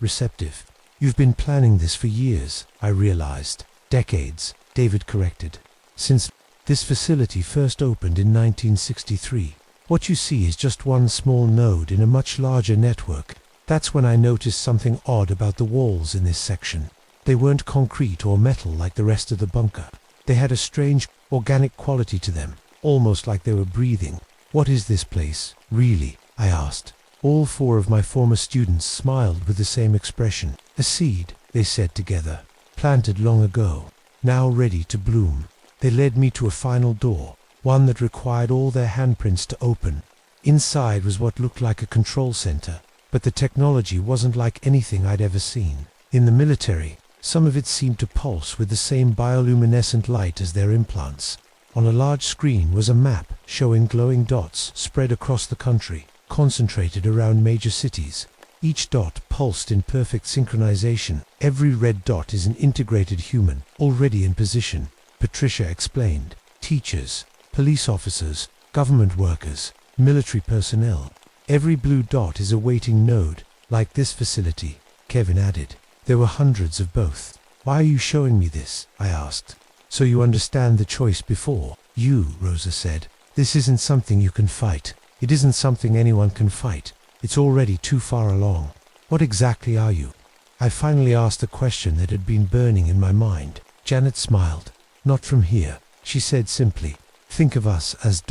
receptive. You've been planning this for years, I realized. Decades, David corrected. Since this facility first opened in 1963. What you see is just one small node in a much larger network. That's when I noticed something odd about the walls in this section. They weren't concrete or metal like the rest of the bunker. They had a strange, organic quality to them, almost like they were breathing. "What is this place, really?" I asked. All 4 of my former students smiled with the same expression. "A seed," they said together, "planted long ago, now ready to bloom." They led me to a final door, one that required all their handprints to open. Inside was what looked like a control center, but the technology wasn't like anything I'd ever seen. In the military, some of it seemed to pulse with the same bioluminescent light as their implants. On a large screen was a map showing glowing dots spread across the country, concentrated around major cities. Each dot pulsed in perfect synchronization. "Every red dot is an integrated human, already in position," Patricia explained. "Teachers, police officers, government workers, military personnel. Every blue dot is a waiting node, like this facility," Kevin added. "There were hundreds of both." "Why are you showing me this?" I asked. "So you understand the choice before you," Rosa said. "This isn't something you can fight. It isn't something anyone can fight. It's already too far along." "What exactly are you?" I finally asked a question that had been burning in my mind. Janet smiled. "Not from here," she said simply. "Think of us as ...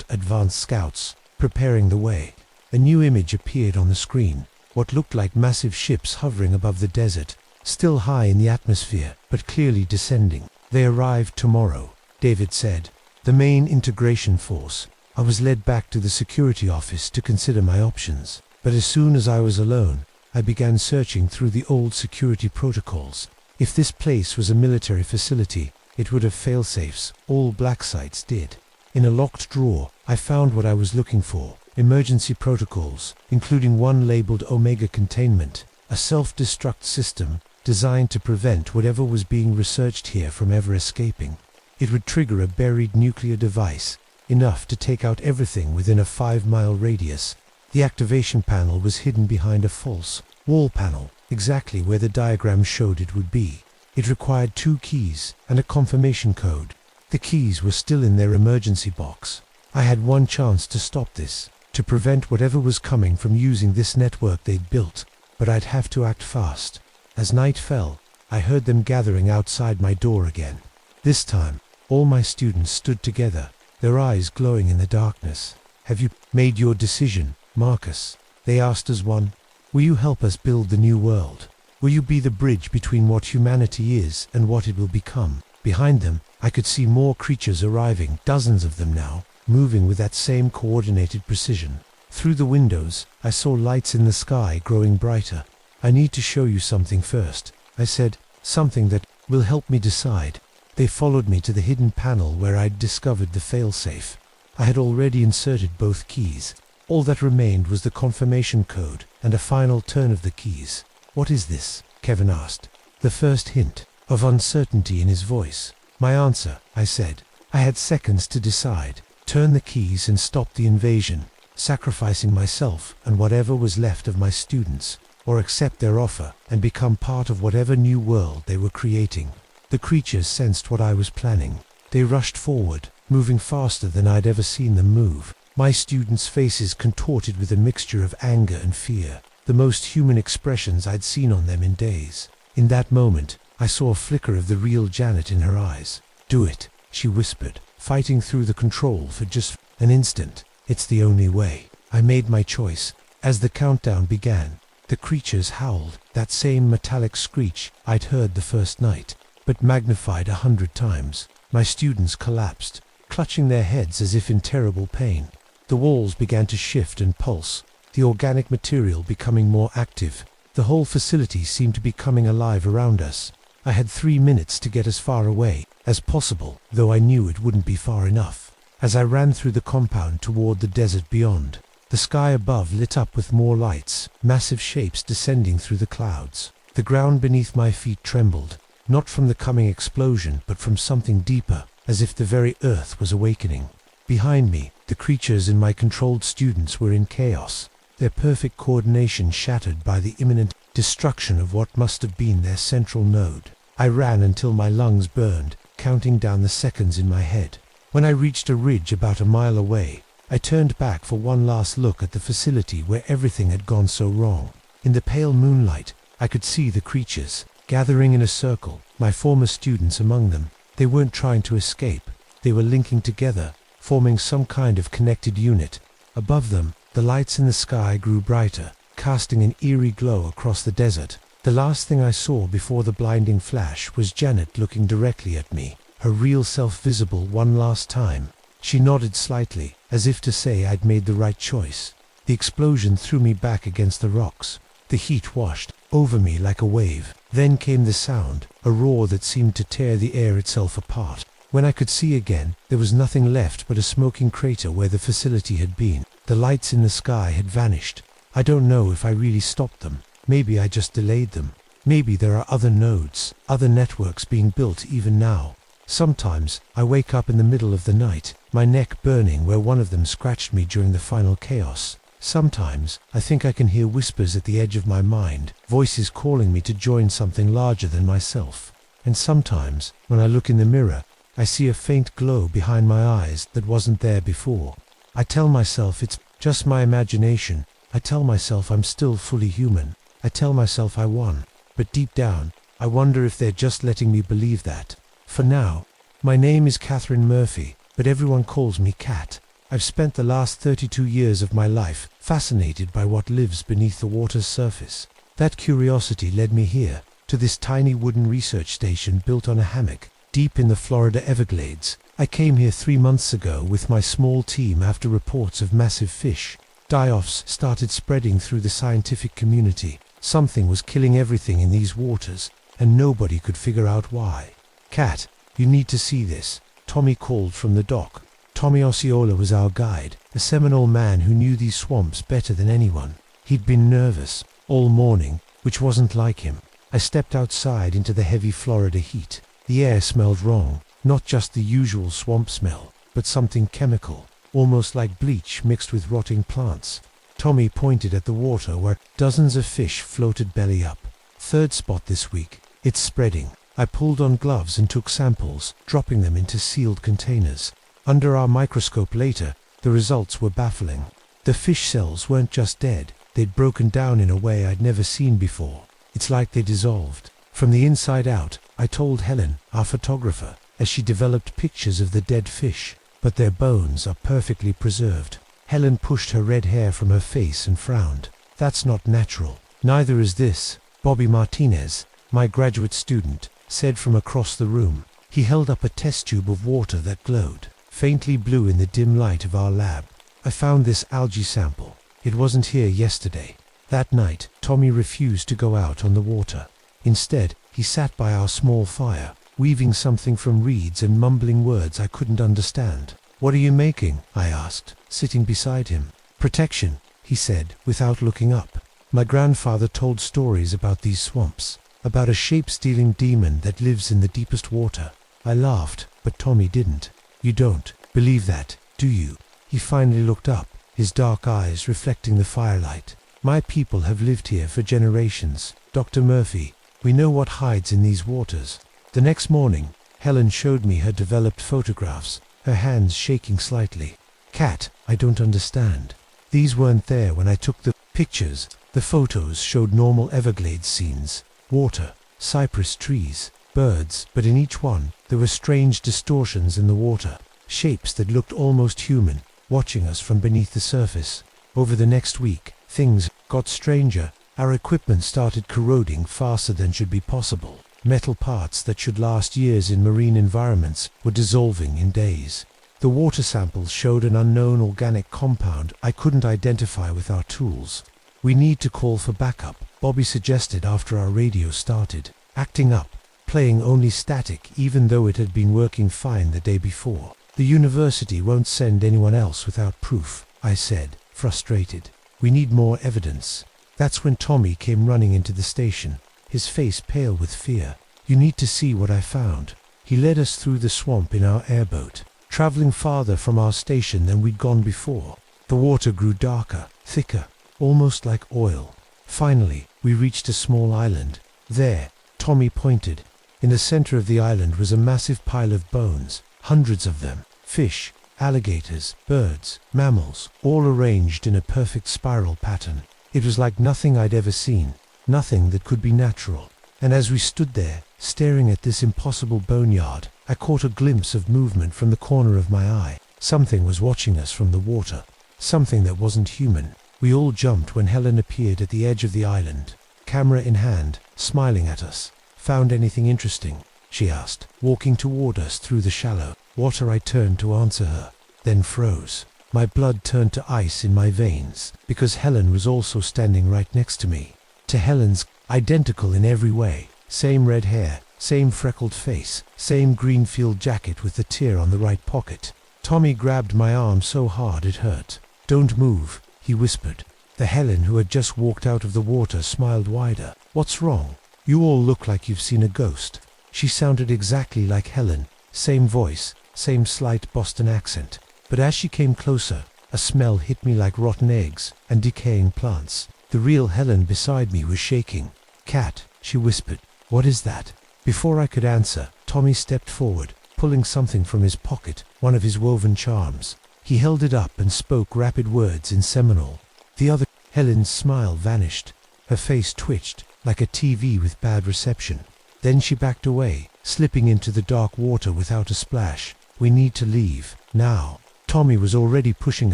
advanced scouts, preparing the way." A new image appeared on the screen, what looked like massive ships hovering above the desert, still high in the atmosphere, but clearly descending. "They arrived tomorrow," David said. "The main integration force." I was led back to the security office to consider my options, but as soon as I was alone, I began searching through the old security protocols. If this place was a military facility, it would have fail-safes. All black sites did. In a locked drawer, I found what I was looking for: emergency protocols, including one labeled Omega Containment, a self-destruct system designed to prevent whatever was being researched here from ever escaping. It would trigger a buried nuclear device, enough to take out everything within a 5-mile radius. The activation panel was hidden behind a false wall panel, exactly where the diagram showed it would be. It required 2 keys and a confirmation code. The keys were still in their emergency box. I had one chance to stop this, to prevent whatever was coming from using this network they'd built, but I'd have to act fast. As night fell, I heard them gathering outside my door again. This time, all my students stood together, their eyes glowing in the darkness. "Have you made your decision, Marcus?" they asked as one. "Will you help us build the new world? Will you be the bridge between what humanity is and what it will become?" Behind them, I could see more creatures arriving, dozens of them now, moving with that same coordinated precision. Through the windows, I saw lights in the sky growing brighter. "I need to show you something first," I said, "something that will help me decide." They followed me to the hidden panel where I'd discovered the failsafe. I had already inserted both keys. All that remained was the confirmation code and a final turn of the keys. "What is this?" Kevin asked, the first hint of uncertainty in his voice. "My answer," I said. I had seconds to decide: turn the keys and stop the invasion, sacrificing myself and whatever was left of my students, or accept their offer and become part of whatever new world they were creating. The creatures sensed what I was planning. They rushed forward, moving faster than I'd ever seen them move. My students' faces contorted with a mixture of anger and fear, the most human expressions I'd seen on them in days. In that moment, I saw a flicker of the real Janet in her eyes. "Do it," she whispered, fighting through the control for just an instant. "It's the only way." I made my choice. As the countdown began, the creatures howled, that same metallic screech I'd heard the first night, but magnified 100 times. My students collapsed, clutching their heads as if in terrible pain. The walls began to shift and pulse, the organic material becoming more active. The whole facility seemed to be coming alive around us. I had 3 minutes to get as far away as possible, though I knew it wouldn't be far enough. As I ran through the compound toward the desert beyond, the sky above lit up with more lights, massive shapes descending through the clouds. The ground beneath my feet trembled, not from the coming explosion, but from something deeper, as if the very earth was awakening. Behind me, the creatures and my controlled students were in chaos, their perfect coordination shattered by the imminent destruction of what must have been their central node. I ran until my lungs burned, counting down the seconds in my head. When I reached a ridge about a mile away, I turned back for one last look at the facility where everything had gone so wrong. In the pale moonlight, I could see the creatures, gathering in a circle, my former students among them. They weren't trying to escape. They were linking together, forming some kind of connected unit. Above them, the lights in the sky grew brighter, casting an eerie glow across the desert. The last thing I saw before the blinding flash was Janet looking directly at me, her real self visible one last time. She nodded slightly, as if to say I'd made the right choice. The explosion threw me back against the rocks. The heat washed over me like a wave. Then came the sound, a roar that seemed to tear the air itself apart. When I could see again, there was nothing left but a smoking crater where the facility had been. The lights in the sky had vanished. I don't know if I really stopped them. Maybe I just delayed them. Maybe there are other nodes, other networks being built even now. Sometimes, I wake up in the middle of the night, my neck burning where one of them scratched me during the final chaos. Sometimes, I think I can hear whispers at the edge of my mind, voices calling me to join something larger than myself. And sometimes, when I look in the mirror, I see a faint glow behind my eyes that wasn't there before. I tell myself it's just my imagination. I tell myself I'm still fully human. I tell myself I won. But deep down, I wonder if they're just letting me believe that. For now, my name is Catherine Murphy, but everyone calls me Cat. I've spent the last 32 years of my life fascinated by what lives beneath the water's surface. That curiosity led me here, to this tiny wooden research station built on a hammock, deep in the Florida Everglades. I came here 3 months ago with my small team after reports of massive fish. Die-offs started spreading through the scientific community. Something was killing everything in these waters, and nobody could figure out why. Cat, you need to see this, Tommy called from the dock. Tommy Osceola was our guide, a Seminole man who knew these swamps better than anyone. He'd been nervous all morning, which wasn't like him. I stepped outside into the heavy Florida heat. The air smelled wrong, not just the usual swamp smell, but something chemical, almost like bleach mixed with rotting plants. Tommy pointed at the water where dozens of fish floated belly up. Third spot this week. It's spreading. I pulled on gloves and took samples, dropping them into sealed containers. Under our microscope later, the results were baffling. The fish cells weren't just dead, they'd broken down in a way I'd never seen before. It's like they dissolved. From the inside out, I told Helen, our photographer, as she developed pictures of the dead fish. But their bones are perfectly preserved. Helen pushed her red hair from her face and frowned. That's not natural. Neither is this, Bobby Martinez, my graduate student, said from across the room. He held up a test tube of water that glowed, faintly blue in the dim light of our lab. I found this algae sample. It wasn't here yesterday. That night, Tommy refused to go out on the water. Instead, he sat by our small fire, weaving something from reeds and mumbling words I couldn't understand. "What are you making?" I asked, sitting beside him. "Protection," he said, without looking up. My grandfather told stories about these swamps, about a shape-stealing demon that lives in the deepest water. I laughed, but Tommy didn't. "You don't believe that, do you?" He finally looked up, his dark eyes reflecting the firelight. "My people have lived here for generations, Dr. Murphy. We know what hides in these waters." The next morning, Helen showed me her developed photographs, her hands shaking slightly. "Cat, I don't understand. These weren't there when I took the pictures." The photos showed normal Everglades scenes, water, cypress trees, birds, but in each one, there were strange distortions in the water, shapes that looked almost human, watching us from beneath the surface. Over the next week, things got stranger. Our equipment started corroding faster than should be possible. Metal parts that should last years in marine environments were dissolving in days. The water samples showed an unknown organic compound I couldn't identify with our tools. "We need to call for backup," Bobby suggested after our radio started. Acting up, playing only static even though it had been working fine the day before. "The university won't send anyone else without proof," I said, frustrated. "We need more evidence." That's when Tommy came running into the station, his face pale with fear. "You need to see what I found." He led us through the swamp in our airboat, traveling farther from our station than we'd gone before. The water grew darker, thicker, almost like oil. Finally, we reached a small island. There, Tommy pointed. In the center of the island was a massive pile of bones, hundreds of them. Fish, alligators, birds, mammals, all arranged in a perfect spiral pattern. It was like nothing I'd ever seen, nothing that could be natural. And as we stood there, staring at this impossible boneyard, I caught a glimpse of movement from the corner of my eye. Something was watching us from the water. Something that wasn't human. We all jumped when Helen appeared at the edge of the island, camera in hand, smiling at us. "Found anything interesting?" she asked, walking toward us through the shallow water. I turned to answer her, then froze. My blood turned to ice in my veins, because Helen was also standing right next to me. To Helen's, identical in every way. Same red hair, same freckled face, same green field jacket with the tear on the right pocket. Tommy grabbed my arm so hard it hurt. "Don't move," he whispered. The Helen who had just walked out of the water smiled wider. "What's wrong? You all look like you've seen a ghost." She sounded exactly like Helen, same voice, same slight Boston accent. But as she came closer, a smell hit me like rotten eggs and decaying plants. The real Helen beside me was shaking. "Cat," she whispered. "What is that?" Before I could answer, Tommy stepped forward, pulling something from his pocket, one of his woven charms. He held it up and spoke rapid words in Seminole. The other Helen's smile vanished. Her face twitched, like a TV with bad reception. Then she backed away, slipping into the dark water without a splash. "We need to leave, now." Tommy was already pushing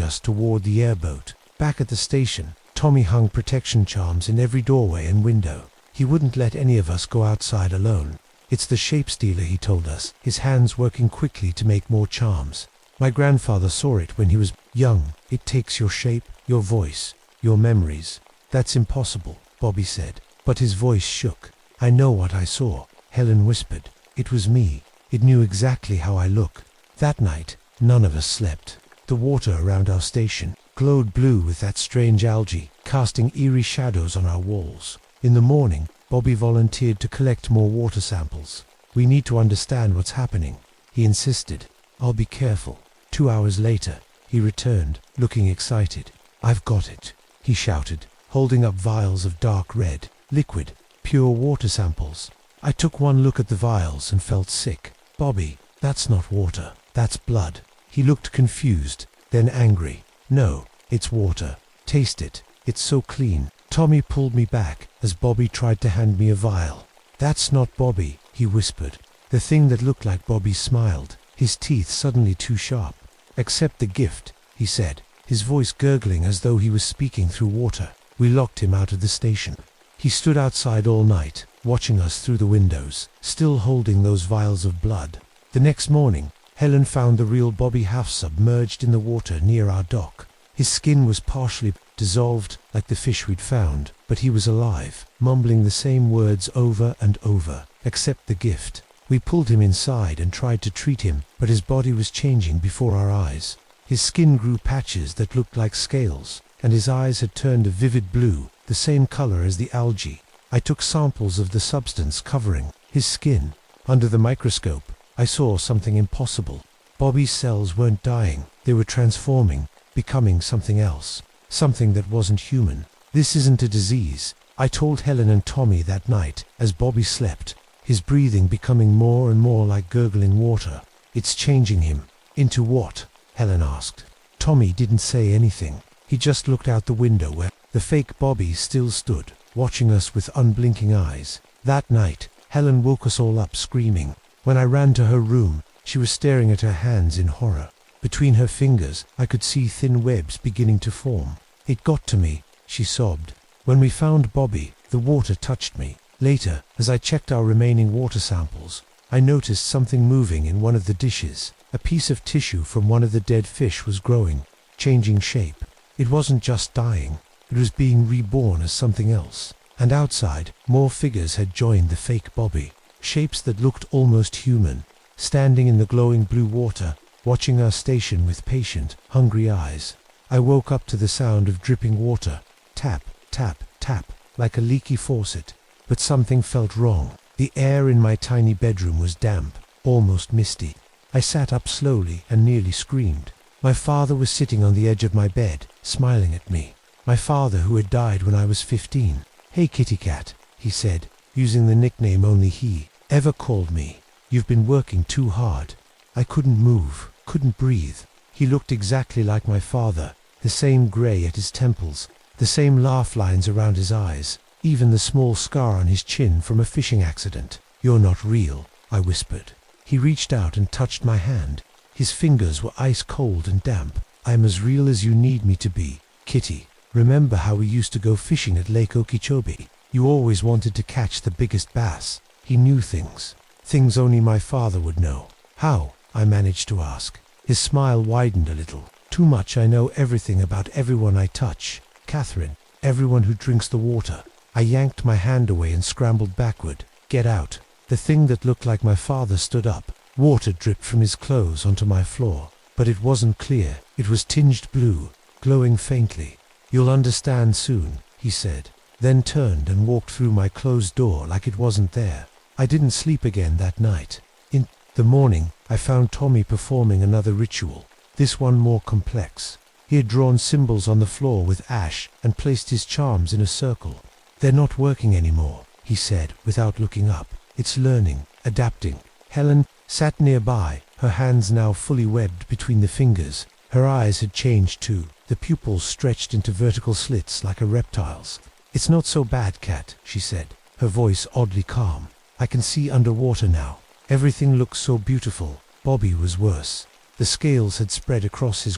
us toward the airboat. Back at the station, Tommy hung protection charms in every doorway and window. He wouldn't let any of us go outside alone. "It's the shape stealer," he told us, his hands working quickly to make more charms. "My grandfather saw it when he was young. It takes your shape, your voice, your memories." "That's impossible," Bobby said, but his voice shook. "I know what I saw," Helen whispered. "It was me. It knew exactly how I look." That night, none of us slept. The water around our station glowed blue with that strange algae, casting eerie shadows on our walls. In the morning, Bobby volunteered to collect more water samples. "We need to understand what's happening," he insisted. "I'll be careful." 2 hours later, he returned, looking excited. "I've got it," he shouted, holding up vials of dark red, liquid, pure water samples. I took one look at the vials and felt sick. "Bobby, that's not water, that's blood." He looked confused, then angry. "No, it's water. Taste it. It's so clean." Tommy pulled me back as Bobby tried to hand me a vial. "That's not Bobby," he whispered. The thing that looked like Bobby smiled, his teeth suddenly too sharp. "Accept the gift," he said, his voice gurgling as though he was speaking through water. We locked him out of the station. He stood outside all night, watching us through the windows, still holding those vials of blood. The next morning, Helen found the real Bobby half submerged in the water near our dock. His skin was partially dissolved, like the fish we'd found, but he was alive, mumbling the same words over and over. "Accept the gift." We pulled him inside and tried to treat him, but his body was changing before our eyes. His skin grew patches that looked like scales, and his eyes had turned a vivid blue, the same color as the algae. I took samples of the substance covering his skin. Under the microscope, I saw something impossible. Bobby's cells weren't dying, they were transforming, becoming something else, something that wasn't human. "This isn't a disease," I told Helen and Tommy that night as Bobby slept, his breathing becoming more and more like gurgling water. "It's changing him." "Into what?" Helen asked. Tommy didn't say anything. He just looked out the window where the fake Bobby still stood, watching us with unblinking eyes. That night, Helen woke us all up screaming. When I ran to her room, she was staring at her hands in horror. Between her fingers, I could see thin webs beginning to form. "It got to me," she sobbed. "When we found Bobby, the water touched me. Later, as I checked our remaining water samples, I noticed something moving in one of the dishes. A piece of tissue from one of the dead fish was growing, changing shape. It wasn't just dying, it was being reborn as something else. And outside, more figures had joined the fake Bobby, shapes that looked almost human, standing in the glowing blue water, watching our station with patient, hungry eyes. I woke up to the sound of dripping water, tap, tap, tap, like a leaky faucet. But something felt wrong. The air in my tiny bedroom was damp, almost misty. I sat up slowly and nearly screamed. My father was sitting on the edge of my bed, smiling at me. My father who had died when I was 15. "Hey kitty cat," he said, using the nickname only he ever called me. "You've been working too hard." I couldn't move, couldn't breathe. He looked exactly like my father, the same grey at his temples, the same laugh lines around his eyes, even the small scar on his chin from a fishing accident. "You're not real," I whispered. He reached out and touched my hand. His fingers were ice cold and damp. "I'm as real as you need me to be, Kitty. Remember how we used to go fishing at Lake Okeechobee? You always wanted to catch the biggest bass." He knew things. Things only my father would know. "How?" I managed to ask. His smile widened a little. "Too much. I know everything about everyone I touch. Catherine, everyone who drinks the water." I yanked my hand away and scrambled backward. "Get out." The thing that looked like my father stood up. Water dripped from his clothes onto my floor. But it wasn't clear. It was tinged blue, glowing faintly. "You'll understand soon," he said, then turned and walked through my closed door like it wasn't there. I didn't sleep again that night. In the morning, I found Tommy performing another ritual, this one more complex. He had drawn symbols on the floor with ash and placed his charms in a circle. "They're not working anymore," he said without looking up. "It's learning, adapting." Helen sat nearby, her hands now fully webbed between the fingers. Her eyes had changed too, the pupils stretched into vertical slits like a reptile's. "It's not so bad, Cat," she said, her voice oddly calm. "I can see underwater now. Everything looks so beautiful." Bobby was worse. The scales had spread across his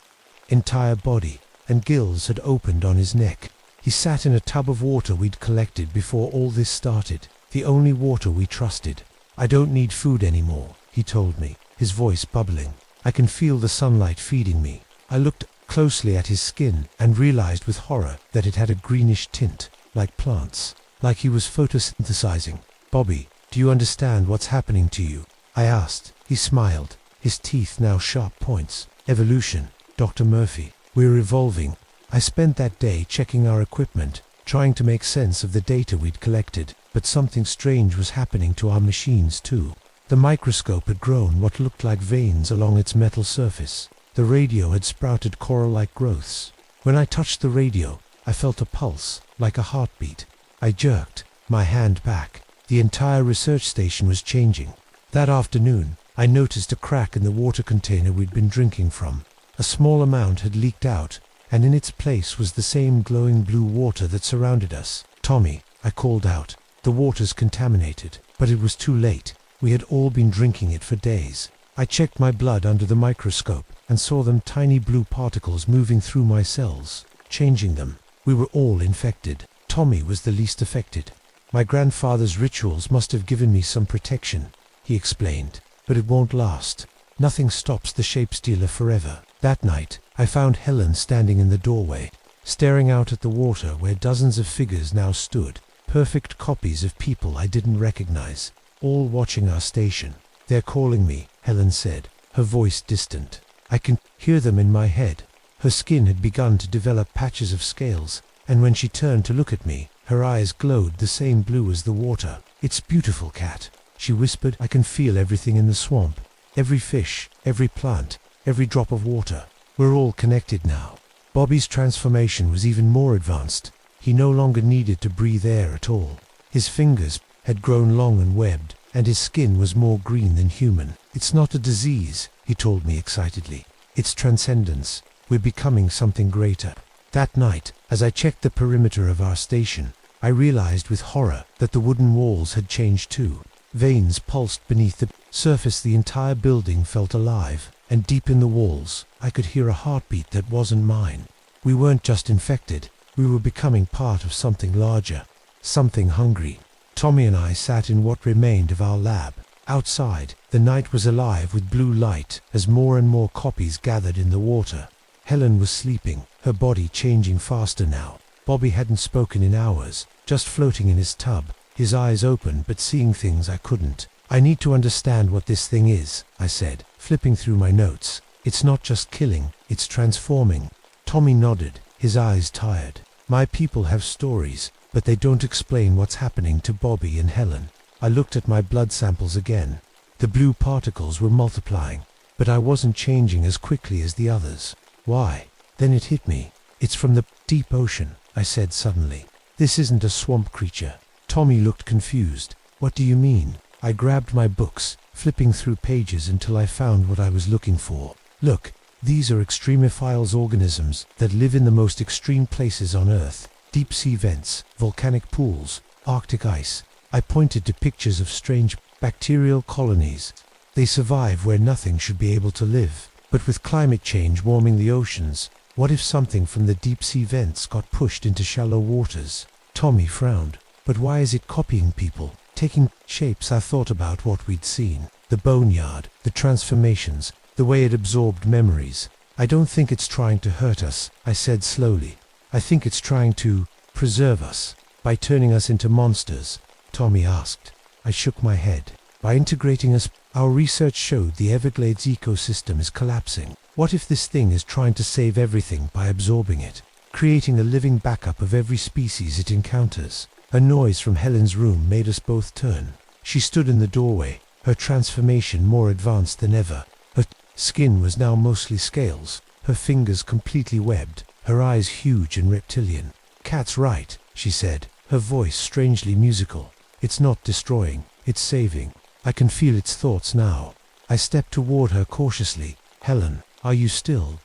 entire body, and gills had opened on his neck. He sat in a tub of water we'd collected before all this started, the only water we trusted. "I don't need food anymore," he told me, his voice bubbling. "I can feel the sunlight feeding me." I looked closely at his skin and realized with horror that it had a greenish tint, like plants, like he was photosynthesizing. "Bobby, do you understand what's happening to you?" I asked. He smiled, his teeth now sharp points. "Evolution, Dr. Murphy. We're evolving." I spent that day checking our equipment, trying to make sense of the data we'd collected, but something strange was happening to our machines too. The microscope had grown what looked like veins along its metal surface. The radio had sprouted coral-like growths. When I touched the radio, I felt a pulse, like a heartbeat. I jerked my hand back. The entire research station was changing. That afternoon, I noticed a crack in the water container we'd been drinking from. A small amount had leaked out, and in its place was the same glowing blue water that surrounded us. "Tommy," I called out, "the water's contaminated." But it was too late. We had all been drinking it for days. I checked my blood under the microscope and saw them tiny blue particles moving through my cells, changing them. We were all infected. Tommy was the least affected. "My grandfather's rituals must have given me some protection," he explained, "but it won't last. Nothing stops the shape stealer forever." That night, I found Helen standing in the doorway, staring out at the water where dozens of figures now stood, perfect copies of people I didn't recognize, all watching our station. "They're calling me," Helen said, her voice distant. "I can hear them in my head." Her skin had begun to develop patches of scales, and when she turned to look at me, her eyes glowed the same blue as the water. "It's beautiful, Cat," she whispered. "I can feel everything in the swamp. Every fish, every plant, every drop of water. We're all connected now." Bobby's transformation was even more advanced. He no longer needed to breathe air at all. His fingers had grown long and webbed, and his skin was more green than human. "It's not a disease," he told me excitedly. "It's transcendence. We're becoming something greater." That night, as I checked the perimeter of our station, I realized with horror that the wooden walls had changed too. Veins pulsed beneath the surface. The entire building felt alive, and deep in the walls, I could hear a heartbeat that wasn't mine. We weren't just infected, we were becoming part of something larger, something hungry. Tommy and I sat in what remained of our lab. Outside, the night was alive with blue light as more and more copies gathered in the water. Helen was sleeping, her body changing faster now. Bobby hadn't spoken in hours, just floating in his tub, his eyes open but seeing things I couldn't. "I need to understand what this thing is," I said, flipping through my notes. "It's not just killing, it's transforming." Tommy nodded, his eyes tired. "My people have stories, but they don't explain what's happening to Bobby and Helen." I looked at my blood samples again. The blue particles were multiplying, but I wasn't changing as quickly as the others. Why? Then it hit me. "It's from the deep ocean," I said suddenly. "This isn't a swamp creature." Tommy looked confused. "What do you mean?" I grabbed my books, flipping through pages until I found what I was looking for. "Look, these are extremophiles organisms that live in the most extreme places on Earth. Deep sea vents, volcanic pools, Arctic ice." I pointed to pictures of strange bacterial colonies. "They survive where nothing should be able to live." But with climate change warming the oceans, what if something from the deep-sea vents got pushed into shallow waters? Tommy frowned. But why is it copying people, taking shapes? I thought about what we'd seen. The boneyard, the transformations, the way it absorbed memories. I don't think it's trying to hurt us, I said slowly. I think it's trying to preserve us. By turning us into monsters? Tommy asked. I shook my head. By integrating us, our research showed the Everglades ecosystem is collapsing. What if this thing is trying to save everything by absorbing it, creating a living backup of every species it encounters? A noise from Helen's room made us both turn. She stood in the doorway, her transformation more advanced than ever. Her skin was now mostly scales, her fingers completely webbed, her eyes huge and reptilian. Kat's right, she said, her voice strangely musical. It's not destroying, it's saving. I can feel its thoughts now. I stepped toward her cautiously. Helen, are you still ...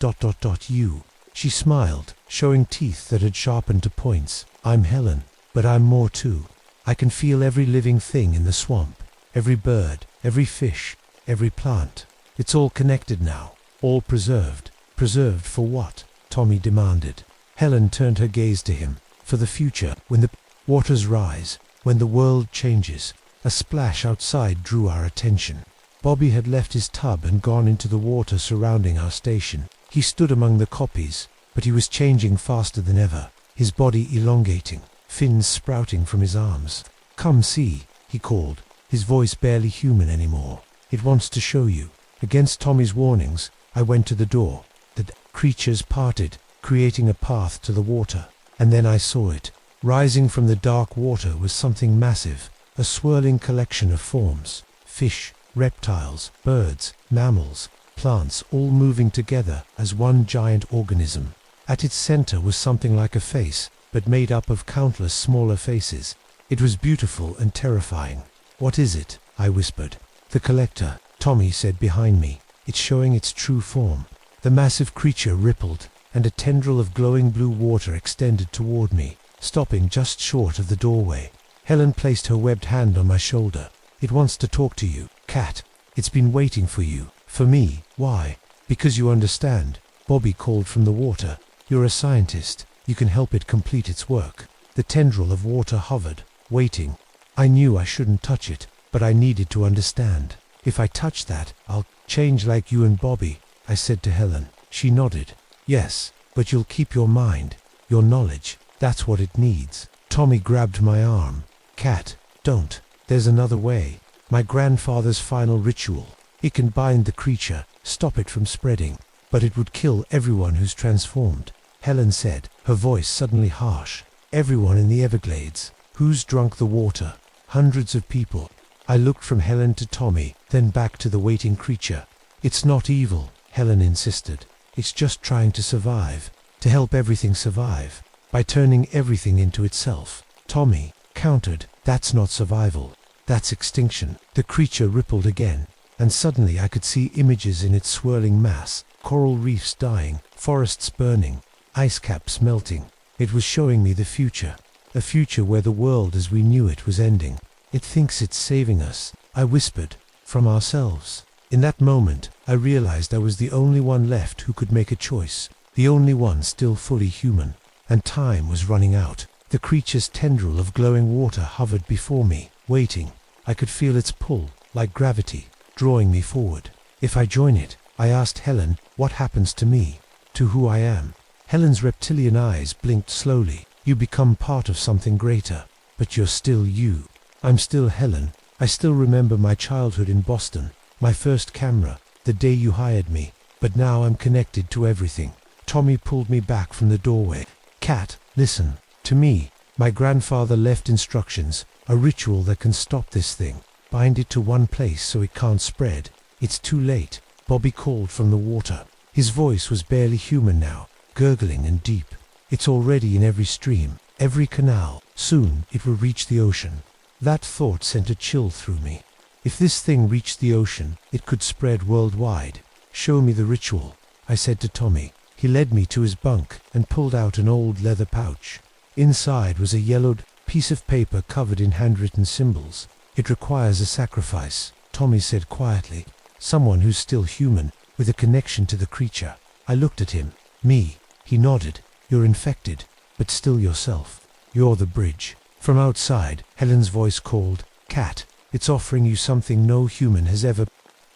you? She smiled, showing teeth that had sharpened to points. I'm Helen, but I'm more too. I can feel every living thing in the swamp, every bird, every fish, every plant. It's all connected now, all preserved. Preserved for what? Tommy demanded. Helen turned her gaze to him. For the future, when the waters rise, when the world changes. A splash outside drew our attention. Bobby had left his tub and gone into the water surrounding our station. He stood among the kopjes, but he was changing faster than ever, his body elongating, fins sprouting from his arms. Come see, he called, his voice barely human anymore. It wants to show you. Against Tommy's warnings, I went to the door. The creatures parted, creating a path to the water. And then I saw it. Rising from the dark water was something massive, a swirling collection of forms. Fish, reptiles, birds, mammals, plants, all moving together as one giant organism. At its center was something like a face, but made up of countless smaller faces. It was beautiful and terrifying. What is it? I whispered. The collector, Tommy said behind me. It's showing its true form. The massive creature rippled, and a tendril of glowing blue water extended toward me, stopping just short of the doorway. Helen placed her webbed hand on my shoulder. It wants to talk to you, Kat. It's been waiting for you. For me. Why? Because you understand. Bobby called from the water. You're a scientist. You can help it complete its work. The tendril of water hovered, waiting. I knew I shouldn't touch it, but I needed to understand. If I touch that, I'll change like you and Bobby, I said to Helen. She nodded. Yes, but you'll keep your mind, your knowledge. That's what it needs. Tommy grabbed my arm. Kat, don't. There's another way. My grandfather's final ritual. It can bind the creature, stop it from spreading, but it would kill everyone who's transformed. Helen said, her voice suddenly harsh. Everyone in the Everglades. Who's drunk the water? Hundreds of people. I looked from Helen to Tommy, then back to the waiting creature. It's not evil, Helen insisted. It's just trying to survive, to help everything survive, by turning everything into itself. Tommy countered, that's not survival, that's extinction. The creature rippled again, and suddenly I could see images in its swirling mass, coral reefs dying, forests burning, ice caps melting. It was showing me the future, a future where the world as we knew it was ending. It thinks it's saving us, I whispered, from ourselves. In that moment, I realized I was the only one left who could make a choice, the only one still fully human. And time was running out. The creature's tendril of glowing water hovered before me, waiting. I could feel its pull, like gravity, drawing me forward. If I join it, I asked Helen, what happens to me, to who I am? Helen's reptilian eyes blinked slowly. You become part of something greater, but you're still you. I'm still Helen. I still remember my childhood in Boston, my first camera, the day you hired me, but now I'm connected to everything. Tommy pulled me back from the doorway. Kat, listen. To me, my grandfather left instructions, a ritual that can stop this thing. Bind it to one place so it can't spread. It's too late, Bobby called from the water. His voice was barely human now, gurgling and deep. It's already in every stream, every canal. Soon it will reach the ocean. That thought sent a chill through me. If this thing reached the ocean, it could spread worldwide. Show me the ritual, I said to Tommy. He led me to his bunk and pulled out an old leather pouch. Inside was a yellowed piece of paper covered in handwritten symbols. It requires a sacrifice, Tommy said quietly. Someone who's still human, with a connection to the creature. I looked at him. Me. He nodded. You're infected, but still yourself. You're the bridge. From outside, Helen's voice called, Cat, it's offering you something no human has ever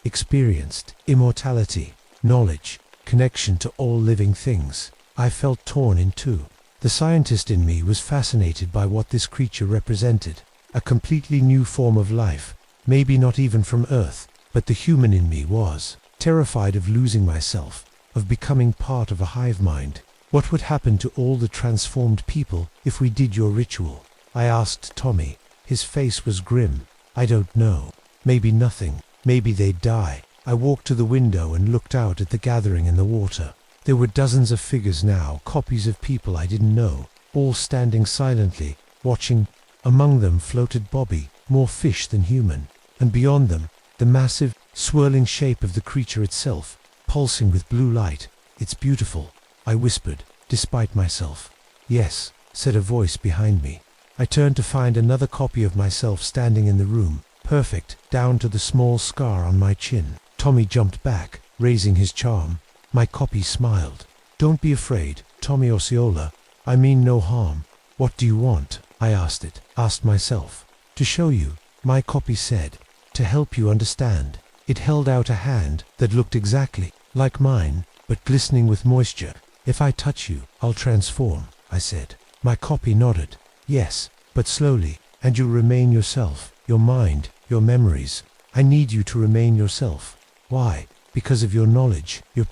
experienced. Immortality, knowledge, connection to all living things. I felt torn in two. The scientist in me was fascinated by what this creature represented. A completely new form of life, maybe not even from Earth, but the human in me was terrified of losing myself, of becoming part of a hive mind. What would happen to all the transformed people if we did your ritual? I asked Tommy. His face was grim. I don't know. Maybe nothing. Maybe they'd die. I walked to the window and looked out at the gathering in the water. There were dozens of figures now, copies of people I didn't know, all standing silently, watching. Among them floated Bobby, more fish than human, and beyond them, the massive, swirling shape of the creature itself, pulsing with blue light. It's beautiful, I whispered, despite myself. Yes, said a voice behind me. I turned to find another copy of myself standing in the room, perfect, down to the small scar on my chin. Tommy jumped back, raising his charm. My copy smiled. Don't be afraid, Tommy Osceola. I mean no harm. What do you want? I asked myself. To show you, my copy said. To help you understand. It held out a hand that looked exactly like mine, but glistening with moisture. If I touch you, I'll transform, I said. My copy nodded. Yes, but slowly, and you'll remain yourself, your mind, your memories. I need you to remain yourself. Why? Because of your knowledge, your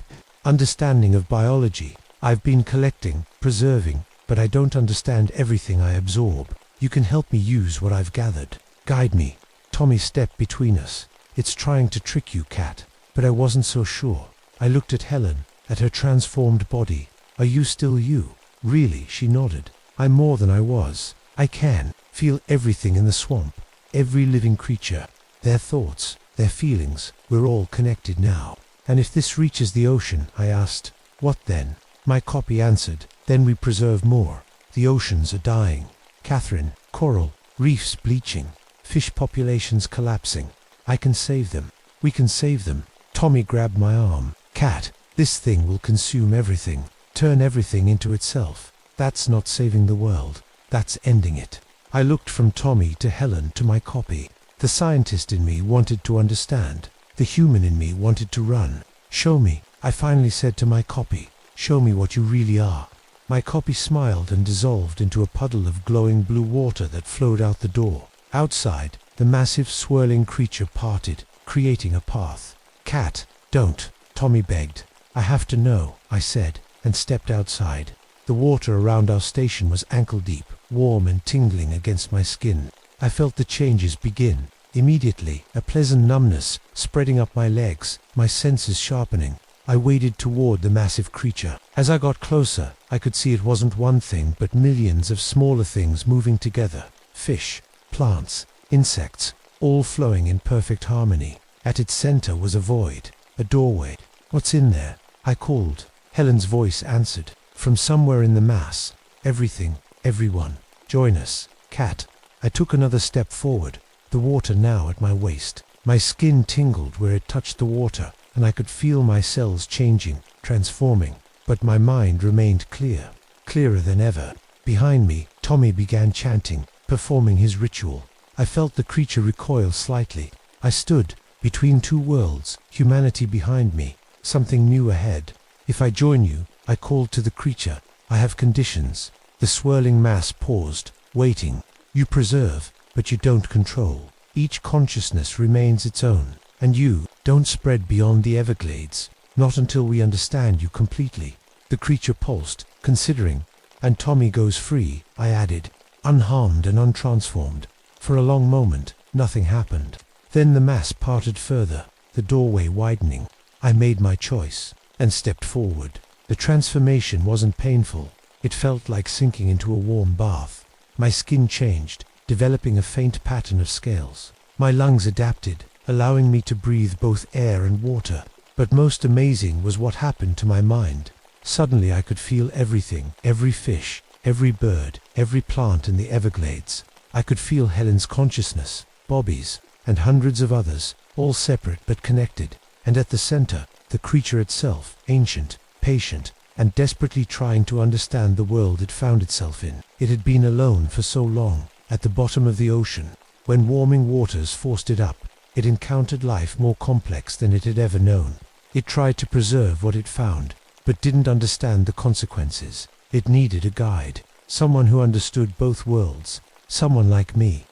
understanding of biology. I've been collecting, preserving, but I don't understand everything I absorb. You can help me use what I've gathered. Guide me. Tommy stepped between us. It's trying to trick you, Cat. But I wasn't so sure. I looked at Helen, at her transformed body. Are you still you? Really, she nodded. I'm more than I was. I can feel everything in the swamp, every living creature, their thoughts, their feelings. We're all connected now. And if this reaches the ocean, I asked, what then? My copy answered, then we preserve more. The oceans are dying. Catherine, coral, reefs bleaching, fish populations collapsing. I can save them. We can save them. Tommy grabbed my arm. Cat, this thing will consume everything, turn everything into itself. That's not saving the world. That's ending it. I looked from Tommy to Helen to my copy. The scientist in me wanted to understand. The human in me wanted to run. Show me, I finally said to my copy. Show me what you really are. My copy smiled and dissolved into a puddle of glowing blue water that flowed out the door. Outside, the massive swirling creature parted, creating a path. Cat, don't, Tommy begged. I have to know, I said, and stepped outside. The water around our station was ankle deep, warm and tingling against my skin. I felt the changes begin. Immediately, a pleasant numbness spreading up my legs, my senses sharpening. I waded toward the massive creature. As I got closer, I could see it wasn't one thing but millions of smaller things moving together. Fish, plants, insects, all flowing in perfect harmony. At its center was a void, a doorway. What's in there? I called. Helen's voice answered. From somewhere in the mass. Everything, everyone. Join us, Cat. I took another step forward. The water now at my waist. My skin tingled where it touched the water, and I could feel my cells changing, transforming. But my mind remained clear, clearer than ever. Behind me, Tommy began chanting, performing his ritual. I felt the creature recoil slightly. I stood between two worlds, humanity behind me, something new ahead. If I join you, I called to the creature. I have conditions. The swirling mass paused, waiting. You preserve, but you don't control. Each consciousness remains its own. And you don't spread beyond the Everglades, not until we understand you completely. The creature pulsed, considering. And Tommy goes free, I added, unharmed and untransformed. For a long moment, nothing happened. Then the mass parted further, the doorway widening. I made my choice, and stepped forward. The transformation wasn't painful. It felt like sinking into a warm bath. My skin changed, developing a faint pattern of scales. My lungs adapted, allowing me to breathe both air and water. But most amazing was what happened to my mind. Suddenly I could feel everything, every fish, every bird, every plant in the Everglades. I could feel Helen's consciousness, Bobby's, and hundreds of others, all separate but connected. And at the center, The creature itself, ancient, patient, and desperately trying to understand the world it found itself in. It had been alone for so long. At the bottom of the ocean, when warming waters forced it up, it encountered life more complex than it had ever known. It tried to preserve what it found, but didn't understand the consequences. It needed a guide, someone who understood both worlds, someone like me.